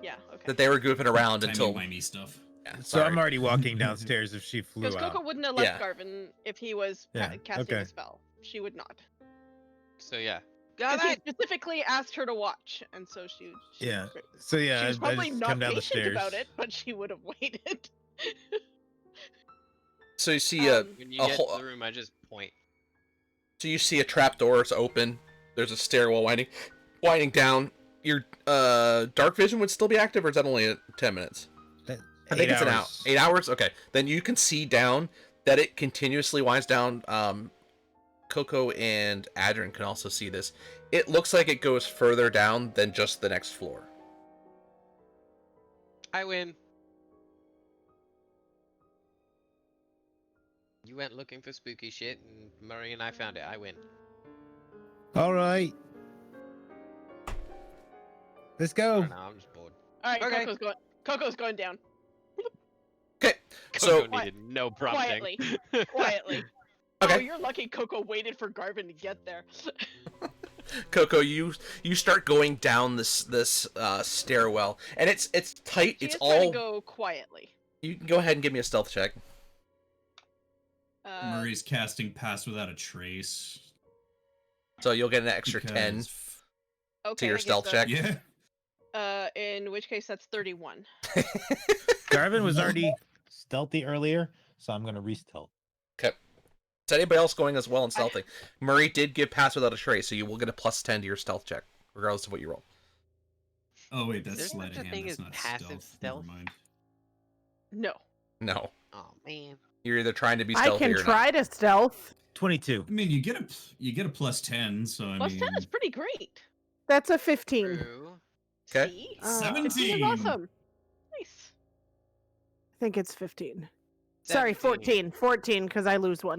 F: Yeah. Okay.
A: that they were goofing around until.
D: Timey-wimey stuff.
A: Yeah,
G: So I'm
A: sorry.
G: already walking downstairs if she flew
F: Because
G: out.
F: Coco wouldn't have left
A: Yeah.
F: Garvin if he was
G: Yeah,
F: casting
G: okay.
F: the spell. She would not.
B: So yeah.
F: 'Cause he
B: Gavin!
F: specifically asked her to watch, and so she
G: Yeah. So yeah,
F: she was
G: I
F: probably
G: just
F: not
G: come down the
F: patient
G: stairs.
F: about it, but she would have waited.
A: So you see a
B: When you
A: a
B: get
A: whole.
B: to the room, I just point.
A: So you see a trap door is open. There's a stairwell winding down. Your dark vision would still be active, or is that only at 10 minutes? I think it's an hour. 8 hours. Okay, then you can see down that it continuously winds down. Coco and Adrian can also see this. It looks like it goes further down than just the next floor.
B: I win. You went looking for spooky shit, and Murray and I found it. I win.
G: All right. Let's
B: I
G: go.
B: don't know, I'm just bored.
F: All right,
B: Okay.
F: Coco's going down
A: Okay, so
B: Coco needed no prompting.
F: quietly. Quietly.
A: Okay.
F: Oh, you're lucky Coco waited for Garvin to get there.
A: Coco, you start going down this stairwell, and it's tight.
F: She
A: It's
F: is trying
A: all.
F: to go quietly.
A: You can go ahead and give me a stealth check.
D: Murray's casting Pass Without a Trace.
A: So you'll get an extra 10
D: because-
F: Okay.
A: your
F: I get
A: stealth
F: the-
A: check.
D: Yeah.
F: In which case that's 31.
G: Garvin was already stealthy earlier, so I'm gonna re-stealth.
A: Is anybody else going as well in stealthing? Murray did give Pass Without a Trace, so you will get a plus 10 to your stealth check, regardless of what you roll.
D: Oh wait,
B: Is
D: that's
B: there
D: sleight of
B: such a
D: hand.
B: thing
D: That's
B: as
D: not
B: passive
D: stealth.
B: stealth?
D: Never mind.
F: No.
A: No,
B: Oh man.
A: you're either trying to be
C: I
A: stealthy
C: can
A: or not.
C: try to stealth.
G: 22.
D: I mean, you get a plus 10, so I
F: Plus
D: mean,
F: 10 is pretty great.
C: That's a 15.
B: True.
A: 'Kay.
F: See?
C: 17.
F: 15 is awesome. Nice.
C: I think it's 15. Sorry,
B: 17.
C: 14 because I lose one.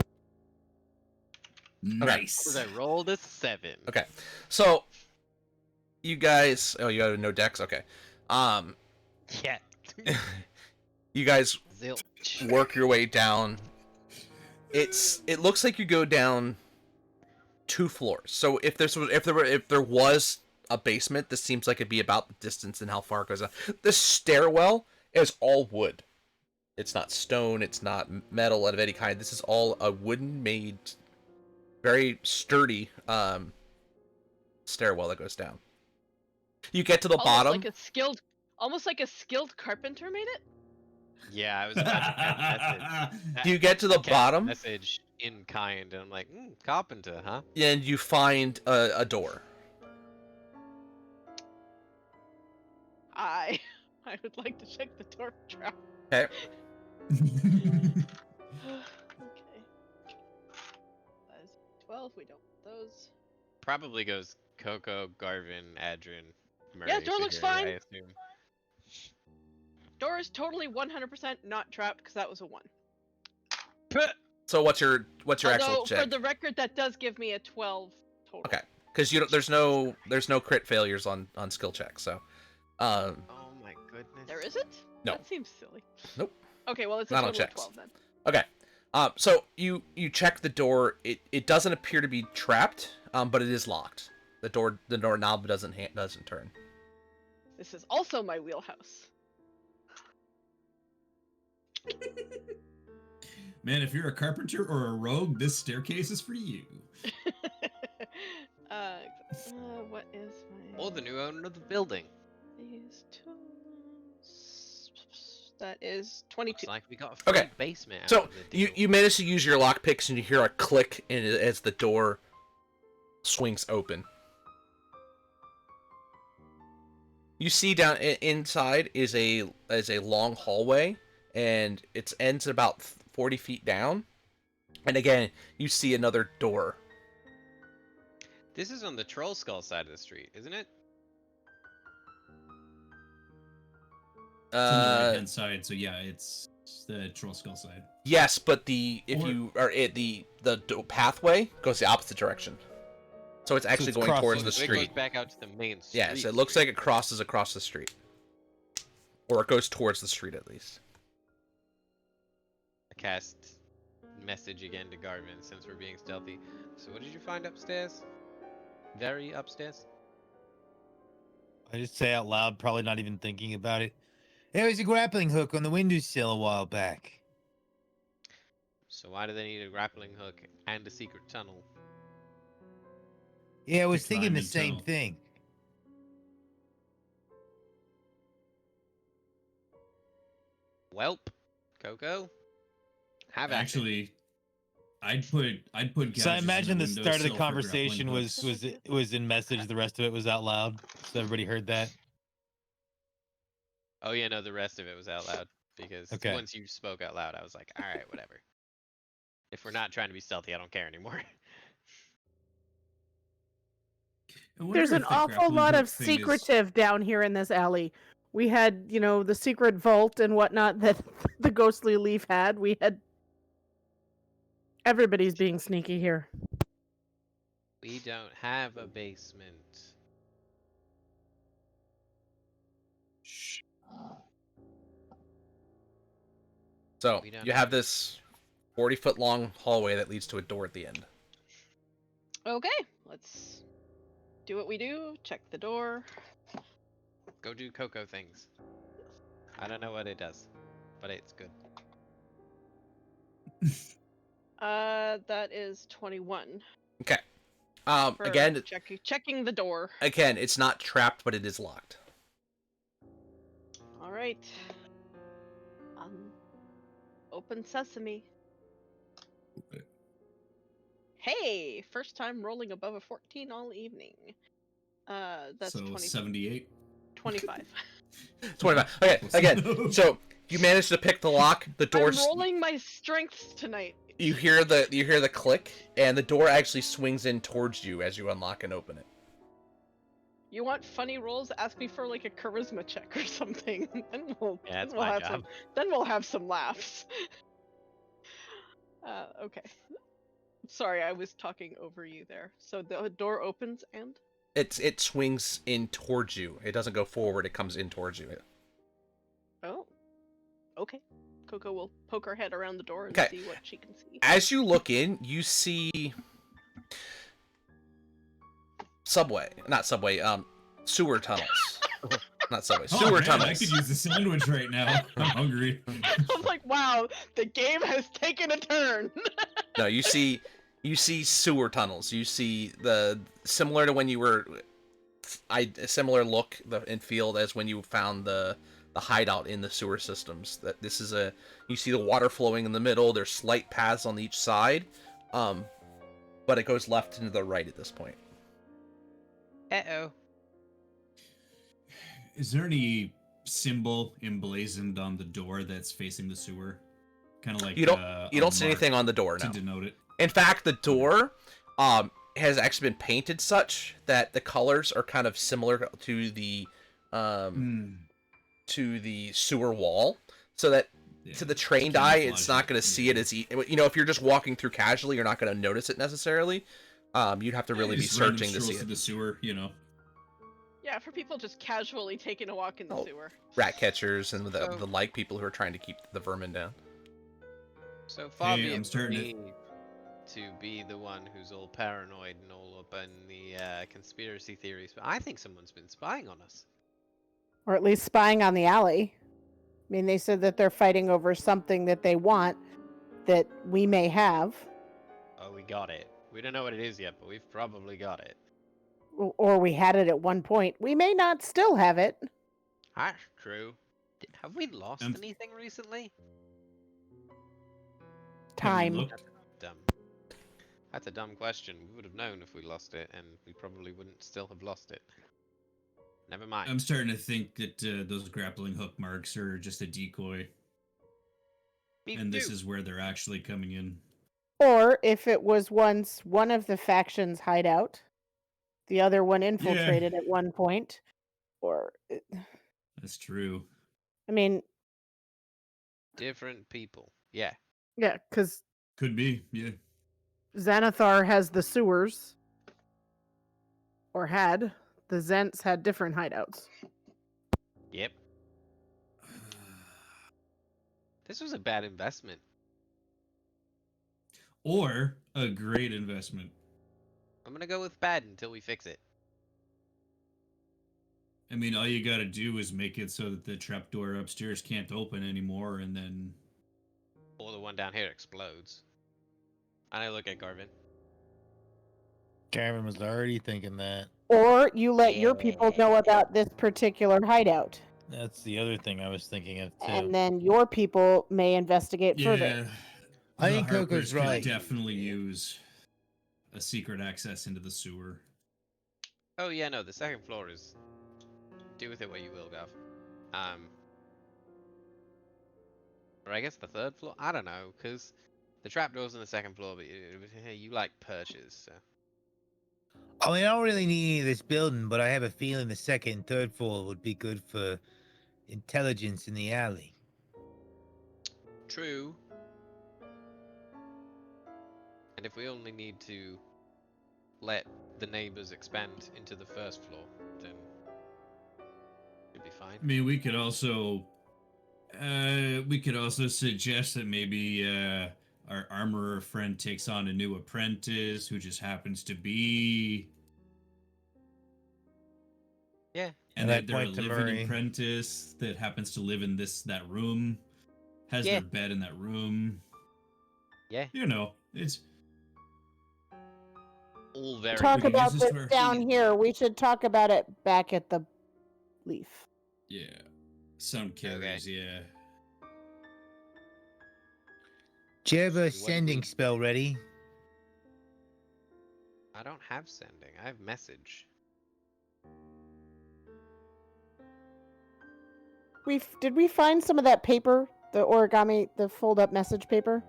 D: Nice.
B: 'Cause I rolled a 7.
A: Okay. So you guys, oh, you got no decks. Okay.
B: Yeah.
A: You guys
B: Zilch.
A: work your way down. It looks like you go down 2 floors. So if there was a basement, this seems like it'd be about the distance and how far it goes down. The stairwell is all wood. It's not stone. It's not metal of any kind. This is all a wooden made, very sturdy stairwell that goes down. You get to the bottom.
F: Almost like a skilled carpenter made it.
B: Yeah, I was about to get message.
A: You get to the bottom,
B: Message in kind, and I'm like, carpenter, huh?
A: and you find a door.
F: I would like to check the door for trap.
A: Okay.
F: Okay. That is 12. We don't want those.
B: Probably goes Coco, Garvin, Adrian, Murray.
F: Yeah, door looks
B: Shahir,
F: fine.
B: I assume.
F: Door is totally 100% not trapped because that was a 1.
A: So what's your actual
F: Although,
A: check?
F: for the record, that does give me a 12 total.
A: Okay. Because there's no crit failures on skill checks. So,
B: Oh my goodness.
F: There isn't?
A: No.
F: That seems silly.
A: Nope.
F: Okay, well it's a
A: Not on
F: total of
A: checks.
F: 12 then.
A: okay. So you check the door. It doesn't appear to be trapped. But it is locked. The door knob doesn't turn.
F: This is also my wheelhouse.
D: Man, if you're a carpenter or a rogue, this staircase is for you.
F: What is my...
B: Or the new owner of the building.
F: These tools... That is 22.
B: Looks like we got a full
A: Okay.
B: basement. out
A: So
B: of the
A: you
B: deal.
A: manage to use your lock picks and you hear a click as the door swings open. You see down inside is a long hallway, and it ends about 40 feet down. And again, you see another door.
B: This is on the Troll Skull side of the street, isn't it?
D: It's on the right hand side, so yeah, it's the Troll Skull side.
A: Yes, but the pathway goes the opposite direction. So it's actually
G: it's
A: going towards
G: crossing.
A: the
B: So it goes
A: street.
B: back out to the main street.
A: Yes, it looks like it crosses across the street. Or it goes towards the street at least.
B: I cast message again to Garvin since we're being stealthy. So what did you find upstairs? Very upstairs?
G: I just say out loud, probably not even thinking about it.
E: There was a grappling hook on the windowsill a while back.
B: So why do they need a grappling hook and a secret tunnel?
E: Yeah, I was
D: To
E: thinking
D: climb
E: the
D: the
E: same
D: tunnel.
E: thing.
B: Welp, Coco, have at it.
D: Actually, I'd put
G: So I
D: gadgets in
G: imagine the start of the
D: windowsill for
G: conversation
D: grappling
G: was
D: hooks.
G: was in message. The rest of it was out loud, so everybody heard that.
B: Oh yeah, no, the rest of it was out loud because
G: Okay.
B: once you spoke out loud, I was like, all right, whatever. If we're not trying to be stealthy, I don't care anymore.
D: I wonder
C: There's
D: if
C: an
D: the
C: awful
D: grappling
C: lot
D: hook
C: of
D: thing is-
C: secretive down here in this alley. We had, the secret vault and whatnot that the ghostly leaf had. We had. Everybody's being sneaky here.
B: We don't have a basement.
A: So
B: We don't
A: you have this 40-foot long hallway that leads to a door at the end.
F: Okay, let's do what we do. Check the door.
B: Go do Coco things. I don't know what it does, but it's good.
F: That is 21.
A: Okay.
F: For
A: Again,
F: checking the door.
A: it's not trapped, but it is locked.
F: All right. Open sesame.
D: Okay.
F: Hey, first time rolling above a 14 all evening. That's
D: so
F: 20,
D: 78.
F: 25.
A: 25. Okay. Again, so you manage to pick the lock. The door.
F: I'm rolling my strengths tonight.
A: You hear the click, and the door actually swings in towards you as you unlock and open it.
F: You want funny rolls? Ask me for like a charisma check or something, and
B: Yeah, that's
F: we'll
B: my
F: have
B: job.
F: then we'll have some laughs. Okay. Sorry, I was talking over you there. So the door opens and?
A: It swings in towards you. It doesn't go forward. It comes in towards you.
F: Oh. Okay. Coco will poke her head around the door and
A: Okay.
F: see what she can see.
A: As you look in, you see sewer tunnels. Not subway,
D: Oh,
A: sewer
D: man,
A: tunnels.
D: I could use a sandwich right now. I'm hungry.
F: I'm like, wow, the game has taken a turn.
A: No, you see sewer tunnels. You see the similar to when you were, a similar look and feel as when you found the hideout in the sewer systems. That this is you see the water flowing in the middle. There's slight paths on each side, but it goes left and to the right at this point.
B: Uh-oh.
D: Is there any symbol emblazoned on the door that's facing the sewer? Kind of like
A: You don't
D: a
A: see
D: mark
A: anything on the door
D: to
A: now.
D: denote it.
A: In fact, the door has actually been painted such that the colors are kind of similar to the sewer wall, so that
D: Yeah,
A: to the trained eye, it's
D: camouflage
A: not going to see it as if you're just walking through casually, you're not going to notice it necessarily. You'd have to really be
D: Just random
A: searching to
D: strolls
A: see
D: through
A: it.
D: the sewer, you know.
F: Yeah, for people just casually taking a walk in the
A: Oh.
F: sewer.
A: Rat catchers and
B: So-
A: the like people who are trying to keep the vermin down.
B: So far
D: Hey,
B: be
D: I'm
B: it
D: starting
B: me to be the one who's all paranoid and all up in the conspiracy theories, but I think someone's been spying on us.
C: Or at least spying on the alley. I mean, they said that they're fighting over something that they want that we may have,
B: Oh, we got it. We don't know what it is yet, but we've probably got it.
C: or we had it at one point. We may not still have it.
B: That's true. Have we lost
D: Um,
B: anything recently?
C: Time.
D: Look,
B: Dumb. That's a dumb question. We would have known if we lost it, and we probably wouldn't still have lost it. Never mind.
D: I'm starting to think that those grappling hook marks are just a decoy,
B: Me
D: and this
B: too.
D: is where they're actually coming in.
C: Or if it was once one of the factions' hideout, the other one infiltrated at one point. Or,
D: That's true.
C: I mean,
B: Different people. Yeah.
C: yeah, because
D: Could be, yeah.
C: Xanathar has the sewers, or had. The Zents had different hideouts.
B: Yep. This was a bad investment.
D: Or a great investment.
B: I'm gonna go with bad until we fix it.
D: I mean, all you gotta do is make it so that the trapdoor upstairs can't open anymore, and then
B: Or the one down here explodes. I look at Garvin.
G: Gavin was already thinking that.
C: Or you let your people know about this particular hideout,
G: That's the other thing I was thinking of too.
C: and then your people may investigate further.
D: yeah,
E: I
D: the
E: think Coco's
D: Harpers could
E: right.
D: definitely use a secret access into the sewer.
B: Oh yeah, no, the second floor is. Do with it what you will, Gav. Or I guess the third floor. I don't know, cause the trapdoor's on the second floor, but you like perches, so.
E: I mean, I don't really need any of this building, but I have a feeling the second and third floor would be good for intelligence in the alley.
B: True. And if we only need to let the neighbors expand into the first floor, then it'd be fine.
D: I mean, we could also suggest that maybe our armorer friend takes on a new apprentice who just happens to be
B: Yeah.
D: and
G: And I
D: that they're a
G: point to
D: living
G: Murray.
D: apprentice that happens to live in that room, has
B: Yeah.
D: their bed in that room.
B: Yeah.
D: You know, it's
B: All very
C: Talk
D: we can
C: about
D: use this
C: this
D: for-
C: down here. We should talk about it back at the Leaf.
D: yeah, some carries, yeah.
E: Do you have a
B: What
E: sending
B: we-
E: spell ready?
B: I don't have sending. I have message.
C: Did we find some of that paper, the origami, the fold-up message paper?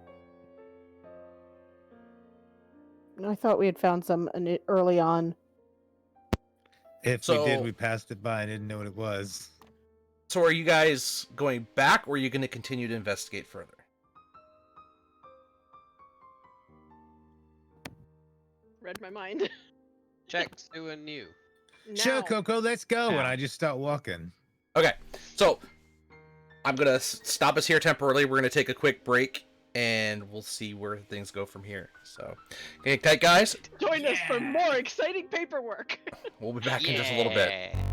C: I thought we had found some early on.
E: If we did,
A: So-
E: we passed it by and didn't know what it was.
A: So are you guys going back, or are you going to continue to investigate further?
F: read my mind.
B: Check to a new.
E: Sure,
F: Now.
E: Coco, let's go. And
G: Now.
E: I just start walking.
A: Okay, so I'm gonna stop us here temporarily. We're gonna take a quick break, and we'll see where things go from here. So, okay, guys,
F: Join us for more exciting paperwork.
A: we'll be back in just a little bit.
B: Yeah.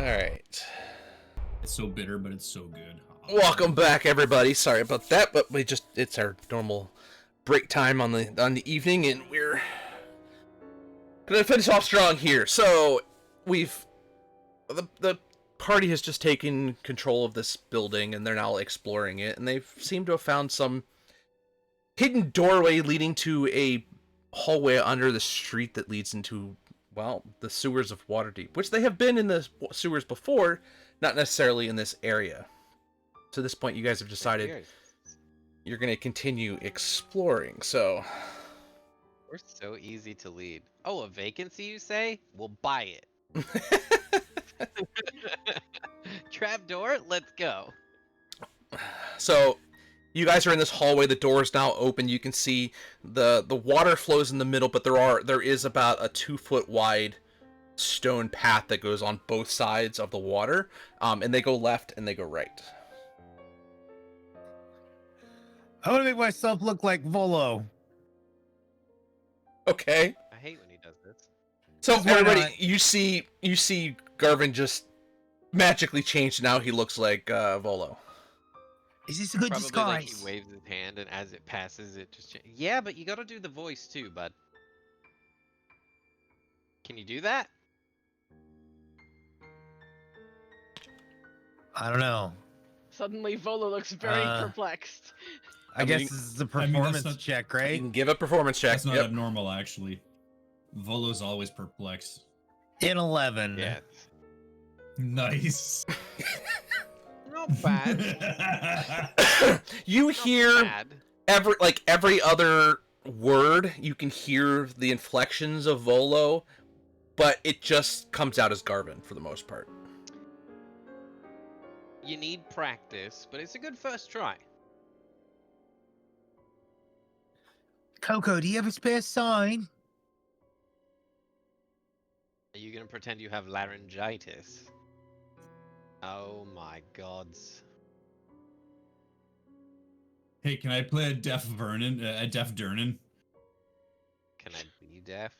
A: All right.
D: It's so bitter, but it's so good.
A: Welcome back, everybody. Sorry about that, but it's our normal break time on the evening, and we're gonna finish off strong here. So the party has just taken control of this building, and they're now exploring it, and they seem to have found some hidden doorway leading to a hallway under the street that leads into, well, the sewers of Waterdeep, which they have been in the sewers before, not necessarily in this area. To this point, you guys have decided you're going to continue exploring, so...
B: We're so easy to lead. Oh, a vacancy, you say? We'll buy it. Trapdoor, let's go.
A: So, you guys are in this hallway. The door is now open. You can see the water flows in the middle, but there is about a 2-foot wide stone path that goes on both sides of the water, and they go left and they go right.
G: I want to make myself look like Volo.
A: Okay.
B: I hate when he does this.
A: So
G: Why
A: everybody,
G: not?
A: you see Garvin just magically changed. Now he looks like Volo.
E: Is this a good
B: Probably
E: disguise?
B: like he waves his hand, and as it passes, it just yeah, but you gotta do the voice too, bud. Can you do that?
G: I don't know.
F: Suddenly, Volo looks very perplexed.
G: I guess this is a performance
D: not-
G: check,
A: You
G: right?
A: can give a performance check.
D: That's not
A: Yep.
D: abnormal, actually. Volo's always perplexed.
G: In 11.
B: Yeah.
D: Nice.
B: Not bad.
A: You
B: Not
A: hear
B: bad.
A: every other word. You can hear the inflections of Volo, but it just comes out as Garvin for the most part.
B: You need practice, but it's a good first try.
E: Coco, do you have a spare sign?
B: Are you gonna pretend you have laryngitis? Oh my gods.
D: Hey, can I play a deaf Vernon? A deaf Durnan?
B: Can I be deaf?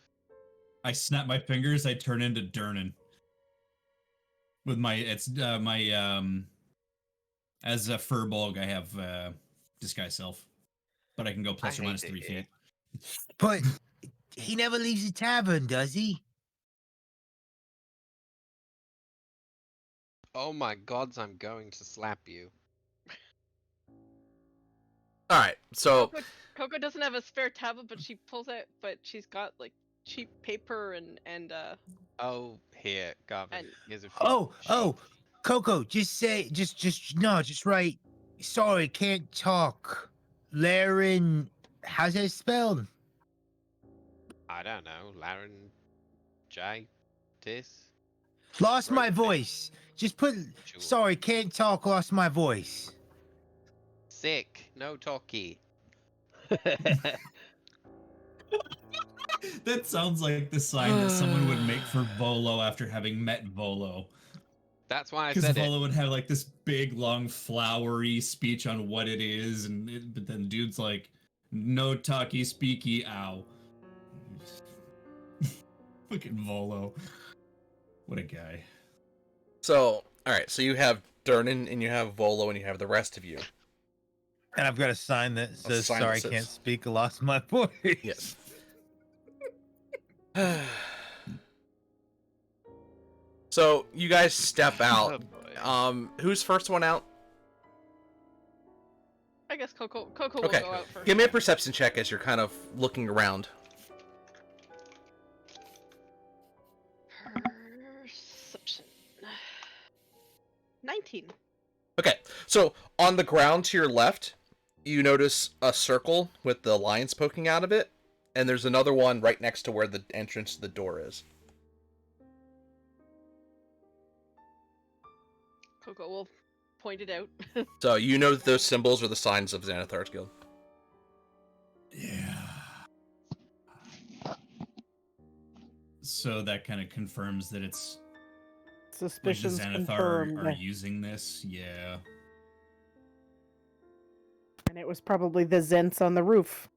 D: I snap my fingers. I turn into Durnan. With my as a Furbolg, I have disguise self, but I can go plus or
B: hate
D: minus
B: it
D: 3
B: here.
D: feet.
E: But he never leaves the tavern, does he?
B: Oh my gods, I'm going to slap you.
A: All right, so
F: Coco doesn't have a spare tablet, but she pulls out. But she's got like cheap paper and
B: Oh, here, Garvin.
F: And-
B: Here's a few
E: Oh,
B: sheets.
E: Coco, just write. Sorry, can't talk. Laren, how's that spelled?
B: I don't know, laryngitis.
E: Lost my
B: Right.
E: voice. Just put.
B: Sure.
E: Sorry, can't talk. Lost my voice.
B: Sick, no talkie.
D: That sounds like the sign that someone would make for Volo after having met Volo.
B: That's why I
D: Because
B: said
D: Volo would have like this big, long, flowery speech on what it is, but then dude's like, "No talkie, speaky, ow." Fucking Volo. What a guy.
A: all right, so you have Durnan and you have Volo and you have the rest of you.
G: And I've got a sign that says,
A: sign that
G: sorry,
A: says-
G: can't speak, I lost my voice.
A: Yes. So you guys step
B: it.
A: out.
B: Oh, boy.
A: Who's first one out?
F: I guess Coco
A: Okay.
F: will go out first.
A: Give me a perception check as you're kind of looking around.
F: Perception. 19.
A: Okay, so on the ground to your left, you notice a circle with the lines poking out of it, and there's another one right next to where the entrance to the door is.
F: Coco will point it out.
A: So you know that those symbols are the signs of Xanathar's Guild.
D: Yeah. So that kind of confirms that it's like the
C: Suspicions
D: Xanathar
C: confirmed.
D: are using this. Yeah.
C: And it was probably the Zents on the roof.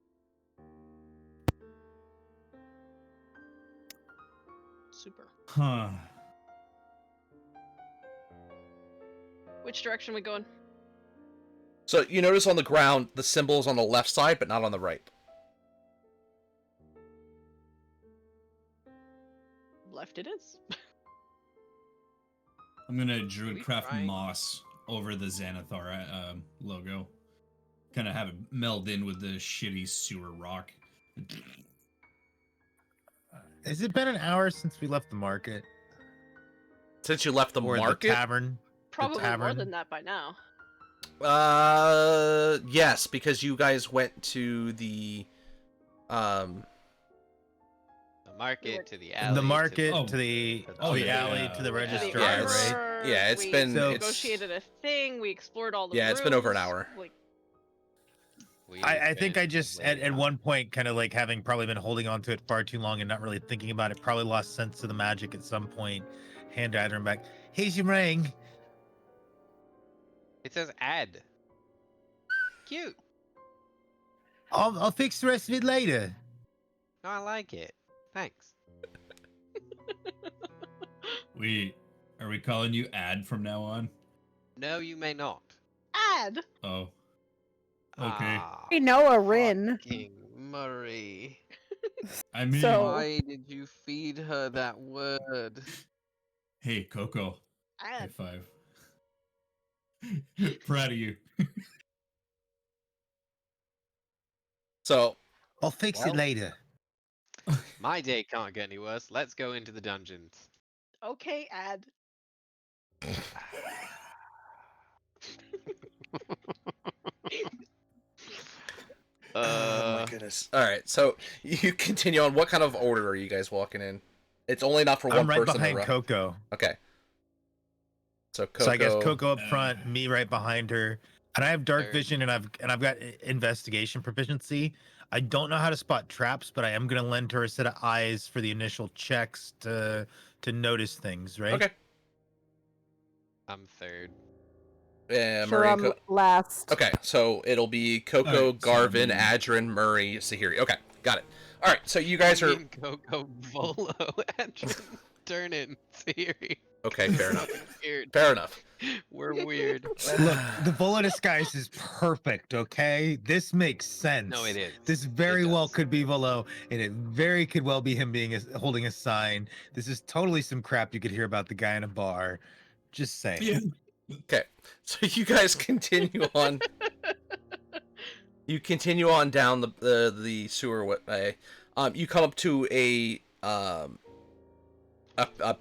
F: Super.
D: Huh.
F: Which direction we going?
A: So you notice on the ground the symbol is on the left side, but not on the right.
F: Left it is.
D: I'm gonna
B: We
D: druidcraft
B: trying?
D: moss over the Xanathar logo. Kind of have it meld in with the shitty sewer rock.
G: Has it been an hour since we left the market?
A: Since you left the
G: Or
A: market,
G: the tavern?
F: Probably more
G: tavern?
F: than that by now.
A: yes, because you guys went to the
B: The market to the alley.
G: The market
D: Oh.
G: to the
D: Oh,
G: the
D: yeah.
G: alley to the
D: Yeah,
G: registrar,
A: Yeah, it's-
G: right?
A: yeah, it's
F: we
A: been-
G: So-
F: negotiated a thing. We explored all the
A: Yeah, it's been over an
F: rooms,
A: hour.
F: Like,
G: I think I just at one point kind of like having probably been holding on to it far too long and not really thinking about it, probably lost sense of the magic at some point. Hand Adrian back. Here's your ring.
B: It says add. Cute.
E: I'll fix the rest of it later.
B: No, I like it. Thanks.
D: Are we calling you Ad from now on?
B: No, you may not.
F: add.
D: Oh. Okay.
B: Ah,
C: We know a Rin.
B: fucking Murray.
D: I mean,
C: So-
B: Why did you feed her that word?
D: hey, Coco. High
F: Add.
D: five. Proud of you.
A: so
E: I'll fix
A: Well-
E: it later.
B: My day can't get any worse. Let's go into the dungeons.
F: Okay, add.
A: oh my goodness. All right, so you continue on. What kind of order are you guys walking in? It's only not for one
G: I'm right
A: person.
G: behind
A: in a row.
G: Coco.
A: Okay. So Coco.
G: So I guess Coco up front, me right behind her. And I have dark
B: Third.
G: vision and I've got investigation proficiency. I don't know how to spot traps, but I am gonna lend her a set of eyes for the initial checks to notice things, right?
A: Okay.
B: I'm third.
A: Yeah,
C: Sure,
A: Murray.
C: I'm last.
A: Okay, so it'll be Coco,
D: Alright, so
A: Garvin,
D: then-
A: Adrin, Murray, Sahiri. Okay, got it. All right, so you guys are
B: Coco, Volo, and turn in theory.
A: okay. Fair enough.
B: Weird.
A: Fair enough.
B: We're weird.
E: Look, the Volo disguise is perfect, okay? This makes sense.
B: No, it is.
E: This very well
B: does.
E: could be Volo, and it very could well be him being holding a sign. This is totally some crap you could hear about the guy in a bar. Just saying.
D: Yeah.
A: Okay, so you guys continue on. You continue on down the sewer way. You come up to a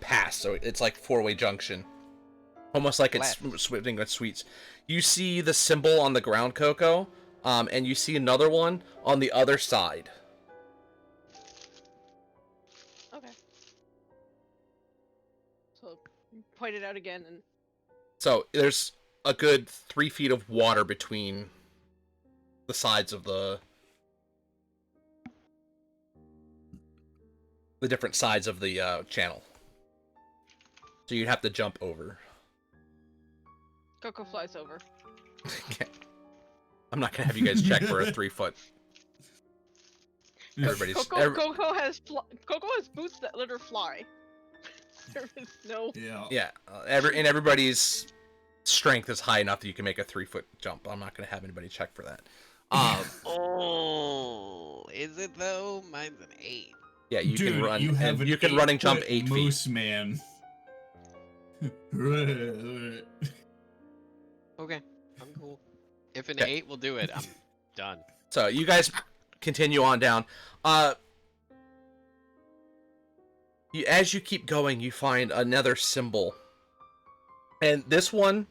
A: pass, so it's like four-way junction, almost like it's
B: Left.
A: swimming with sweets. You see the symbol on the ground, Coco, and you see another one on the other side.
F: Okay. So point it out again and
A: So there's a good 3 feet of water between the sides of the different sides of the channel. So you'd have to jump over.
F: Coco flies over.
A: Okay. I'm not gonna have you guys check for a 3 foot. Everybody's
F: Coco has boots that let her fly. There is no.
D: Yeah.
A: yeah. And everybody's strength is high enough that you can make a 3 foot jump. I'm not gonna have anybody check for that.
B: Oh, is it though? Mine's an 8.
A: Yeah, you
D: Dude,
A: can run.
D: You have
A: and
D: an
A: you can running jump
D: 8-foot
A: 8 feet.
D: moose man.
B: Okay, I'm cool. If an
A: Okay.
B: 8 will do it, I'm done.
A: So you guys continue on down. As you keep going, you find another symbol, and this one,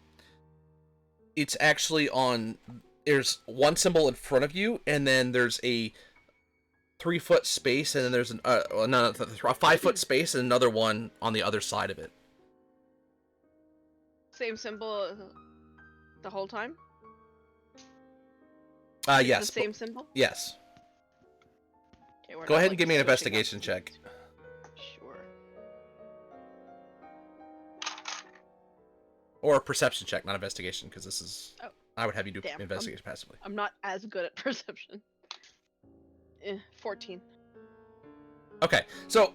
A: it's actually on. There's one symbol in front of you, and then there's a 3 foot space, and then there's a 5 foot space, and another one on the other side of it.
F: Same symbol the whole time?
A: Yes.
F: The same symbol?
A: Yes.
F: Okay, we're
A: Go
F: not,
A: ahead and
F: like,
A: give me an
F: switching up.
A: investigation check.
F: Sure.
A: Or a perception check, not investigation, because this is.
F: Oh.
A: I would have you do
F: Damn,
A: investigation passively.
F: I'm not as good at perception. 14.
A: Okay, so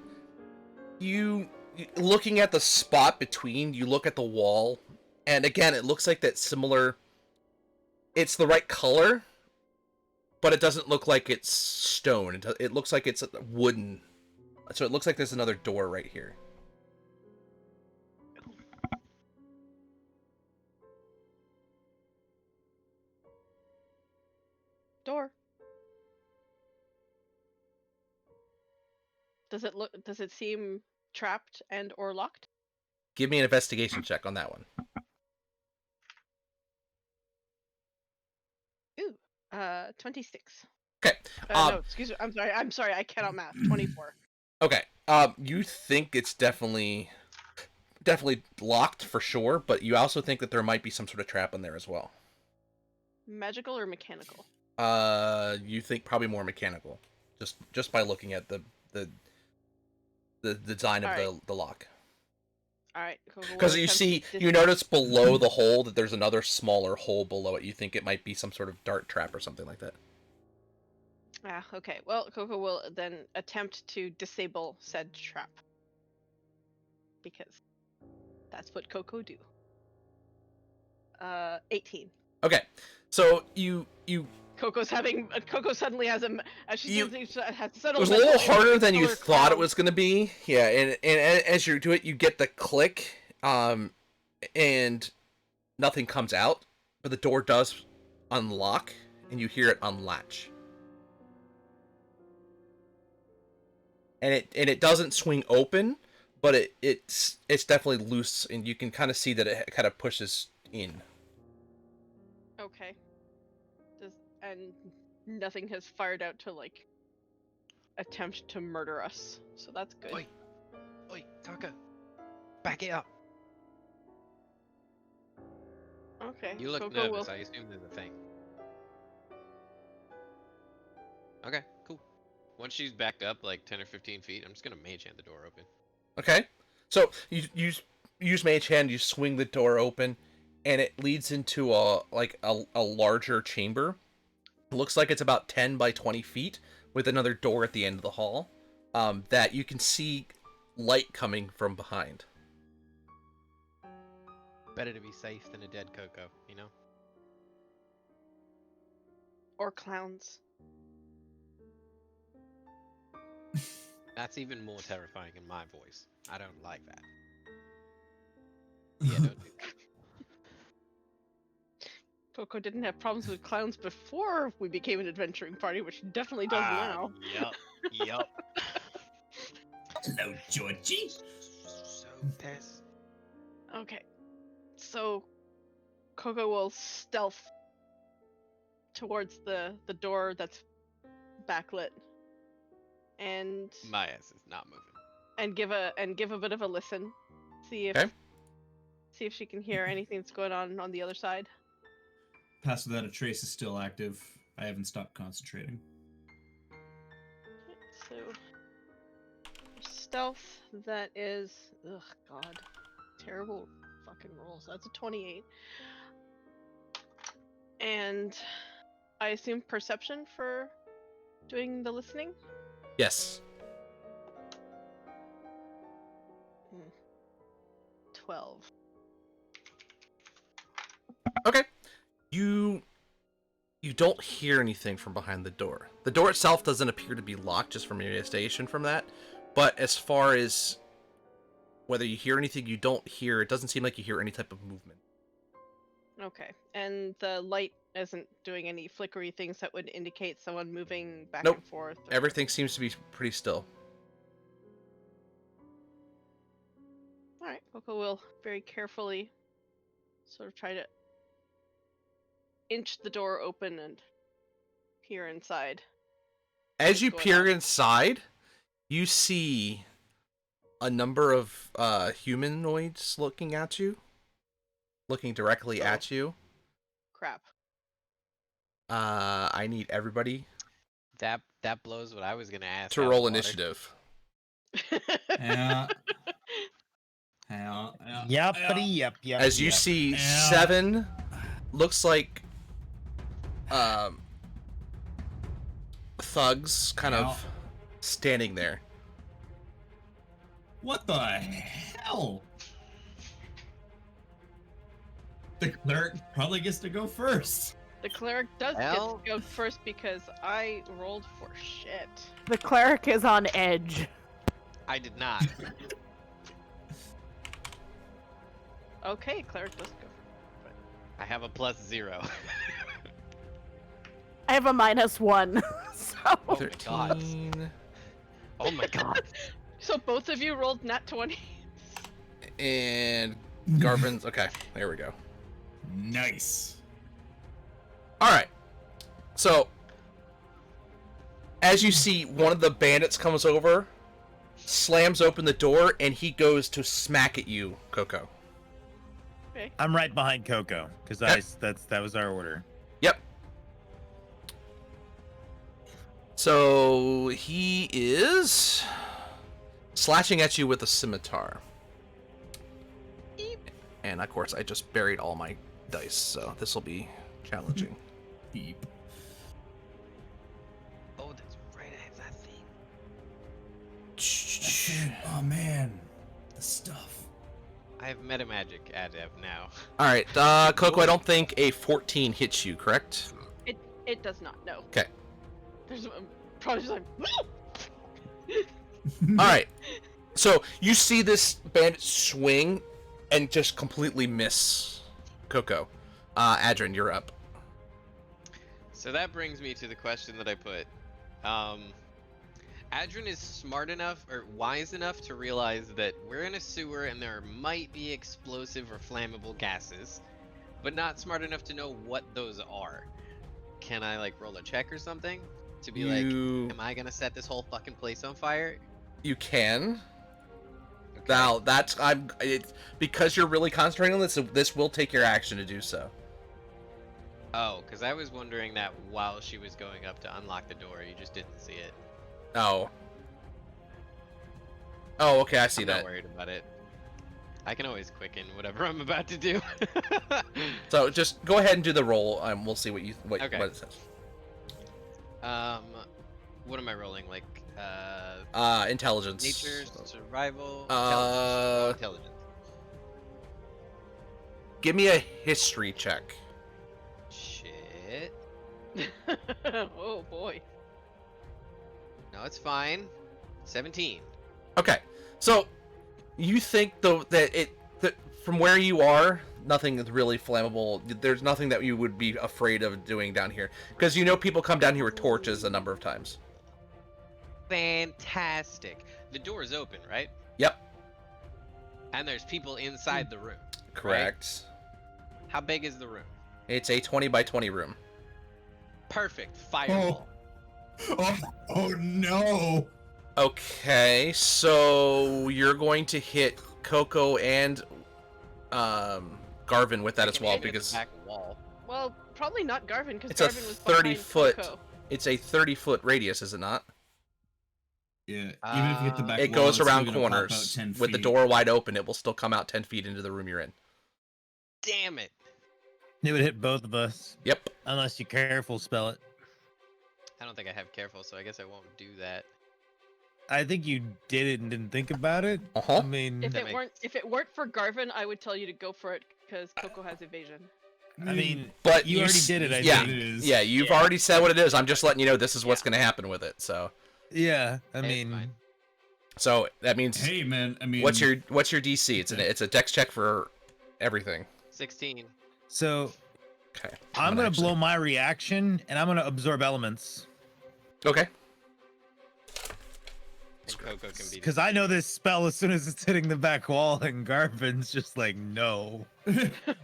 A: looking at the spot between, you look at the wall, And again, it looks like that similar. It's the right color, but it doesn't look like it's stone. It looks like it's wooden. So it looks like there's another door right here.
F: Door. Does it seem trapped and or locked?
A: Give me an investigation check on that one.
F: Ooh. 26.
A: Okay.
F: No, excuse me. I'm sorry. I cannot math. 24.
A: Okay. You think it's definitely locked for sure, but you also think that there might be some sort of trap in there as well.
F: Magical or mechanical?
A: You think probably more mechanical, just by looking at the design of the lock.
F: All right.
A: Because you notice below the hole that there's another smaller hole below it. You think it might be some sort of dart trap or something like that.
F: Ah, okay. Well, Coco will then attempt to disable said trap. Because that's what Coco do. 18.
A: Okay. So you
F: Coco suddenly has a has
A: it
F: settled.
A: was a little harder than you thought it was going to be. Yeah, and as you do it, you get the click, and nothing comes out, but the door does unlock, and you hear it unlatch. And it doesn't swing open, but it's definitely loose, and you can kind of see that it kind of pushes in.
F: Okay. And nothing has fired out to like attempt to murder us, so that's good.
B: Oi, Coco, back it up.
F: Okay.
B: You look
F: Coco
B: nervous.
F: will...
B: I assume there's a thing. Okay, cool. Once she's backed up like 10 or 15 feet, I'm just gonna mage hand the door open.
A: Okay, so you use mage hand, you swing the door open, and it leads into a larger chamber. It looks like it's about 10 by 20 feet with another door at the end of the hall, that you can see light coming from behind.
B: Better to be safe than a dead Coco, you know?
F: Or clowns.
B: That's even more terrifying in my voice. I don't like that. Yeah, don't do that.
F: Coco didn't have problems with clowns before we became an adventuring party, which she definitely does now.
B: Yup.
D: Hello, Georgie.
B: So pissed.
F: Okay. So Coco will stealth towards the door that's backlit. And
B: My ass is not moving.
F: and give a bit of a listen. See if she can hear anything that's going on the other side.
D: Pass Without a Trace is still active. I haven't stopped concentrating.
F: So stealth, that is, ugh, god, terrible fucking rolls. That's a 28. And I assume perception for doing the listening.
A: Yes.
F: 12.
A: Okay. You don't hear anything from behind the door. The door itself doesn't appear to be locked, just from your investigation from that. But as far as whether you hear anything, you don't hear. It doesn't seem like you hear any type of movement.
F: Okay, and the light isn't doing any flickery things that would indicate someone moving back
A: Nope.
F: and forth. Or...
A: Everything seems to be pretty still.
F: All right, Coco will very carefully sort of try to inch the door open and peer inside.
A: As you
F: What's
A: peer
F: going on?
A: inside, you see a number of humanoids looking at you, looking directly at you.
F: Crap.
A: I need everybody
B: That blows what I was gonna ask.
A: to
B: out of
A: roll
B: the water.
A: initiative.
D: Yeah.
G: Yep.
A: As you see 7, looks like thugs kind of standing there.
D: What the hell? The cleric probably gets to go first.
F: The cleric does
B: Well-
F: get to go first because I rolled for shit.
C: The cleric is on edge.
B: I did not.
F: Okay, cleric does go first.
B: I have a +0.
C: I have a -1. So
B: Oh my God.
A: 13.
B: Oh my god.
F: So both of you rolled nat 20.
A: And Garvin's. Okay, there we go.
D: Nice.
A: All right. So, as you see, one of the bandits comes over, slams open the door, and he goes to smack at you, Coco.
G: I'm right behind Coco because that was our order.
A: Yep. So he is slashing at you with a scimitar. And of course, I just buried all my dice, so this will be challenging.
D: Deep.
B: Oh, that's right. I have that thing.
D: Oh man, the stuff.
B: I have meta magic adept now.
A: All right, Coco. I don't think a 14 hits you, correct?
F: It does not, no.
A: Okay.
F: There's probably just like,
A: All right. So you see this bandit swing and just completely miss Coco. Adrian, you're up.
B: So that brings me to the question that I put. Adrian is smart enough or wise enough to realize that we're in a sewer and there might be explosive or flammable gases, but not smart enough to know what those are. Can I like roll a check or something to be like, am I gonna set this whole fucking place on fire?
A: You can.
B: Okay.
A: Now it's because you're really concentrating on this. This will take your action to do so.
B: Oh, because I was wondering that while she was going up to unlock the door, you just didn't see it.
A: Oh. Oh, okay. I see
B: I'm
A: that.
B: not worried about it. I can always quicken whatever I'm about to do.
A: So just go ahead and do the roll. We'll see what what it says.
B: What am I rolling? Like,
A: Intelligence.
B: nature, survival,
A: Uh,
B: intelligence.
A: Give me a history check.
B: Shit.
F: oh boy.
B: No, it's fine. 17.
A: Okay. So you think though that from where you are, nothing is really flammable. There's nothing that you would be afraid of doing down here because you know people come down here with torches a number of times.
B: Fantastic. The door is open, right?
A: Yep.
B: And there's people inside the room.
A: Correct.
B: How big is the room?
A: It's a 20 by 20 room.
B: Perfect. Fireball.
D: Oh no.
A: Okay, so you're going to hit Coco and Garvin with that
B: I
A: as
B: can
A: well
B: aim at the
A: because
B: back wall.
F: Well, probably not Garvin because
A: It's a
F: Garvin was
A: 30
F: behind
A: foot-
F: Coco.
A: it's a 30-foot radius, is it not?
D: Yeah. Even if you hit the back
A: It
D: wall,
A: goes
D: it's
A: around
D: still gonna pop out
A: corners.
D: 10
A: With the
D: feet.
A: door wide open, it will still come out 10 feet into the room you're in.
B: Damn it.
G: It would hit both of us
A: Yep.
G: unless you careful spell it.
B: I don't think I have careful, so I guess I won't do that.
G: I think you did it and didn't think about it.
A: Uh-huh.
G: I mean,
F: If
B: That
F: it
B: makes-
F: weren't for Garvin, I would tell you to go for it because Coco has evasion.
G: I mean,
A: But
G: you already
A: s-
G: did it. I
A: yeah.
G: think.
D: It is.
A: Yeah, you've
F: Yeah.
A: already said what it is. I'm just letting you know this is what's going to happen with it. So,
G: Yeah. I
B: It's
G: mean,
B: fine.
A: so that means
D: Hey man, I mean,
A: what's your DC? It's a dex check for everything.
B: 16.
G: so
A: Okay.
G: I'm gonna
A: actually-
G: blow my reaction and I'm gonna absorb elements
A: Okay.
B: And Coco can be.
G: because I know this spell as soon as it's hitting the back wall, and Garvin's just like, no.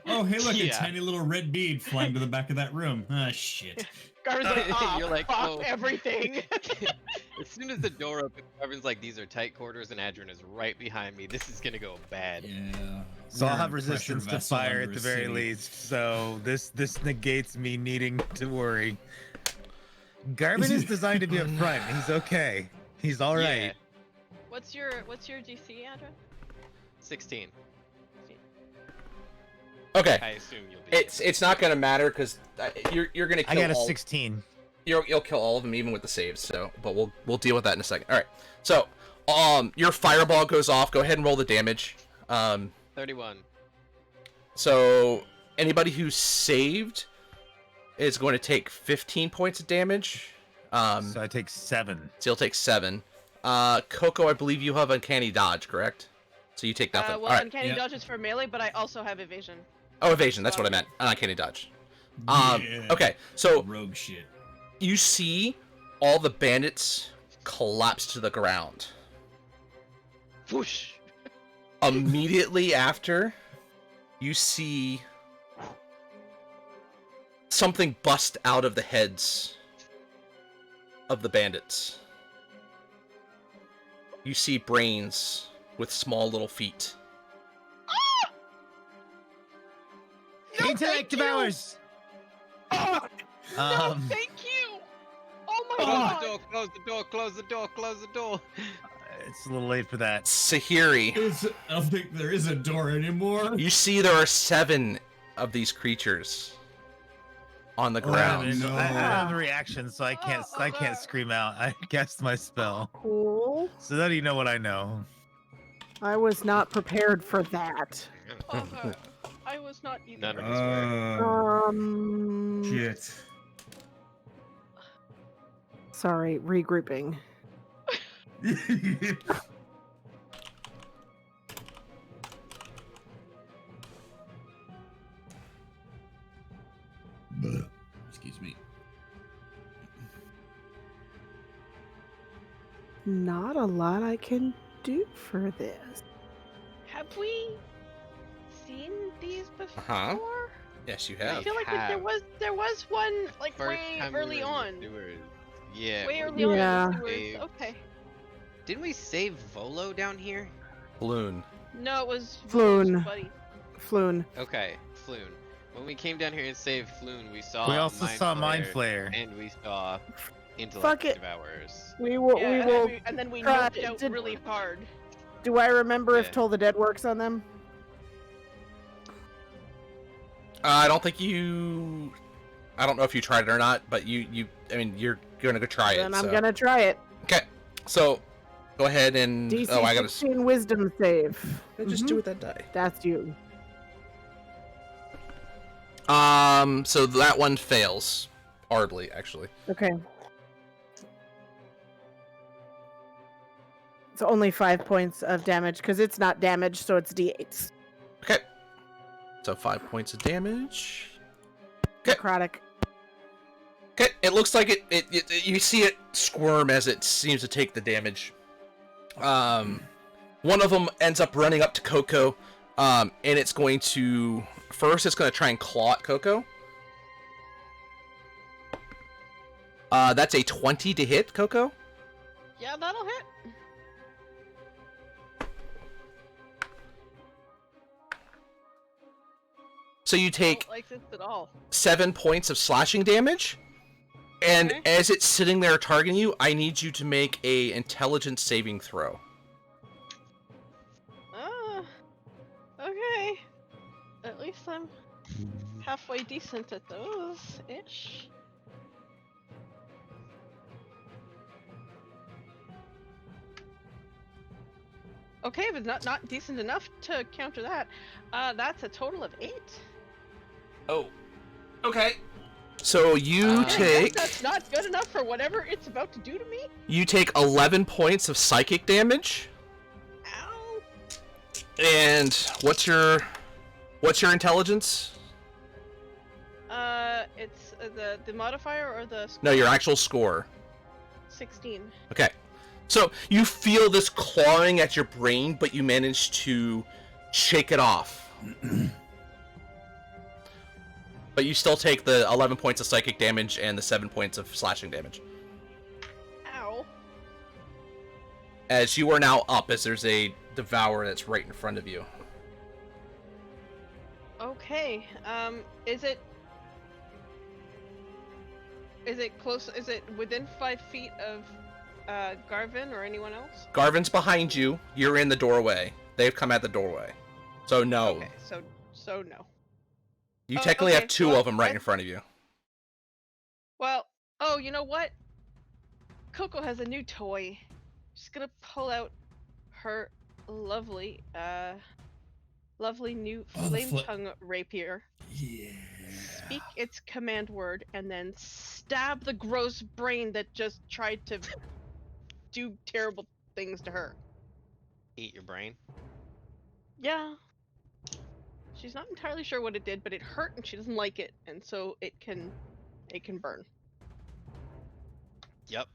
D: oh hey look,
B: Yeah.
D: a tiny little red bead flying to the back of that room. Ah shit.
F: Garvin's like, ah,
B: You're like,
F: fuck
B: oh.
F: everything.
B: As soon as the door opens, everyone's like, these are tight quarters, and Adrian is right behind me. This is gonna go bad.
D: Yeah.
G: So I'll
D: We're
G: have
D: a pressure
G: resistance to
D: vessel
G: fire
D: under
G: at the
D: a
G: very
D: city.
G: least. So this negates me needing to worry. Garvin is designed to be up front. He's okay. He's all right.
B: Yeah,
F: What's your DC, Adrian?
B: 16.
A: Okay.
B: I assume you'll be.
A: It's not going to matter because you're going to
G: I
A: kill
G: got a
A: all.
G: 16.
A: You'll kill all of them even with the saves. So, but we'll deal with that in a second. All right. So, your fireball goes off. Go ahead and roll the damage.
B: 31.
A: So Anybody who saved is going to take 15 points of damage.
G: So I take 7.
A: So you'll take 7. Coco, I believe you have uncanny dodge, correct? So you take nothing.
F: Well,
A: All right.
F: uncanny
D: Yep.
F: dodge is for melee, but I also have evasion.
A: Oh, evasion. That's what I meant. Uncanny dodge.
D: Yeah.
A: Okay, so
D: Rogue shit.
A: you see all the bandits collapse to the ground.
B: Whoosh.
A: Immediately after, you see something bust out of the heads of the bandits. You see brains with small little feet.
F: No,
G: Intellect
F: thank you!
G: devours.
F: No,
G: Um,
F: thank you! Oh my
B: Close
F: god!
B: the door, close the door, close the door, close the door.
G: it's a little late for that.
A: Sahiri,
D: I don't think there is a door anymore.
A: you see there are 7 of these creatures on the ground.
D: no.
G: I have a reaction, so I can't scream out. I cast my spell.
C: Cool.
G: So that you know what I know.
C: I was not prepared for that.
F: Oh, god. I was not either.
B: None of us were.
D: Shit.
C: Sorry, regrouping.
D: Excuse me.
C: Not a lot I can do for this.
F: Have we seen these before?
A: Uh-huh. Yes, you
F: I
A: have.
F: feel like there was one like
B: First
F: way
B: time we
F: early
B: were
F: on.
B: sewers. Yeah.
F: Way
B: we-
F: early on
C: Yeah.
F: in the sewers.
B: Dave.
F: Okay.
B: Didn't we save Volo down here?
A: Balloon.
F: No, it was
C: Floon.
F: Volo's buddy.
C: Floon.
B: Okay, Floon. When we came down here and saved Floon, we saw.
G: we also saw Mind
B: Flare,
G: Flare.
B: and we saw
C: Fuck
B: Intellect
C: it.
B: Devours.
C: We will.
F: Yeah,
C: we will.
F: and then we
C: try-
F: nuked out
C: did-
F: really hard.
C: Do I remember if
B: Yeah.
C: Toll the Dead works on them?
A: I don't think you. I don't know if you tried it or not, but you. I mean, you're gonna go try it.
C: Then I'm
A: so.
C: gonna try it.
A: Okay, so go ahead and.
C: DC
A: Oh, I gotta.
C: 16 Wisdom save.
A: Just
C: Mhm.
A: do with that die.
C: That's you.
A: So that one fails. Hardly, actually.
C: Okay. It's only 5 points of damage because it's not damage, so it's d8s.
A: Okay. So 5 points of damage.
C: Necrotic.
A: Okay, it looks like it. You see it squirm as it seems to take the damage. One of them ends up running up to Coco, and it's going to first. It's going to try and claw at Coco. That's a 20 to hit, Coco.
F: Yeah, that'll hit.
A: So you
F: I
A: take
F: don't like this at all.
A: 7 points of slashing damage. And
F: Okay.
A: as it's sitting there targeting you, I need you to make a intelligence saving throw.
F: Okay. At least I'm halfway decent at those, ish. Okay, but not decent enough to counter that. That's a total of 8.
A: Oh. Okay. So you
B: I
F: I guess
A: take
F: that's not good enough for whatever it's about to do to me.
A: 11 points of psychic damage.
F: Ow.
A: And what's your intelligence?
F: It's the modifier or the
A: No, your actual score.
F: 16.
A: Okay. So you feel this clawing at your brain, but you manage to shake it off. But you still take the 11 points of psychic damage and the 7 points of slashing damage.
F: Ow.
A: As you are now up, as there's a devourer that's right in front of you.
F: Okay. Is it close? Is it within 5 feet of Garvin or anyone else?
A: Garvin's behind you. You're in the doorway. They've come at the doorway. So no.
F: Okay, so no.
A: You
F: Oh,
A: technically
F: okay,
A: have 2
F: well,
A: of them right
F: I-
A: in front of you.
F: Well, oh, you know what? Coco has a new toy. She's gonna pull out her lovely new
D: Oh, the
F: flame
D: fl-
F: tongue rapier.
D: Yeah.
F: speak its command word, and then stab the gross brain that just tried to do terrible things to her.
B: Eat your brain.
F: Yeah. She's not entirely sure what it did, but it hurt and she doesn't like it, and so it can burn.
B: Yep.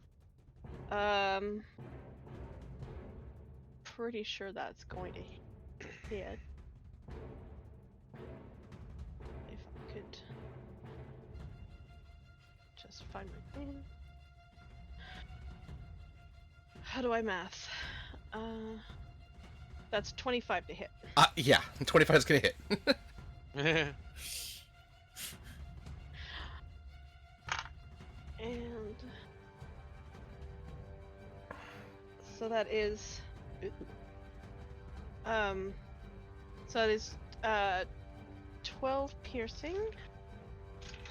F: Pretty sure that's going to hit. If I could just find my thing. How do I math? That's 25 to hit.
A: Yeah, 25 is gonna hit.
F: And so that is so that is 12 piercing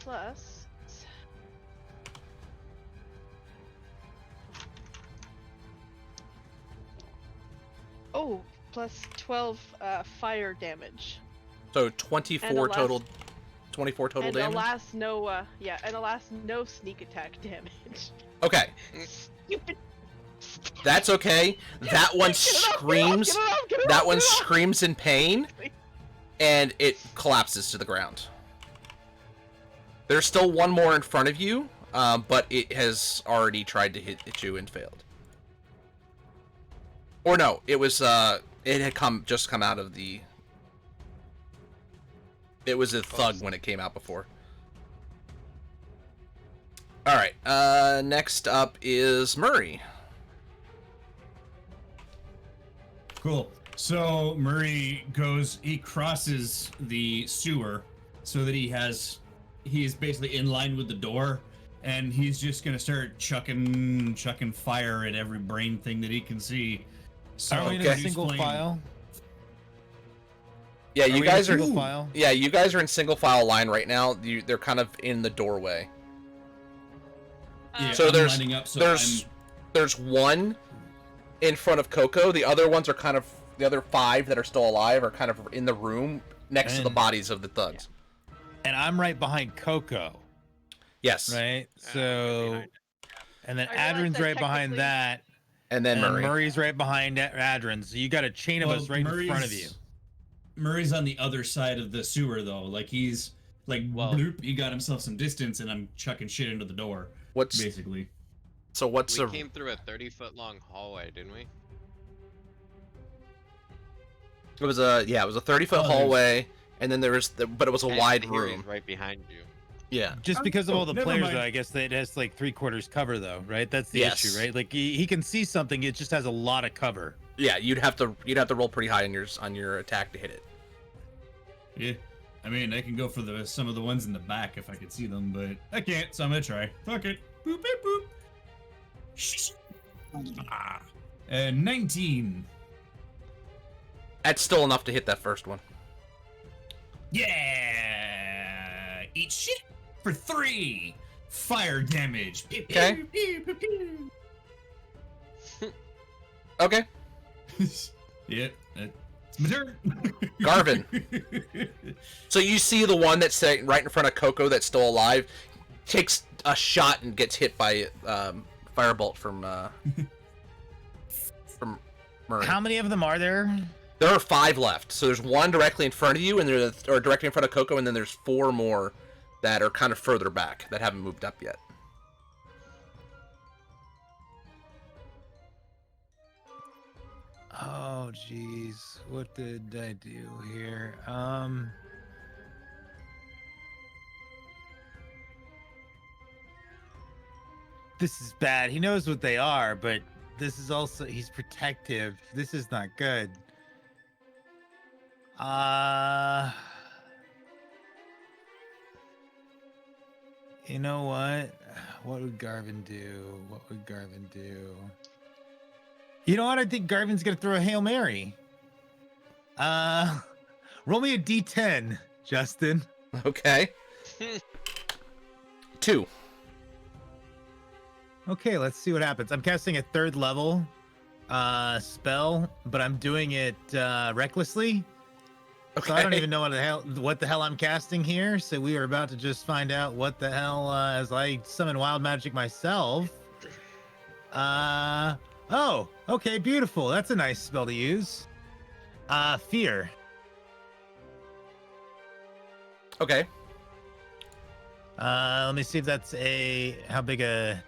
F: plus plus 12 fire damage.
A: So 24 total. 24 total
F: and
A: damage.
F: alas, no sneak attack damage.
A: Okay,
F: Stupid.
A: that's okay. That one
F: Get it
A: screams.
F: off, get it
A: That
F: off,
A: one
F: get it off.
A: screams in pain, and it collapses to the ground. There's still one more in front of you, but it has already tried to hit you and failed. Or no, it was it had just come out of the. It was a thug when it came out before. All right. Next up is Murray.
D: Cool. So Murray he crosses the sewer so that he's basically in line with the door, and he's just gonna start chucking fire at every brain thing that he can see. So
G: Are we in
A: Okay.
G: a single file?
A: Yeah, you guys are.
G: single file.
A: Yeah, you guys are in single file line right now. They're kind of in the doorway.
D: Yeah,
A: So
D: I'm
A: there's
D: lining up, so
A: there's one in front of Coco. The other ones are kind of the other 5 that are still alive are kind of in the room next to the
G: And-
A: bodies of the thugs.
G: And I'm right behind Coco,
A: Yes,
G: right? So, and then
F: I realize
G: Adrin's
F: that
G: right behind
F: technically-
G: that,
A: and then
G: and
A: Murray.
G: Murray's right behind Adrin. So you got a chain of us right in front of you.
D: Murray's on the other side of the sewer though. Like he's like bloop, he got himself some distance, and I'm chucking shit into the door.
A: What's
D: Basically.
A: what's
B: We
A: a
B: came through a 30-foot long hallway, didn't we?
A: it was a 30-foot
D: Oh, there's-
A: hallway, and then there was but it was a
B: And
A: wide
B: here
A: room.
B: he's right behind you.
A: Yeah.
G: Just because of all the
D: never
G: players,
D: mind.
G: though, I guess that it has like 3/4 cover, though, right? That's the
A: Yes.
G: issue, right? Like he can see something, it just has a lot of cover.
A: Yeah, you'd have to roll pretty high on your attack to hit it.
D: Yeah. I mean, I can go for some of the ones in the back if I could see them, but I can't, so I'm gonna try. Fuck it. Boop, boop, boop. Ah. And 19.
A: That's still enough to hit that first one.
D: Yeah. Eat shit for 3. Fire damage. Pew,
A: Okay.
D: pew, pew, pew, pew.
A: Okay.
D: Yeah, it's my turn.
A: Garvin. So you see the one that's sitting right in front of Coco that's still alive, takes a shot and gets hit by firebolt from Murray.
G: How many of them are there?
A: There are 5 left. So there's one directly in front of you, and or directly in front of Coco, and then there's 4 more that are kind of further back that haven't moved up yet.
G: Oh, jeez. What did I do here? This is bad. He knows what they are, but this is also, he's protective. This is not good. You know what? What would Garvin do? What would Garvin do? You know what? I think Garvin's gonna throw a Hail Mary. Roll me a D10, Justin.
A: Okay. 2.
G: Okay, let's see what happens. I'm casting a 3rd level spell, but I'm doing it recklessly. So I don't
A: Okay.
G: even know what the hell I'm casting here. So we are about to just find out what the hell as I summon wild magic myself. Oh, okay, beautiful. That's a nice spell to use. Fear.
A: Okay.
G: Let me see if that's how big a.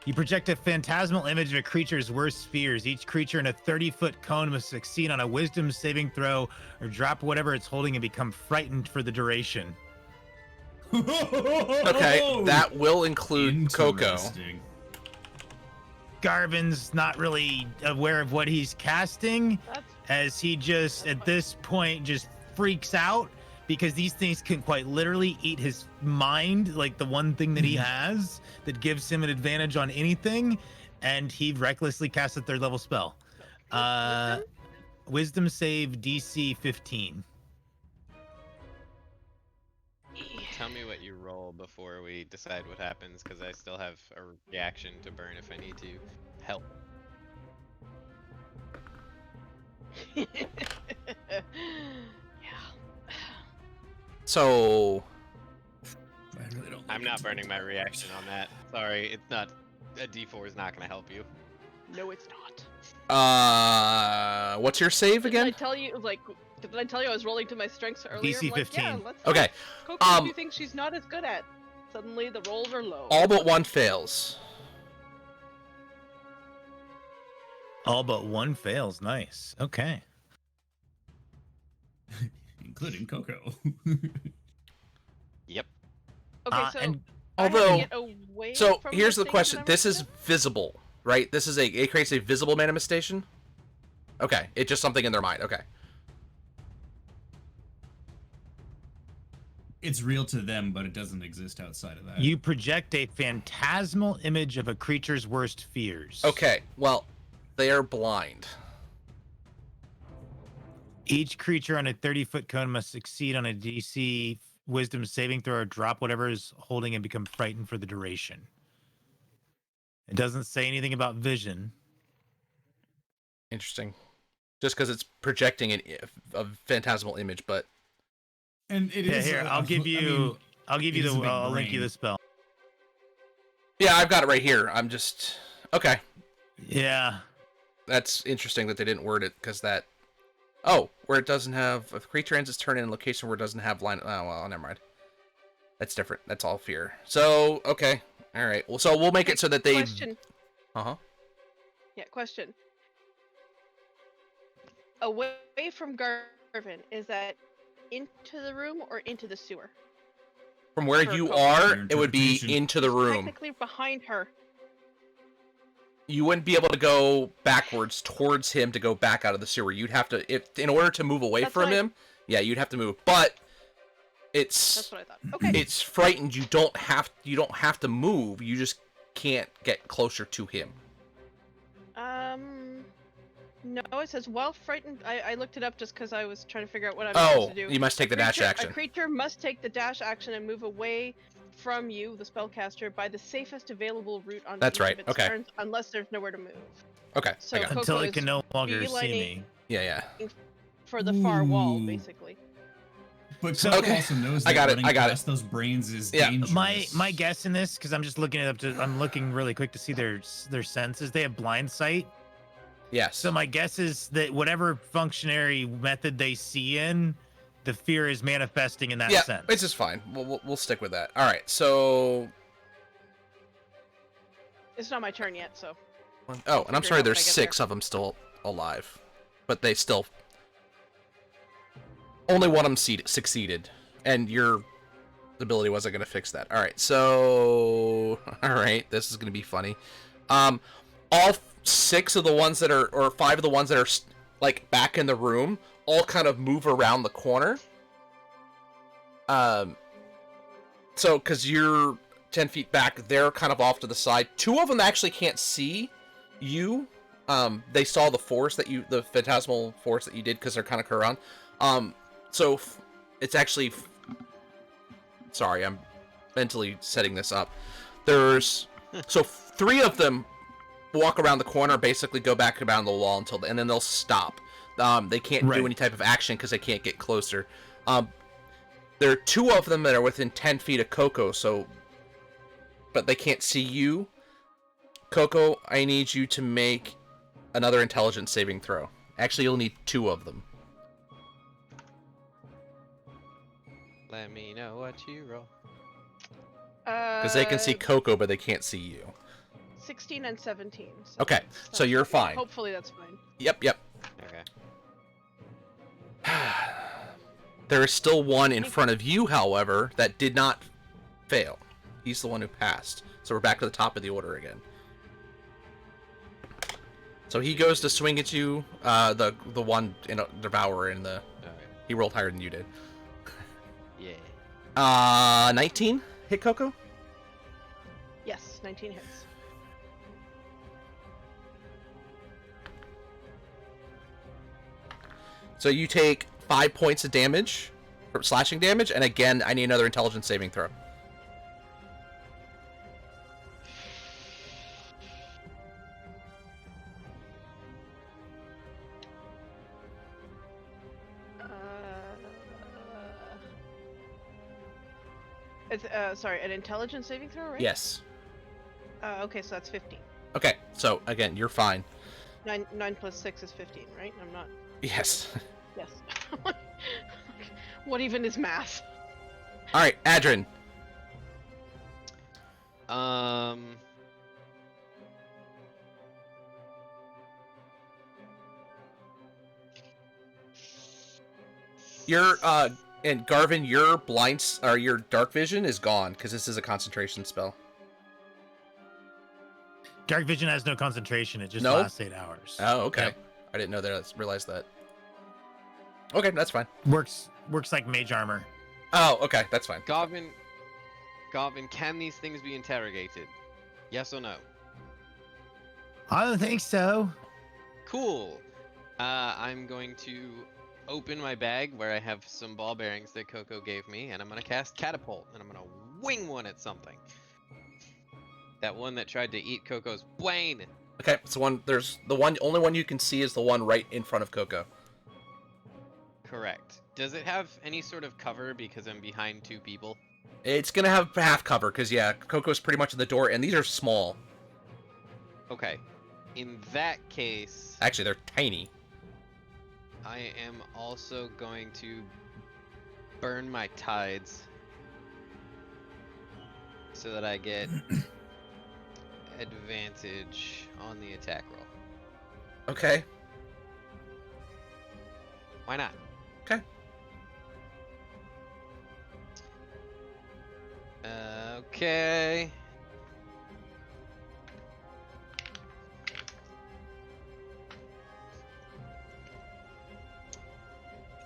G: You project a phantasmal image of a creature's worst fears. Each creature in a 30-foot cone must succeed on a wisdom saving throw or drop whatever it's holding and become frightened for the duration.
A: Okay. That will include Coco.
D: Interesting.
G: Garvin's not really aware of what he's casting,
F: That's
G: as he just at this point just freaks out because these things can quite literally eat his mind, like the one thing that he has that gives him an advantage on anything, and he recklessly casts a 3rd level spell. Wisdom save DC 15.
B: Tell me what you roll before we decide what happens, because I still have a reaction to burn if I need to help.
F: Yeah.
A: So
D: I really don't
B: I'm
D: like
B: not
D: it.
B: burning my reaction on that. Sorry, it's not. A D4 is not going to help you.
F: No, it's not.
A: what's your save
F: Didn't I
A: again?
F: tell you, like, didn't I tell you I was rolling to my strengths earlier?
G: DC
F: I'm like, yeah,
G: 15.
F: let's
A: Okay.
F: Coco do things she's not as good at. Suddenly the rolls are low.
A: All but one fails.
G: All but one fails. Nice. Okay.
D: Including Coco.
B: Yep.
F: Okay, so
G: and
F: I had to
A: although-
F: get away
A: So
F: from
A: here's the
F: things
A: question.
F: that I'm
A: This is
F: afraid of?
A: visible, right? This is it creates a visible manifestation? Okay. It's just something in their mind. Okay.
D: It's real to them, but it doesn't exist outside of that.
G: You project a phantasmal image of a creature's worst fears.
A: Okay. Well, they are blind.
G: Each creature on a 30-foot cone must succeed on a DC wisdom saving throw or drop whatever is holding and become frightened for the duration. It doesn't say anything about vision.
A: Interesting. Just because it's projecting a phantasmal image, but
D: And it
G: Yeah,
D: is.
G: here, I'll give you
D: it is a big
G: I'll link you
D: brain.
G: the spell.
A: yeah, I've got it right here. I'm just okay.
G: Yeah.
A: That's interesting that they didn't word it because that. Oh, where it doesn't have if creature ends its turn in a location where it doesn't have line. Oh well, never mind. That's different. That's all fear. So okay, all right. Well, so we'll make it so that they.
F: Question.
A: Uh-huh.
F: Yeah, question. Away from Garvin, is that into the room or into the sewer?
A: From where
F: For
A: you
F: Coco.
A: are,
D: Your
A: it would be
D: interpretation.
A: into the room.
F: Technically behind her.
A: You wouldn't be able to go backwards towards him to go back out of the sewer. You'd have to, if in order to move away
F: That's
A: from
F: what I-
A: him. Yeah, you'd have to move. But
F: That's
A: it's
F: what I thought. Okay.
A: it's frightened. You don't have to move. You just can't get closer to him.
F: No, it says while frightened. I looked it up just because I was trying to figure out what I'm
A: Oh,
F: supposed to do.
A: you must take the dash
F: A
A: action.
F: creature must take the dash action and move away from you, the spellcaster, by the safest available route on
A: That's
F: each
A: right,
F: of its
A: okay.
F: turns, unless there's nowhere to move.
A: Okay,
F: So
A: I got it.
G: Until
F: Coco
G: it can
F: is
G: no longer see
F: beelining-
G: me.
A: Yeah.
F: For the far wall,
D: Ooh.
F: basically.
D: But
G: So-
D: Coco
A: Okay.
D: also knows
A: I
D: that
A: got it,
D: running
A: I got it.
D: past those brains is
A: Yeah.
D: dangerous.
G: My guess in this, because I'm just looking it up I'm looking really quick to see their senses. They have blind sight.
A: Yes.
G: So my guess is that whatever functionary method they see in, the fear is manifesting in that
A: yeah,
G: sense.
A: it's just fine. We'll stick with that. All right. So
F: It's not my turn yet, so.
A: oh, and I'm
F: Figure it
A: sorry.
F: out when
A: There's
F: I get
A: 6 of them still alive, but they still only one of them succeeded, and your ability wasn't going to fix that. All right. So all right, this is going to be funny. All 6 of the ones that are, or 5 of the ones that are like back in the room, all kind of move around the corner. So because you're 10 feet back, they're kind of off to the side. 2 of them actually can't see you. They saw the force that you, the phantasmal force that you did, because they're kind of around. So it's actually, sorry, I'm mentally setting this up. There's, so 3 of them walk around the corner, basically go back around the wall and then they'll stop. They can't
G: Right.
A: do any type of action because they can't get closer. There are 2 of them that are within 10 feet of Coco, but they can't see you. Coco, I need you to make another intelligence saving throw. Actually, you'll need 2 of them.
B: Let me know what you roll.
A: Because they can see Coco, but they can't see you.
F: 16 and 17.
A: Okay, so you're fine.
F: Hopefully that's fine.
A: Yep.
B: Okay.
A: There is still one in front of you, however, that did not fail. He's the one who passed. So we're back to the top of the order again. So he goes to swing at you, the one in Devourer in the...
B: Alright.
A: He rolled higher than you did.
B: Yeah.
A: 19? Hit Coco?
F: Yes, 19 hits.
A: So you take 5 points of damage, or slashing damage, and again, I need another intelligence saving throw.
F: It's sorry, an intelligence saving throw, right?
A: Yes.
F: Okay, so that's 15.
A: Okay, so again, you're fine.
F: 9 plus 6 is 15, right? I'm not.
A: Yes.
F: Yes. What even is math?
A: All right, Adrian. Your and Garvin, your blinds or your dark vision is gone because this is a concentration spell.
G: Dark vision has no concentration. It just
A: No?
G: lasts 8 hours.
A: Oh, okay.
G: Yep.
A: I didn't know that. I realized that. Okay, that's fine.
G: Works like mage armor.
A: Oh, okay, that's fine.
B: Garvin, can these things be interrogated? Yes or no?
G: I don't think so.
B: Cool. I'm going to open my bag where I have some ball bearings that Coco gave me, and I'm gonna cast Catapult, and I'm gonna wing one at something. That one that tried to eat Coco's brain.
A: Okay, so only one you can see is the one right in front of Coco.
B: Correct. Does it have any sort of cover because I'm behind 2 people?
A: It's gonna have half cover because yeah, Coco's pretty much at the door, and these are small.
B: Okay. In that case,
A: Actually, they're tiny.
B: I am also going to burn my tides so that I get advantage on the attack roll.
A: Okay.
B: Why not?
A: Okay.
B: Okay.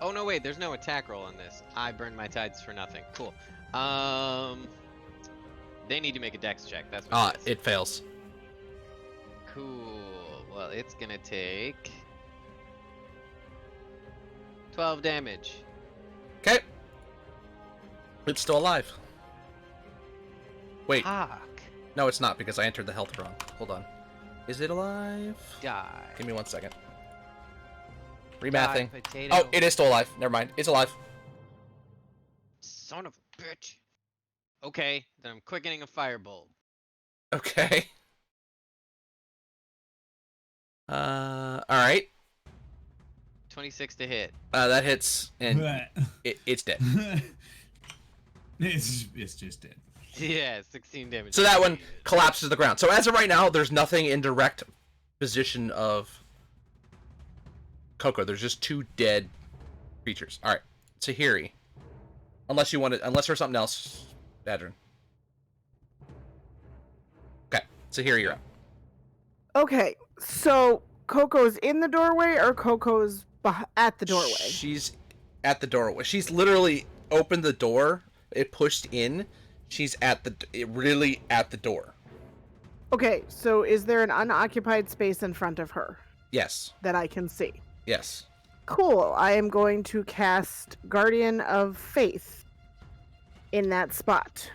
B: Oh no, wait, there's no attack roll on this. I burned my tides for nothing. Cool. They need to make a dex check. That's what it is.
A: It fails.
B: Cool. Well, it's gonna take 12 damage.
A: Okay. It's still alive. Wait,
B: Fuck.
A: no, it's not because I entered the health wrong. Hold on. Is it alive?
B: Die.
A: Give me 1 second.
B: Die,
A: Remathing.
B: potato.
A: Oh, it is still alive. Never mind. It's alive.
B: Son of a bitch. Okay, then I'm quickening a fireball.
A: Okay. Alright.
B: 26 to hit.
A: That hits, and it's dead.
D: it's just dead.
B: Yeah, 16 damage.
A: So that one collapses to the ground. So as of right now, there's nothing in direct position of Coco. There's just 2 dead creatures. All right, Tahiri. Unless there's something else, Adrian. Okay, Tahiri, you're up.
C: Okay, so Coco's in the doorway or Coco's at the doorway?
A: She's at the doorway. She's literally opened the door. It pushed in. She's really at the door.
C: Okay, so is there an unoccupied space in front of her
A: Yes.
C: that I can see?
A: Yes.
C: Cool. I am going to cast Guardian of Faith in that spot.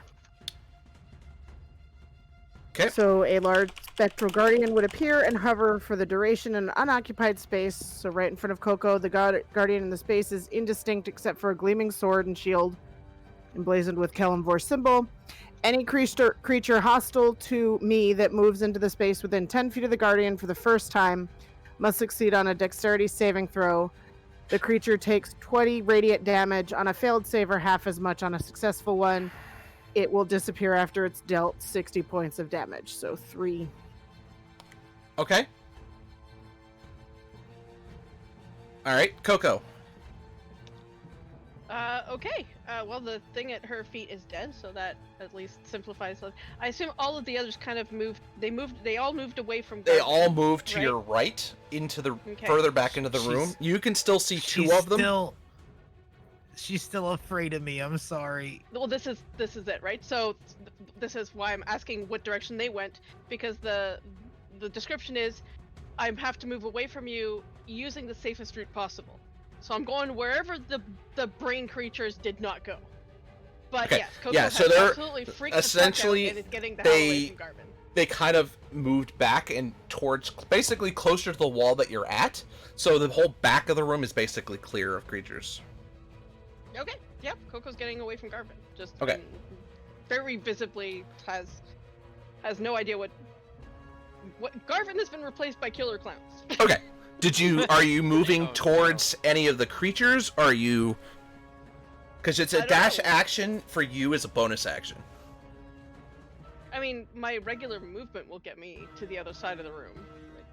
A: Okay.
C: So a large Spectral Guardian would appear and hover for the duration in an unoccupied space. So right in front of Coco, the Guardian in the space is indistinct except for a gleaming sword and shield emblazoned with Kalimvor's symbol. Any creature hostile to me that moves into the space within 10 feet of the Guardian for the first time must succeed on a dexterity saving throw. The creature takes 20 radiant damage on a failed save or half as much on a successful one. It will disappear after it's dealt 60 points of damage. So 3.
A: Okay. All right, Coco.
F: Okay. Well, the thing at her feet is dead, so that at least simplifies it. I assume all of the others kind of moved. They all moved away from.
A: They
F: Garden,
A: all moved to
F: right?
A: your right, into the
F: Okay.
A: further back into the room.
G: She's-
A: You can still see two of them.
G: She's still afraid of me. I'm sorry.
F: Well, this is it, right? So this is why I'm asking what direction they went, because the description is, I have to move away from you using the safest route possible. So I'm going wherever the brain creatures did not go. But
A: Okay,
F: yes, Coco
A: yeah,
F: has
A: so they're
F: absolutely freaked
A: essentially,
F: the fuck out and is getting the hell away
A: they-
F: from Garvin.
A: They kind of moved back and towards, basically closer to the wall that you're at. So the whole back of the room is basically clear of creatures.
F: Okay, yep, Coco's getting away from Garvin. Just
A: Okay.
F: very visibly has no idea what Garvin has been replaced by killer clowns.
A: Okay. Are you moving
B: Oh, no.
A: towards any of the creatures? Or are you... Because it's
F: I
A: a
F: don't
A: dash
F: know.
A: action for you as a bonus action.
F: I mean, my regular movement will get me to the other side of the room. Like,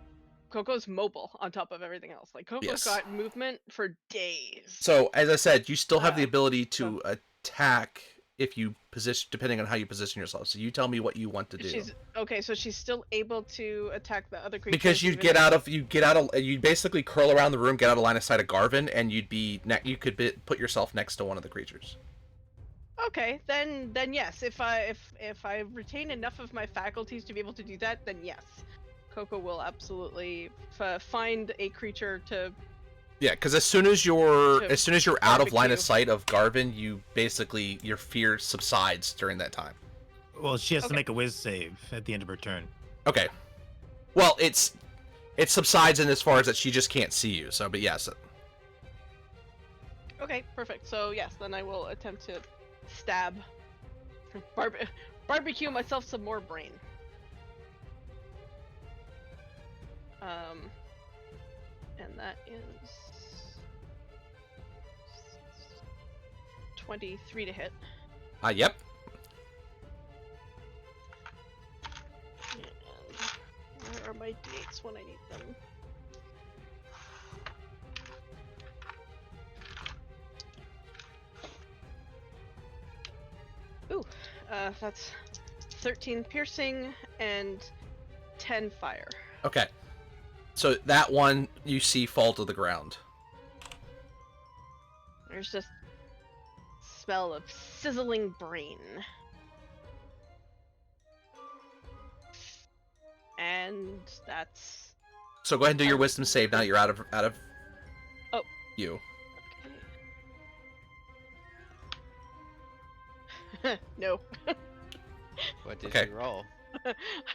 F: Coco's mobile on top of everything else. Like, Coco's
A: Yes.
F: got movement for days.
A: So, as I said, you still have the
F: Uh,
A: ability to attack if you position, depending on how you position yourself. So you tell me what you want to do.
F: She's okay, so she's still able to attack the other creatures.
A: Because you
F: even
A: get
F: if-
A: out of you basically curl around the room, get out of line of sight of Garvin, and you could put yourself next to one of the creatures.
F: Okay, then yes. If I retain enough of my faculties to be able to do that, then yes, Coco will absolutely find a creature to.
A: Yeah, because as soon as you're
F: To
A: out of line of
F: barbecue.
A: sight of Garvin, your fear subsides during that time.
G: Well, she has to
F: Okay.
G: make a whiz save at the end of her turn.
A: Okay. Well, it subsides in as far as that she just can't see you. So, but yes.
F: Okay, perfect. So yes, then I will attempt to stab, barbecue myself some more brain. And that is 23 to hit.
A: Yep.
F: And where are my d8s when I need them? Ooh, that's 13 piercing and 10 fire.
A: Okay. So that one you see fall to the ground.
F: There's just smell of sizzling brain. And that's
A: So go ahead and do your wisdom save now that you're out of
F: Oh.
A: you.
F: okay. No.
B: What did
A: Okay.
B: you roll?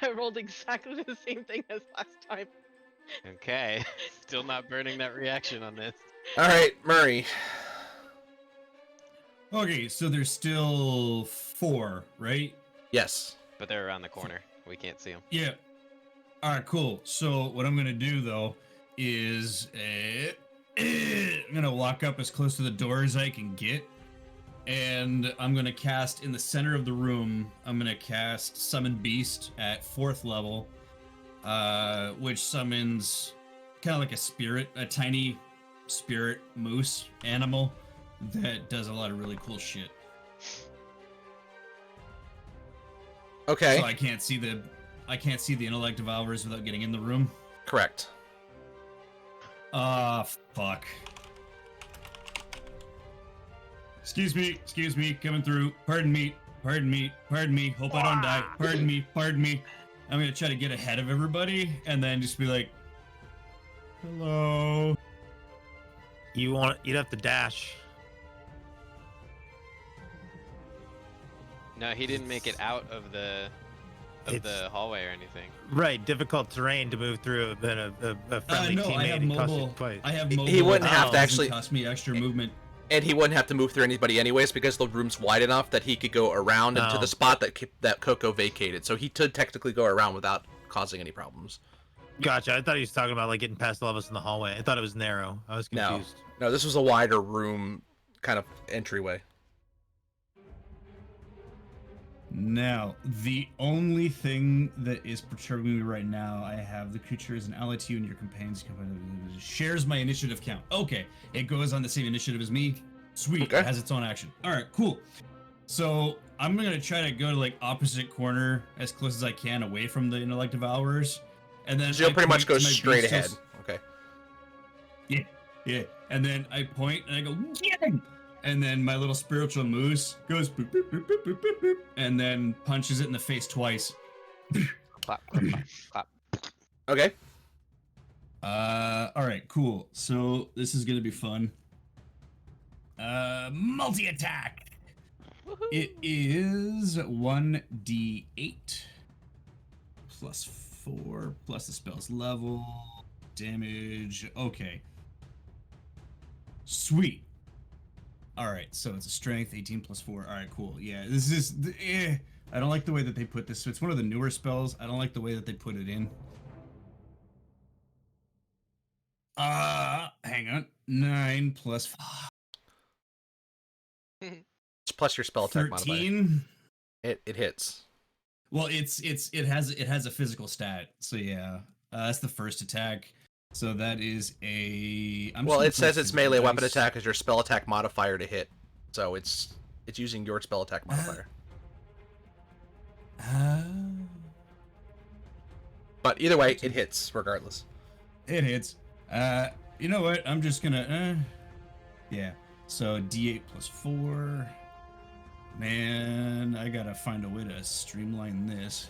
F: I rolled exactly the same thing as last time.
B: Okay. Still not burning that reaction on this.
A: All right, Murray.
D: Okay, so there's still 4, right?
A: Yes.
B: But they're around the corner. We can't see them.
D: Yeah. All right, cool. So what I'm gonna do though is I'm gonna walk up as close to the door as I can get, and I'm gonna cast in the center of the room. I'm gonna cast Summon Beast at 4th level, which summons kind of like a tiny spirit moose animal that does a lot of really cool shit.
A: Okay.
D: So I can't see the intellect devourers without getting in the room.
A: Correct.
D: Fuck. Excuse me, coming through. Pardon me. Hope I don't die. Pardon me. I'm gonna try to get ahead of everybody and then just be like, hello.
G: You'd have to dash.
B: No, he didn't make it out of the of
G: It's-
B: the hallway or anything.
G: Right, difficult terrain to move through. Then a friendly
D: no,
G: teammate.
D: I have
G: it costs you
D: mobile.
G: twice.
D: I have
A: He
D: mobile.
A: wouldn't
G: have to
D: It doesn't
A: actually-
D: cost me extra movement.
A: And he wouldn't have to move through anybody anyways because the room's wide enough that he could go around into
G: Oh.
A: the spot that Coco vacated. So he could technically go around without causing any problems.
G: Gotcha. I thought he was talking about like getting past all of us in the hallway. I thought it was narrow. I was
A: No.
G: confused.
A: No, this was a wider room kind of entryway.
D: Now, the only thing that is perturbing me right now, I have the creature is an ally to you and your companions shares my initiative count. Okay, it goes on the same initiative as me. Sweet,
A: Okay.
D: it has its own action. All right, cool. So I'm gonna try to go to like opposite corner as close as I can away from the intellect devourers, and then
A: So you'll
D: I
A: pretty much
D: point
A: go
D: to my
A: straight
D: beast
A: ahead.
D: as-
A: Okay.
D: Yeah, and then I point and I go, "Yeah!" And then my little spiritual moose goes boop, boop, boop, boop, boop, boop, boop, and then punches it in the face twice.
B: Clap, clap, clap, clap.
A: Okay.
D: All right, cool. So this is gonna be fun. Multi-attack.
F: Woohoo.
D: It is 1d8 plus 4 plus the spell's level damage. Okay. Sweet. All right, so it's a strength 18 plus 4. All right, cool. Yeah, this is I don't like the way that they put this. So it's one of the newer spells. I don't like the way that they put it in. Hang on. 9 plus 5.
A: It's plus your spell attack modifier.
D: 13.
A: It hits.
D: Well, it has a physical stat. So yeah, that's the first attack. So that is a.
A: Well, it says it's melee weapon
D: dice.
A: attack as your spell attack modifier to hit. So it's using your spell attack modifier. But either way, it hits regardless.
D: It hits. You know what? I'm just gonna. Yeah. So D8 plus 4. Man, I gotta find a way to streamline this.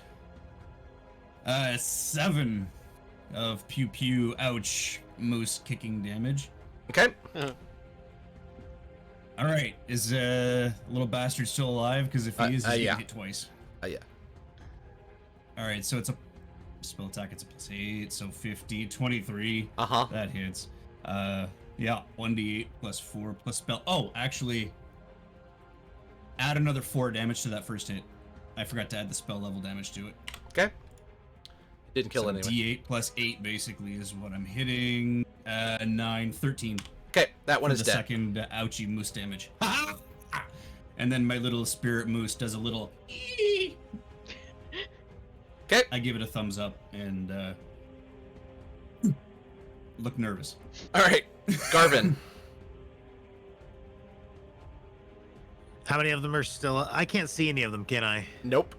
D: 7 of pew pew. Ouch. Moose kicking damage.
A: Okay.
D: All right. Is little bastard still alive? Because if he is, he's
A: yeah.
D: gonna hit twice.
A: Yeah.
D: All right. So it's a spell attack. It's a plus 8. So 50, 23.
A: Uh-huh.
D: That hits. Yeah, 1d8 plus 4 plus spell. Oh, actually, add another 4 damage to that first hit. I forgot to add the spell level damage to it.
A: Okay. Didn't kill
D: So
A: anyone.
D: D8 plus 8 basically is what I'm hitting. 9, 13.
A: Okay, that one
D: for
A: is
D: the
A: dead.
D: second ouchie moose damage. And then my little spirit moose does a little.
A: Okay.
D: I give it a thumbs up and look nervous.
A: All right, Garvin.
G: How many of them are still? I can't see any of them, can I?
A: Nope.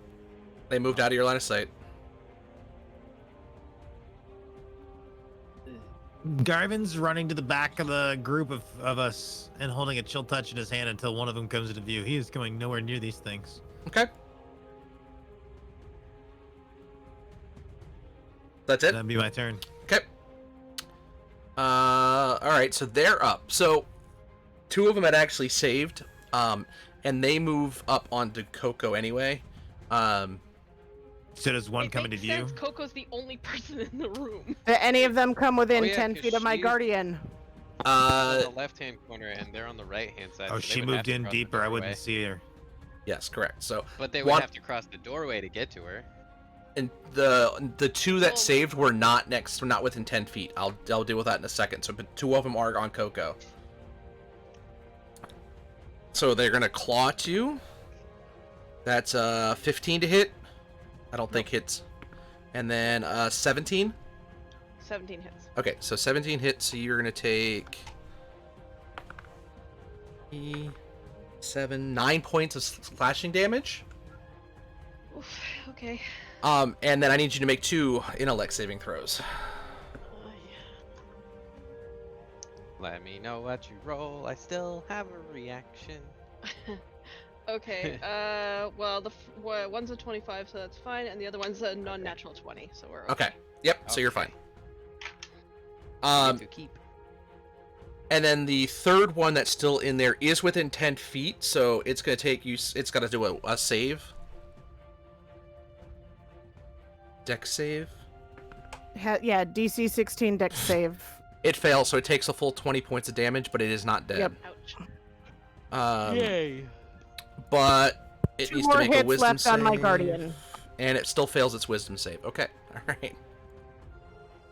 A: They moved out of your line of sight.
G: Garvin's running to the back of the group of us and holding a chill touch in his hand until one of them comes into view. He is going nowhere near these things.
A: Okay. That's it.
G: That'd be my turn.
A: Okay. All right, so they're up. So 2 of them had actually saved, and they move up onto Coco anyway.
G: So does one
F: It
G: come into
F: makes
G: view?
F: sense. Coco's the only person in the room.
C: Do any of them come within
B: Oh, yeah,
C: 10
B: 'cause
C: feet of my
B: she's-
C: guardian?
B: On the left-hand corner, and they're on the right-hand side.
G: Oh,
B: so they
G: she
B: would have
G: moved
B: to
G: in
B: cross the
G: deeper. I
B: doorway.
G: wouldn't see her.
A: Yes, correct. So
B: But they would
A: One-
B: have to cross the doorway to get to her.
A: and the 2 that
F: Well-
A: saved were not within 10 feet. I'll deal with that in a second. So, but 2 of them are on Coco. So they're gonna claw at you. That's 15 to hit. I don't think hits. And then 17.
F: 17 hits.
A: Okay, so 17 hits. So you're gonna take 9 points of slashing damage.
F: Oof, okay.
A: And then I need you to make 2 intellect saving throws.
B: Let me know what you roll. I still have a reaction.
F: Okay. Well, one's a 25, so that's fine, and the other one's a non-natural 20, so we're
A: Okay. Yep. So you're
B: Okay.
A: fine.
B: To keep.
A: And then the third one that's still in there is within 10 feet, so it's gonna take you. It's gotta do a save. Dex save.
C: Yeah, DC 16 dex save.
A: It fails, so it takes a full 20 points of damage, but it is not dead.
C: Yep.
F: Ouch.
B: Yay.
A: But it
C: 2
A: needs
C: more
A: to make a
C: hits
A: wisdom
C: left on my
A: save,
C: guardian.
A: and it still fails its wisdom save. Okay, all right.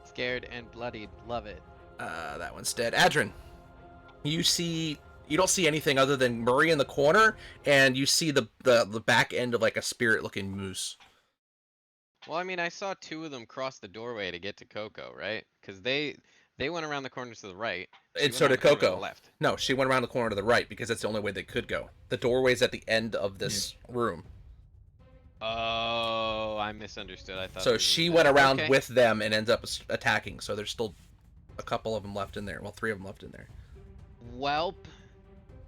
B: Scared and bloodied. Love it.
A: That one's dead. Adrin, you don't see anything other than Murray in the corner, and you see the back end of like a spirit-looking moose.
B: Well, I mean, I saw 2 of them cross the doorway to get to Coco, right? Because they went around the corner to the right. She
A: And
B: went
A: so
B: around
A: did
B: the corner to
A: Coco.
B: the left.
A: No, she went around the corner to the right because that's the only way they could go. The doorway's at the end of this room.
B: Oh, I misunderstood. I thought.
A: So
B: it was
A: she
B: in
A: went
B: the-
A: around
B: okay.
A: with them and ends up attacking. So there's still a couple of them left in there. Well, 3 of them left in there.
B: Welp,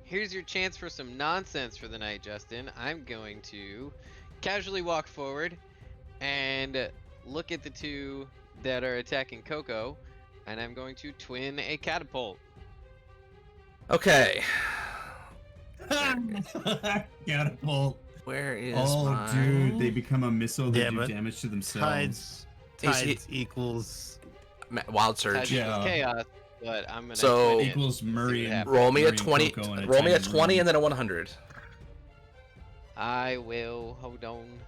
B: here's your chance for some nonsense for the night, Justin. I'm going to casually walk forward and look at the 2 that are attacking Coco, and I'm going to twin a catapult.
A: Okay.
D: Catapult.
A: Where is
D: Oh,
A: my...
D: dude, they become a missile. They
G: Yeah,
D: do
G: but
D: damage to themselves.
G: Tides equals.
A: Wild Surge.
B: Tides
D: Yeah.
B: equals chaos, but I'm gonna
A: So-
B: twin it.
D: Equals Murray and
A: Roll me a
D: Murray and
A: 20.
D: Coco in a
A: Roll me a
D: tiny
A: 20
D: room.
A: and then a 100.
B: I will. Hold on.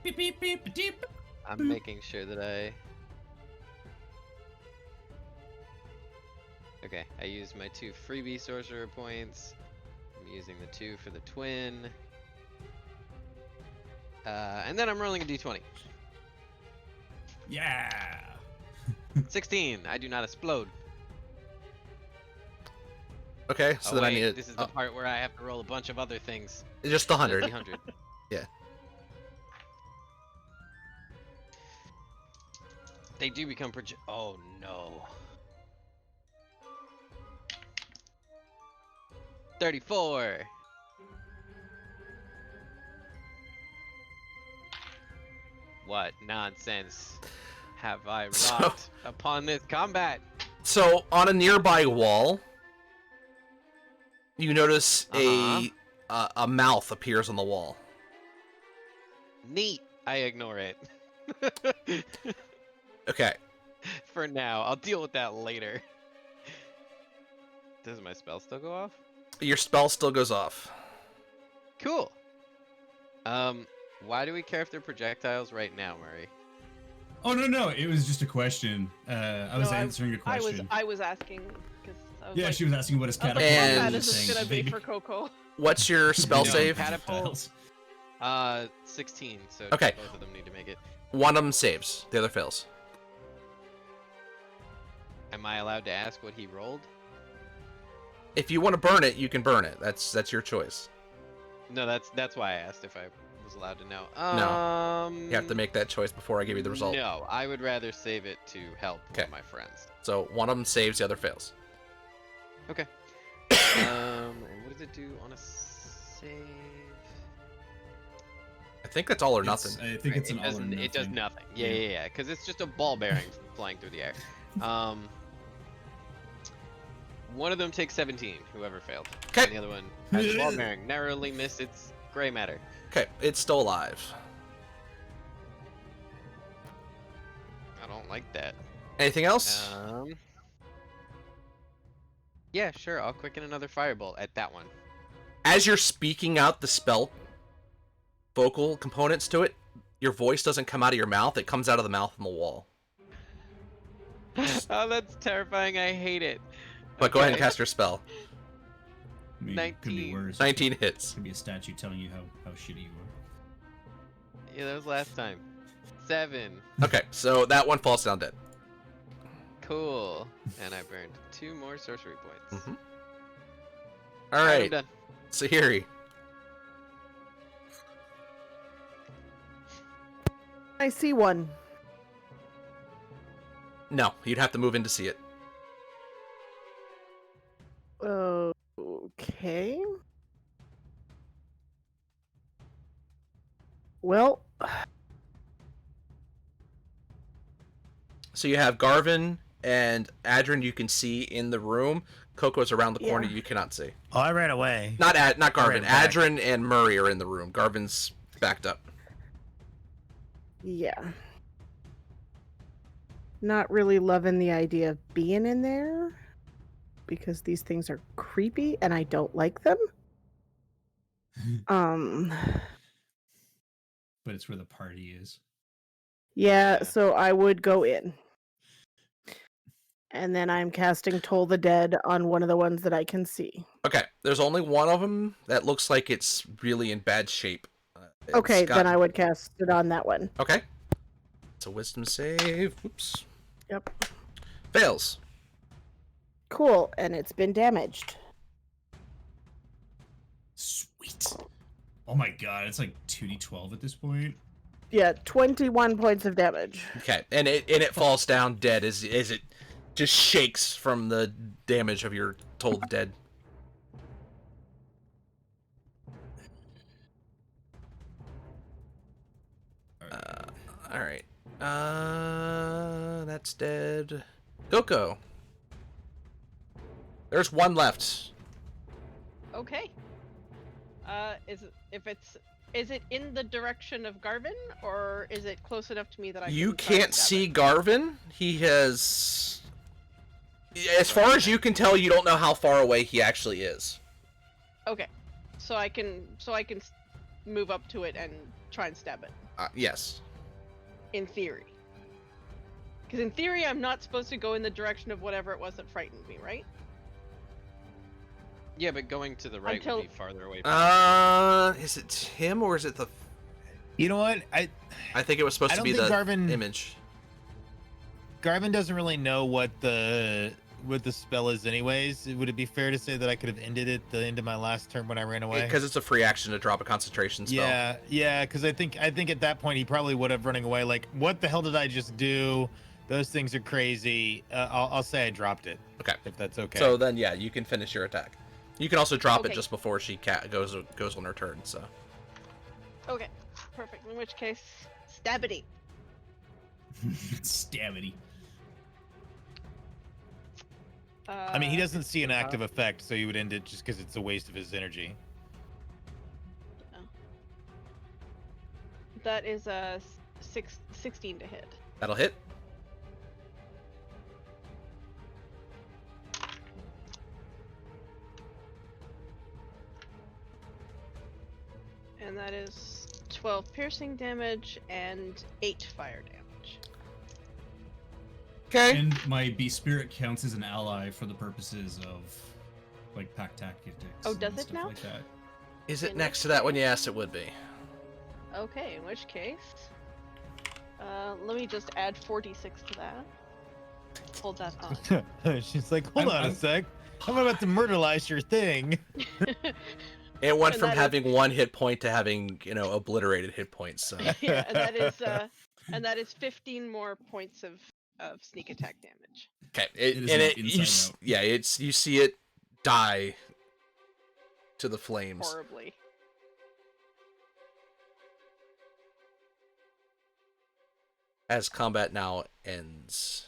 D: Beep, beep, beep, beep.
B: I'm making sure that I. Okay, I used my 2 freebie sorcerer points. I'm using the 2 for the twin. And then I'm rolling a d20.
D: Yeah.
B: 16. I do not explode.
A: Okay, so
B: Oh,
A: then I
B: wait,
A: need
B: this is the part where I have to roll a bunch of other things.
A: just the
B: So
A: 100.
B: 100.
A: Yeah.
B: They do become oh no. 34. What nonsense have I
A: So-
B: wrought upon this combat?
A: So on a nearby wall, you notice a mouth appears on the wall.
B: Neat. I ignore it.
A: Okay.
B: For now, I'll deal with that later. Does my spell still go off?
A: Your spell still goes off.
B: Cool. Why do we care if they're projectiles right now, Murray?
D: Oh no, it was just a question. I was
F: No,
D: answering a question.
F: I was asking because I was
D: Yeah,
F: like,
D: she was asking what is
F: I was like,
D: catapult.
A: And-
F: how bad
D: and
F: is this
D: saying
F: gonna be
D: they
F: for Coco?
A: What's your spell
B: No,
A: save?
B: catapult. 16. So
A: Okay.
B: both of them need to make it.
A: One of them saves, the other fails.
B: Am I allowed to ask what he rolled?
A: If you want to burn it, you can burn it. That's your choice.
B: No, that's why I asked if I was allowed to know.
A: You have to make that choice before I give you the result.
B: No, I would rather save it to help one
A: Okay.
B: of my friends.
A: So one of them saves, the other fails.
B: Okay. What does it do on a save?
A: I think that's all or nothing.
D: I think it's an all or nothing.
B: It does nothing. Yeah, because it's just a ball bearing flying through the air. One of them takes 17, whoever failed.
A: Okay.
B: And the other one has a ball bearing, narrowly missed its gray matter.
A: Okay, it's still alive.
B: I don't like that.
A: Anything else?
B: Yeah, sure. I'll quicken another firebolt at that one.
A: As you're speaking out the spell vocal components to it, your voice doesn't come out of your mouth, it comes out of the mouth on the wall.
B: Oh, that's terrifying. I hate it.
A: But go ahead and
B: Okay.
A: cast your spell.
D: I mean, it could be
B: 19.
D: worse.
A: 19 hits.
D: Could be a statue telling you how shitty you are.
B: Yeah, that was last time. 7.
A: Okay, so that one falls down dead.
B: Cool. And I burned 2 more sorcery points.
A: Mhm.
B: I'm
A: Alright,
B: done.
A: Sahiri.
C: I see one.
A: No, you'd have to move in to see it.
C: Okay. Well,
A: So you have Garvin and Adrin you can see in the room. Coco's around the corner
C: Yeah.
A: you cannot see.
G: Oh, I ran away.
A: Not Garvin.
G: ran back.
A: Adrin and Murray are in the room. Garvin's backed up.
C: Yeah. Not really loving the idea of being in there because these things are creepy and I don't like them. Um
D: But it's where the party is.
C: yeah,
B: Yeah.
C: so I would go in. And then I'm casting Toll the Dead on one of the ones that I can see.
A: Okay, there's only one of them that looks like it's really in bad shape. It's
C: Okay,
A: got-
C: then I would cast it on that one.
A: Okay. It's a wisdom save. Oops.
C: Yep.
A: Fails.
C: Cool, and it's been damaged.
D: Sweet. Oh my god, it's like 2d12 at this point.
C: Yeah, 21 points of damage.
A: Okay, and it falls down dead as it just shakes from the damage of your told dead. All right. That's dead. Coco. There's one left.
F: Okay. Is it in the direction of Garvin, or is it close enough to me that I
A: You
F: can try and
A: can't
F: stab
A: see
F: it?
A: Garvin. He has. As far as you can tell, you don't know how far away he actually is.
F: Okay, so I can move up to it and try and stab it.
A: Yes.
F: In theory. Because in theory, I'm not supposed to go in the direction of whatever it was that frightened me, right?
B: Yeah, but going to the right
F: Until-
B: would be farther away from
A: Is it him or is it the?
G: You know what?
A: I think it was supposed
G: I
A: to
G: don't
A: be
G: think
A: the
G: Garvin-
A: image.
G: Garvin doesn't really know what the spell is anyways. Would it be fair to say that I could have ended it the end of my last turn when I ran away?
A: Because it's a free action to drop a concentration spell.
G: Yeah, because I think at that point he probably would have running away like, what the hell did I just do? Those things are crazy. I'll say I dropped it.
A: Okay.
G: If that's okay.
A: So then, yeah, you can finish your attack. You can also drop it
F: Okay.
A: just before she goes on her turn. So
F: Okay, perfect. In which case, stabbity.
D: Stabity.
G: I mean, he doesn't see an active effect, so you would end it just because it's a waste of his energy.
F: That is a 16 to hit.
A: that'll hit.
F: And that is 12 piercing damage and 8 fire damage.
A: Okay.
D: And my Bee Spirit counts as an ally for the purposes of like pack tactics.
F: Oh, does
D: and
F: it
D: stuff
F: now?
D: Like that.
A: Is it
F: in
A: next
F: which
A: to that one? Yes, it would be.
F: Okay, in which case, let me just add 46 to that. Hold that on.
G: She's like, hold on a
D: I'm-
G: sec. I'm about to murderize your thing.
A: It went
F: And
A: from
F: that is-
A: having 1 hit point to having obliterated hit points. So
F: Yeah, and that is 15 more points of sneak attack damage.
A: okay,
D: It is not
A: you
D: inside out.
A: it's you see it die to the flames.
F: Horribly.
A: As combat now ends.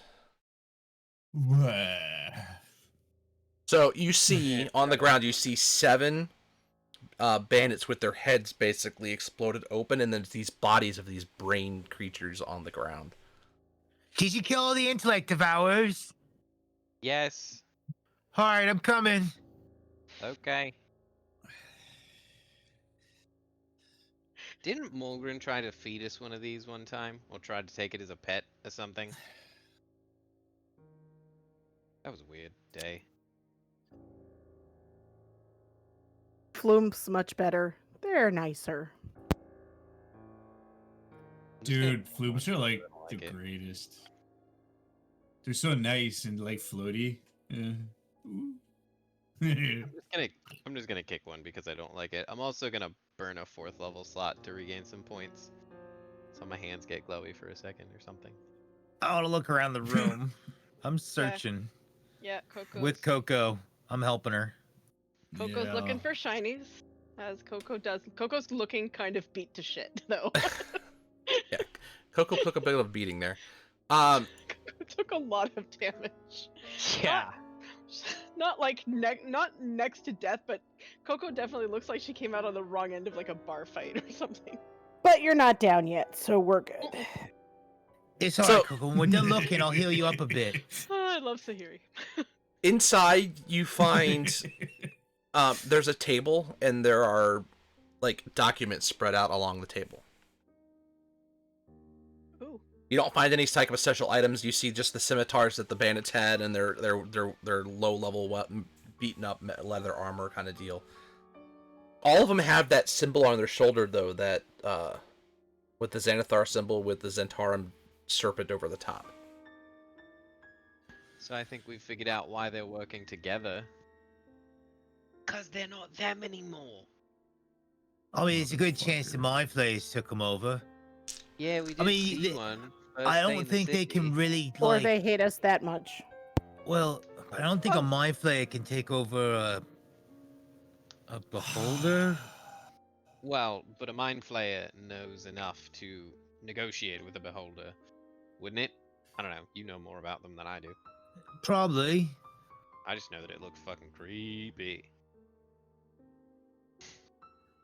A: So you see on the ground, you see 7 bandits with their heads basically exploded open, and then these bodies of these brain creatures on the ground.
E: Did you kill all the intellect devourers?
B: Yes.
E: All right, I'm coming.
B: Okay. Didn't Mulgren try to feed us one of these one time? Or try to take it as a pet or something? That was a weird day.
C: Flump's much better. They're nicer.
D: Dude, floops are like
B: I
D: the
B: like it.
D: greatest. They're so nice and like floaty. Yeah. Ooh.
B: I'm just gonna kick one because I don't like it. I'm also gonna burn a 4th level slot to regain some points. So my hands get glowy for a second or something.
G: I want to look around the room. I'm searching
F: Yeah, Coco's,
G: with Coco. I'm helping her.
F: Coco's
D: Yeah.
F: looking for shinies, as Coco does. Coco's looking kind of beat to shit, though.
A: Coco took a bit of a beating there.
F: Coco took a lot of damage. Not like not next to death, but Coco definitely looks like she came out on the wrong end of like a bar fight or something.
C: But you're not down yet, so we're good.
E: It's all right,
A: So-
E: Coco. When we're done looking, I'll heal you up a bit.
F: I love Sahiri.
A: Inside, you find there's a table, and there are like documents spread out along the table.
F: Ooh.
A: You don't find any type of special items. You see just the scimitars that the bandits had, and their low level beaten up leather armor kind of deal. All of them have that symbol on their shoulder, though, that with the Xanathar symbol with the Zentarum serpent over the top.
B: So I think we've figured out why they're working together. Cause they're not them anymore.
E: I mean, it's a good chance the mind flayers took them over.
B: Yeah, we did
E: I mean,
B: see one. first
E: I
B: day
E: don't
B: in the
E: think they can
B: city.
E: really,
C: Or
E: like...
C: they hate us that much.
E: Well, I don't think a mind flayer can take over a beholder.
B: Well, but a mind flayer knows enough to negotiate with a beholder, wouldn't it? I don't know. You know more about them than I do.
E: Probably.
B: I just know that it looks fucking creepy.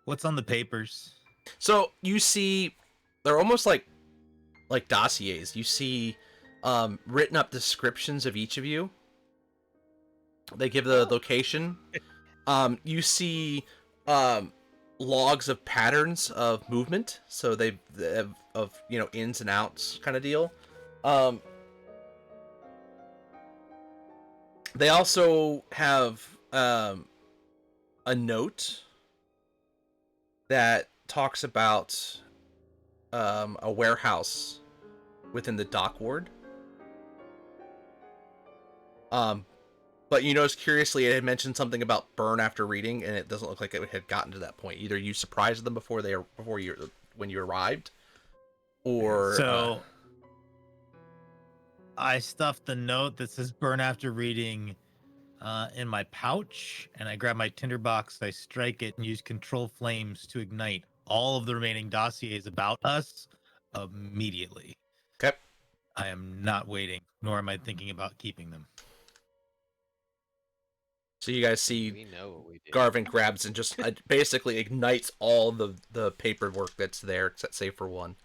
E: What's on the papers?
A: So you see, they're almost like dossiers. You see written up descriptions of each of you. They give the location. You see logs of patterns of movement. So they have, of ins and outs kind of deal. They also have a note that talks about a warehouse within the dock ward. But you notice curiously it had mentioned something about burn after reading, and it doesn't look like it had gotten to that point. Either you surprised them when you arrived, or
G: So I stuffed the note that says burn after reading in my pouch, and I grab my tinderbox, I strike it, and use control flames to ignite all of the remaining dossiers about us immediately.
A: Okay.
G: I am not waiting, nor am I thinking about keeping them.
A: So you guys see
B: We know what we did.
A: Garvin grabs and just basically ignites all the paperwork that's there, except save for one.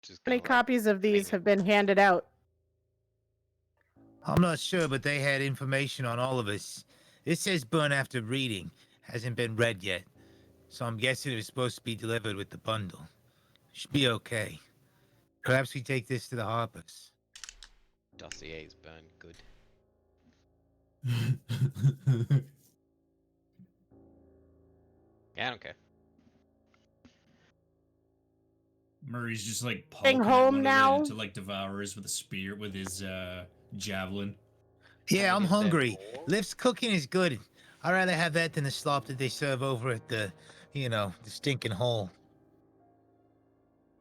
B: Just
C: How many
B: kinda like,
C: copies of these
B: it.
C: have been handed out?
E: I'm not sure, but they had information on all of us. It says burn after reading. Hasn't been read yet. So I'm guessing it was supposed to be delivered with the bundle. Should be okay. Perhaps we take this to the Harpers.
B: Dossiers burn good. Yeah, I don't care.
D: Murray's just like
C: Getting
D: poking
C: home
D: one of
C: now?
D: them to like devour us with a spear with his javelin.
E: Yeah, I'm
B: Is there
E: hungry.
B: more?
E: Lift's cooking is good. I'd rather have that than the slop that they serve over at the, the stinking hole.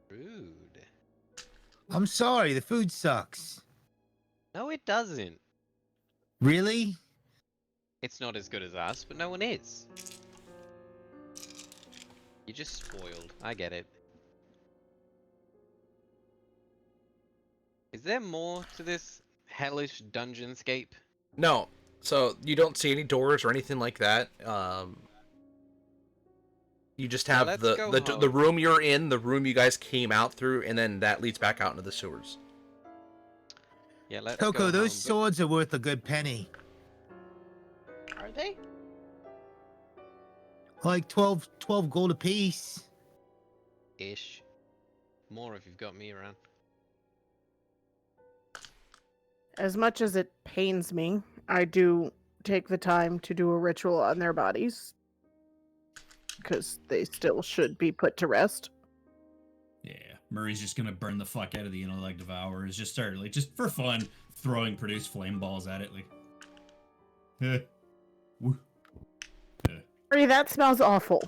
B: Rude.
E: I'm sorry, the food sucks.
B: No, it doesn't.
E: Really?
B: It's not as good as us, but no one is. You're just spoiled. I get it. Is there more to this hellish dungeonscape?
A: No, so you don't see any doors or anything like that. You just
B: Well,
A: have
B: let's
A: the
B: go
A: the
B: home.
A: room you're in, the room you guys came out through, and then that leads back out into the sewers.
B: Yeah, let's
E: Coco,
B: go
E: those
B: home,
E: swords are worth a good penny.
F: Are they?
E: Like 12 gold apiece.
B: but ish. More if you've got me around.
C: As much as it pains me, I do take the time to do a ritual on their bodies. Because they still should be put to rest.
D: Yeah, Murray's just gonna burn the fuck out of the intellect devourers. Just start like just for fun throwing produced flame balls at it like. Woo.
C: Hurry, that smells awful.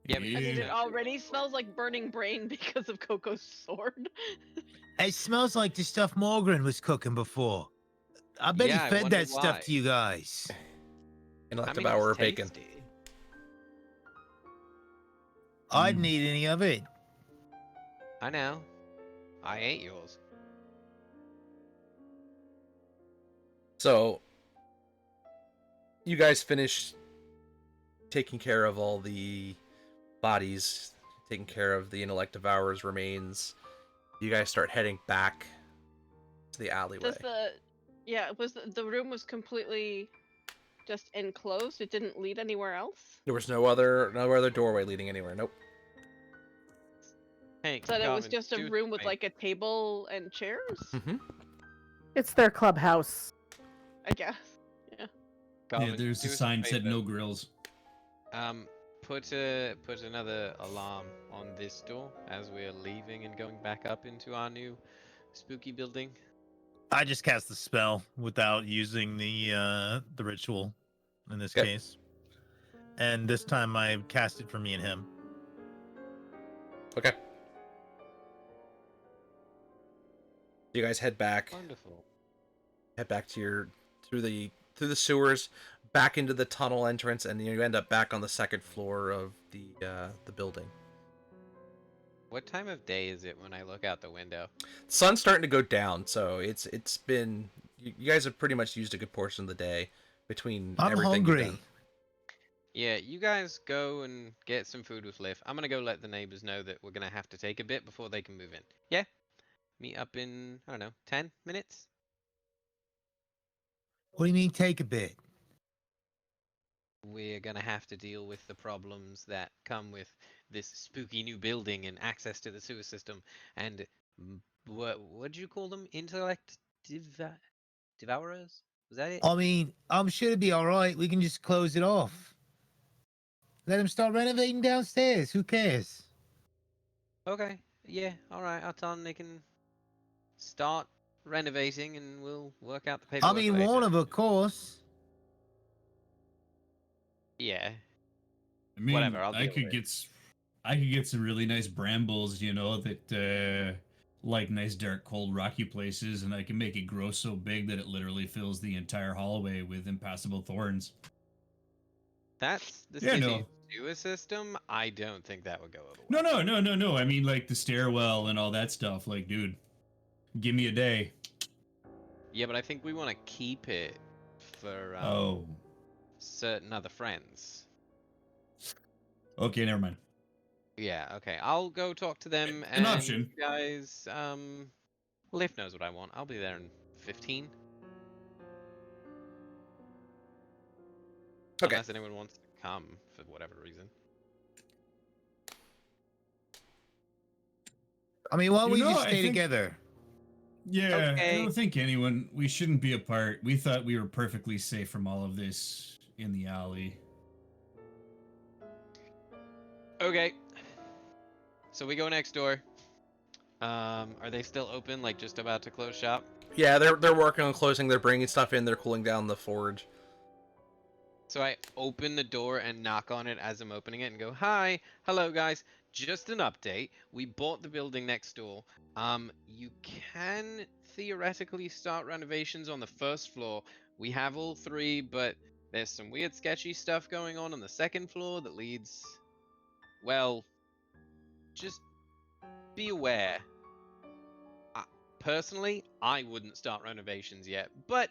B: Yeah,
F: I mean, it
D: Yeah.
F: already smells like burning brain because of Coco's sword.
E: It smells like the stuff Morgan was cooking before. I bet
B: Yeah, I
E: he fed
B: wonder
E: that stuff
B: why.
E: to you guys.
A: Intellect
B: I mean,
A: devourer
B: it's
A: bacon.
B: tasty.
E: I didn't
D: Mm.
E: eat any of it.
B: I know. I ate yours.
A: So you guys finished taking care of all the bodies, taking care of the intellect devourer's remains, you guys start heading back to the alleyway.
F: Does the room was completely just enclosed? It didn't lead anywhere else?
A: There was no other doorway leading anywhere. Nope.
B: Hey,
F: So it was
B: Garvin,
F: just a
B: do
F: room with
B: something.
F: like a table and chairs?
A: Mm-hmm.
C: It's their clubhouse.
F: I guess.
D: Yeah,
B: Garvin,
D: there's
B: do
D: a
B: us
D: sign said
B: favor.
D: no grills.
B: Put another alarm on this door as we're leaving and going back up into our new spooky building.
G: I just cast the spell without using the ritual in this
A: Okay.
G: case. And this time I cast it for me and him.
A: Okay. You guys head back.
B: Wonderful.
A: Head back to through the sewers, back into the tunnel entrance, and you end up back on the second floor of the building.
B: What time of day is it when I look out the window?
A: Sun's starting to go down, so it's been you guys have pretty much used a good portion of the day between
G: I'm
A: everything you've
G: hungry.
A: done.
B: Yeah, you guys go and get some food with Liv. I'm gonna go let the neighbors know that we're gonna have to take a bit before they can move in. Yeah? Meet up in, I don't know, 10 minutes?
E: What do you mean take a bit?
B: We're gonna have to deal with the problems that come with this spooky new building and access to the sewer system and what do you call them? Intellect devourers? Was that it?
E: I mean, I'm sure it'll be all right. We can just close it off. Let them start renovating downstairs. Who cares?
B: Okay, yeah, alright, I'll tell them they can start renovating and we'll work out the
E: I
B: paperwork
E: mean,
B: later.
E: one of course.
B: Yeah.
D: I mean,
B: Whatever, I'll
D: I
B: deal
D: could
B: with it.
D: I could get some really nice brambles, that like nice dark cold rocky places, and I can make it grow so big that it literally fills the entire hallway with impassable thorns.
B: That's the
D: Yeah,
B: city
D: no.
B: sewer system. I don't think that would go over
D: No,
B: well.
D: no. I mean, like the stairwell and all that stuff. Like, dude, give me a day.
B: Yeah, but I think we want to keep it for
D: Oh,
B: certain other friends.
D: okay, never mind.
B: Yeah, okay. I'll go talk to them
D: An
B: and
D: option.
B: you guys, Liv knows what I want. I'll be there in 15.
A: Okay.
B: Unless anyone wants to come for whatever reason.
E: I mean, why don't
D: You
E: we
D: know,
E: just
D: I
E: stay
D: think-
E: together?
D: Yeah,
B: Okay.
D: I don't think anyone. We shouldn't be apart. We thought we were perfectly safe from all of this in the alley.
B: Okay. So we go next door. Are they still open? Like just about to close shop?
A: Yeah, they're working on closing. They're bringing stuff in. They're cooling down the forge.
B: So I open the door and knock on it as I'm opening it and go, "Hi, hello guys. Just an update. We bought the building next door. You can theoretically start renovations on the first floor. We have all three, but there's some weird sketchy stuff going on the second floor that leads, well, just be aware. Personally, I wouldn't start renovations yet, but,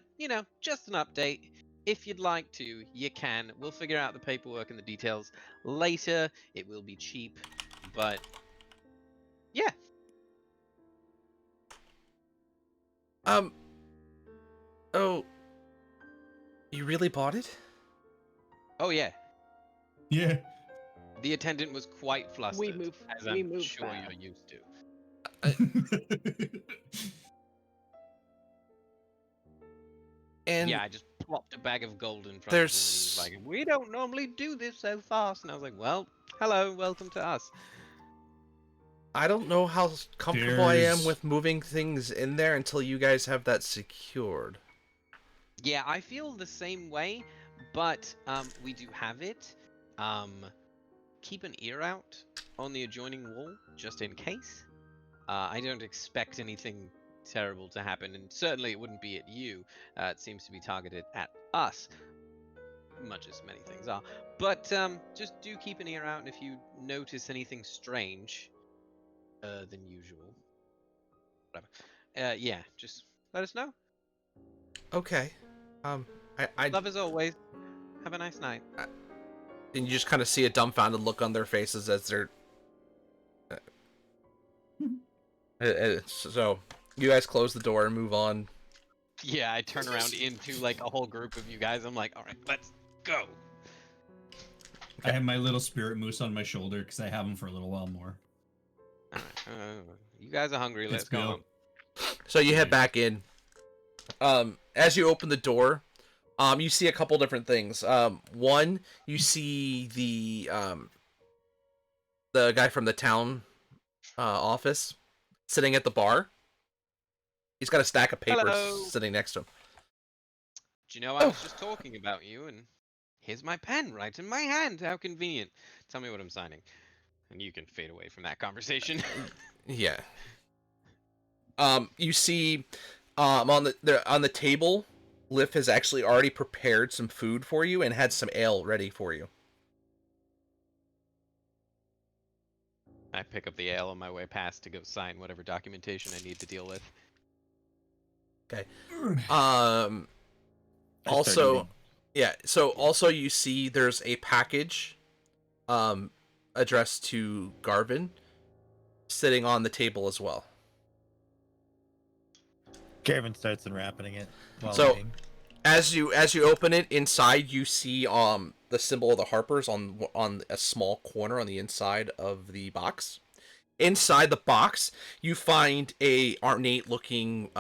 B: just an update. If you'd like to, you can. We'll figure out the paperwork and the details later. It will be cheap, but yeah.
A: Oh, you really bought it?
B: Oh yeah.
D: Yeah.
B: The attendant was quite flustered, as
F: we
B: I'm
F: moved
B: sure
F: fast.
B: you're used to.
A: And
B: Yeah, I just plopped a bag of gold in front of him. And he
A: there's-
B: was like, "We don't normally do this so fast." And I was like, "Well, hello, welcome to us."
A: I don't know how comfortable I am
D: There's-
A: with moving things in there until you guys have that secured.
B: Yeah, I feel the same way, but we do have it. Keep an ear out on the adjoining wall, just in case. I don't expect anything terrible to happen, and certainly it wouldn't be at you. It seems to be targeted at us, much as many things are. But just do keep an ear out, and if you notice anything strange than usual, whatever. Yeah, just let us know.
A: Okay. I
B: Love as always. Have a nice night.
A: And you just kind of see a dumbfounded look on their faces as they're. So you guys close the door and move on.
B: Yeah, I turn around into like a whole group of you guys. I'm like, all right, let's go.
D: I have my little spirit moose on my shoulder because I have him for a little while more.
B: All right, you guys are hungry. Let's go.
D: Bill.
A: So you head back in. As you open the door, you see a couple different things. One, you see the guy from the town office sitting at the bar. He's got a stack of papers
B: Hello.
A: sitting next to him.
B: Do you know I was just talking about you, and here's my pen right in my hand. How convenient. Tell me what I'm signing, and you can fade away from that conversation.
A: Yeah. You see, on the table, Liv has actually already prepared some food for you and had some ale ready for you.
B: I pick up the ale on my way past to go sign whatever documentation I need to deal with.
A: Okay.
G: I start
A: Also,
G: eating.
A: yeah. So also you see there's a package, addressed to Garvin, sitting on the table as well.
G: Gavin starts unwrapping it. While
A: So-
G: eating.
A: As you open it, inside you see the symbol of the Harpers on a small corner on the inside of the box. Inside the box, you find a ornate looking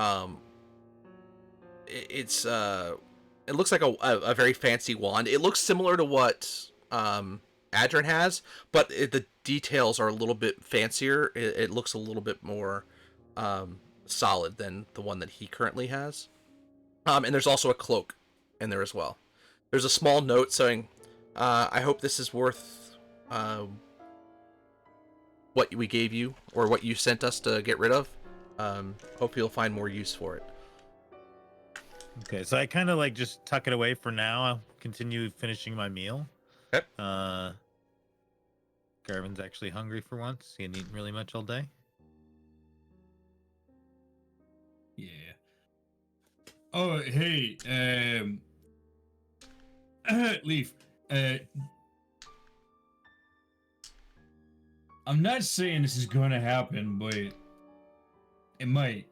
A: it looks like a very fancy wand. It looks similar to what Adrian has, but the details are a little bit fancier. It looks a little bit more solid than the one that he currently has. And there's also a cloak in there as well. There's a small note saying, I hope this is worth what we gave you, or what you sent us to get rid of. Hope you'll find more use for it.
G: Okay, so I kind of like just tuck it away for now. I'll continue finishing my meal.
A: Okay.
G: Garvin's actually hungry for once. He hadn't eaten really much all day.
D: Yeah. Oh, hey, Leaf. I'm not saying this is going to happen, but it might.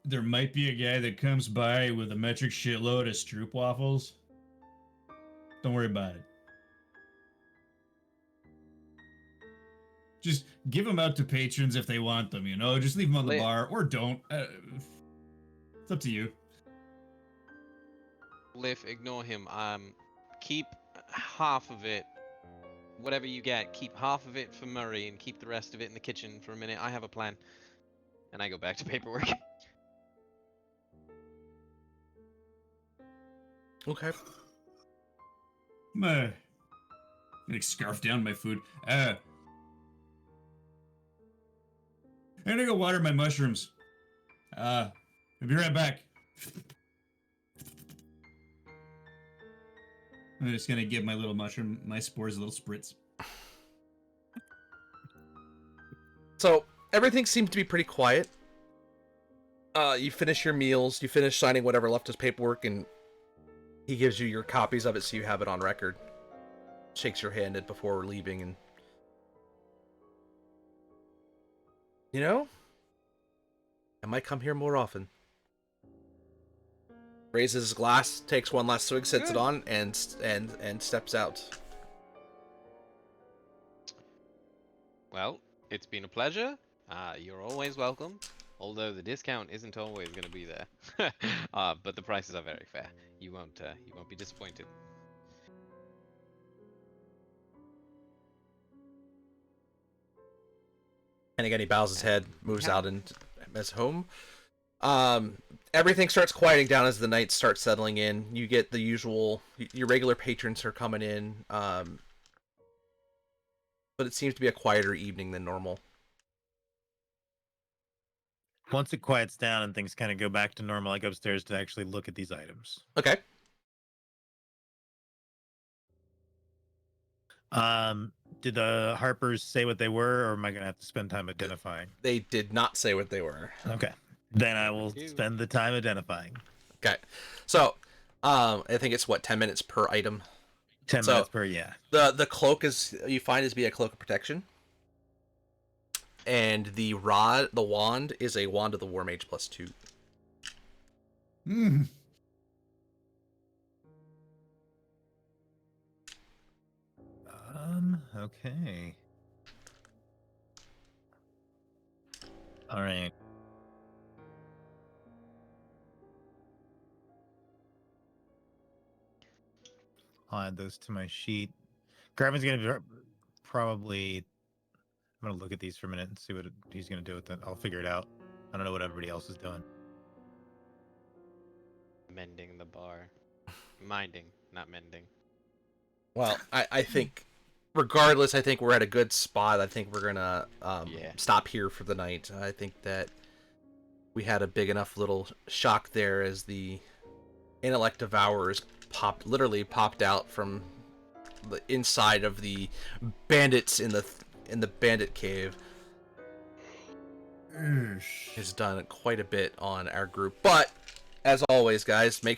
D: There might be a guy that comes by with a metric shitload of stroop waffles. Don't worry about it. Just give them out to patrons if they want them, you know? Just leave them on the
B: Lit.
D: bar, or don't. It's up to you.
B: Liv, ignore him. Keep half of it. Whatever you get, keep half of it for Murray and keep the rest of it in the kitchen for a minute. I have a plan. And I go back to paperwork.
A: Okay.
D: I'm gonna scarf down my food. I'm gonna go water my mushrooms. I'll be right back. I'm just gonna give my spores a little spritz.
A: So everything seems to be pretty quiet. You finish your meals, you finish signing whatever left as paperwork, and he gives you your copies of it so you have it on record. Shakes your hand before we're leaving, and you know, I might come here more often. Raises his glass, takes one last swig, sets it on, and steps out.
B: Well, it's been a pleasure. You're always welcome. Although the discount isn't always going to be there. But the prices are very fair. You won't be disappointed.
A: And again, he bows his head, moves out, and heads home. Everything starts quieting down as the night starts settling in. You get the usual, your regular patrons are coming in, but it seems to be a quieter evening than normal.
G: Once it quiets down and things kind of go back to normal, I go upstairs to actually look at these items.
A: Okay.
G: Did the Harpers say what they were, or am I gonna have to spend time identifying?
A: They did not say what they were.
G: Okay, then I will
B: Ew.
G: spend the time identifying.
A: Okay. So, I think it's 10 minutes per item.
G: 10
A: So-
G: minutes per, yeah.
A: The cloak is you find is be a cloak of protection, and the wand is a wand of the War Mage +2.
E: Hmm.
G: Okay. All right. I'll add those to my sheet. Gravin's gonna be probably. I'm gonna look at these for a minute and see what he's gonna do with it. I'll figure it out. I don't know what everybody else is doing.
B: Mending the bar. Minding, not mending.
A: Well, I think, regardless, I think we're at a good spot. I think we're gonna
B: Yeah.
A: stop here for the night. I think that we had a big enough little shock there as the intellect devourers literally popped out from the inside of the bandits in the bandit cave. Has done quite a bit on our group, but as always, guys, make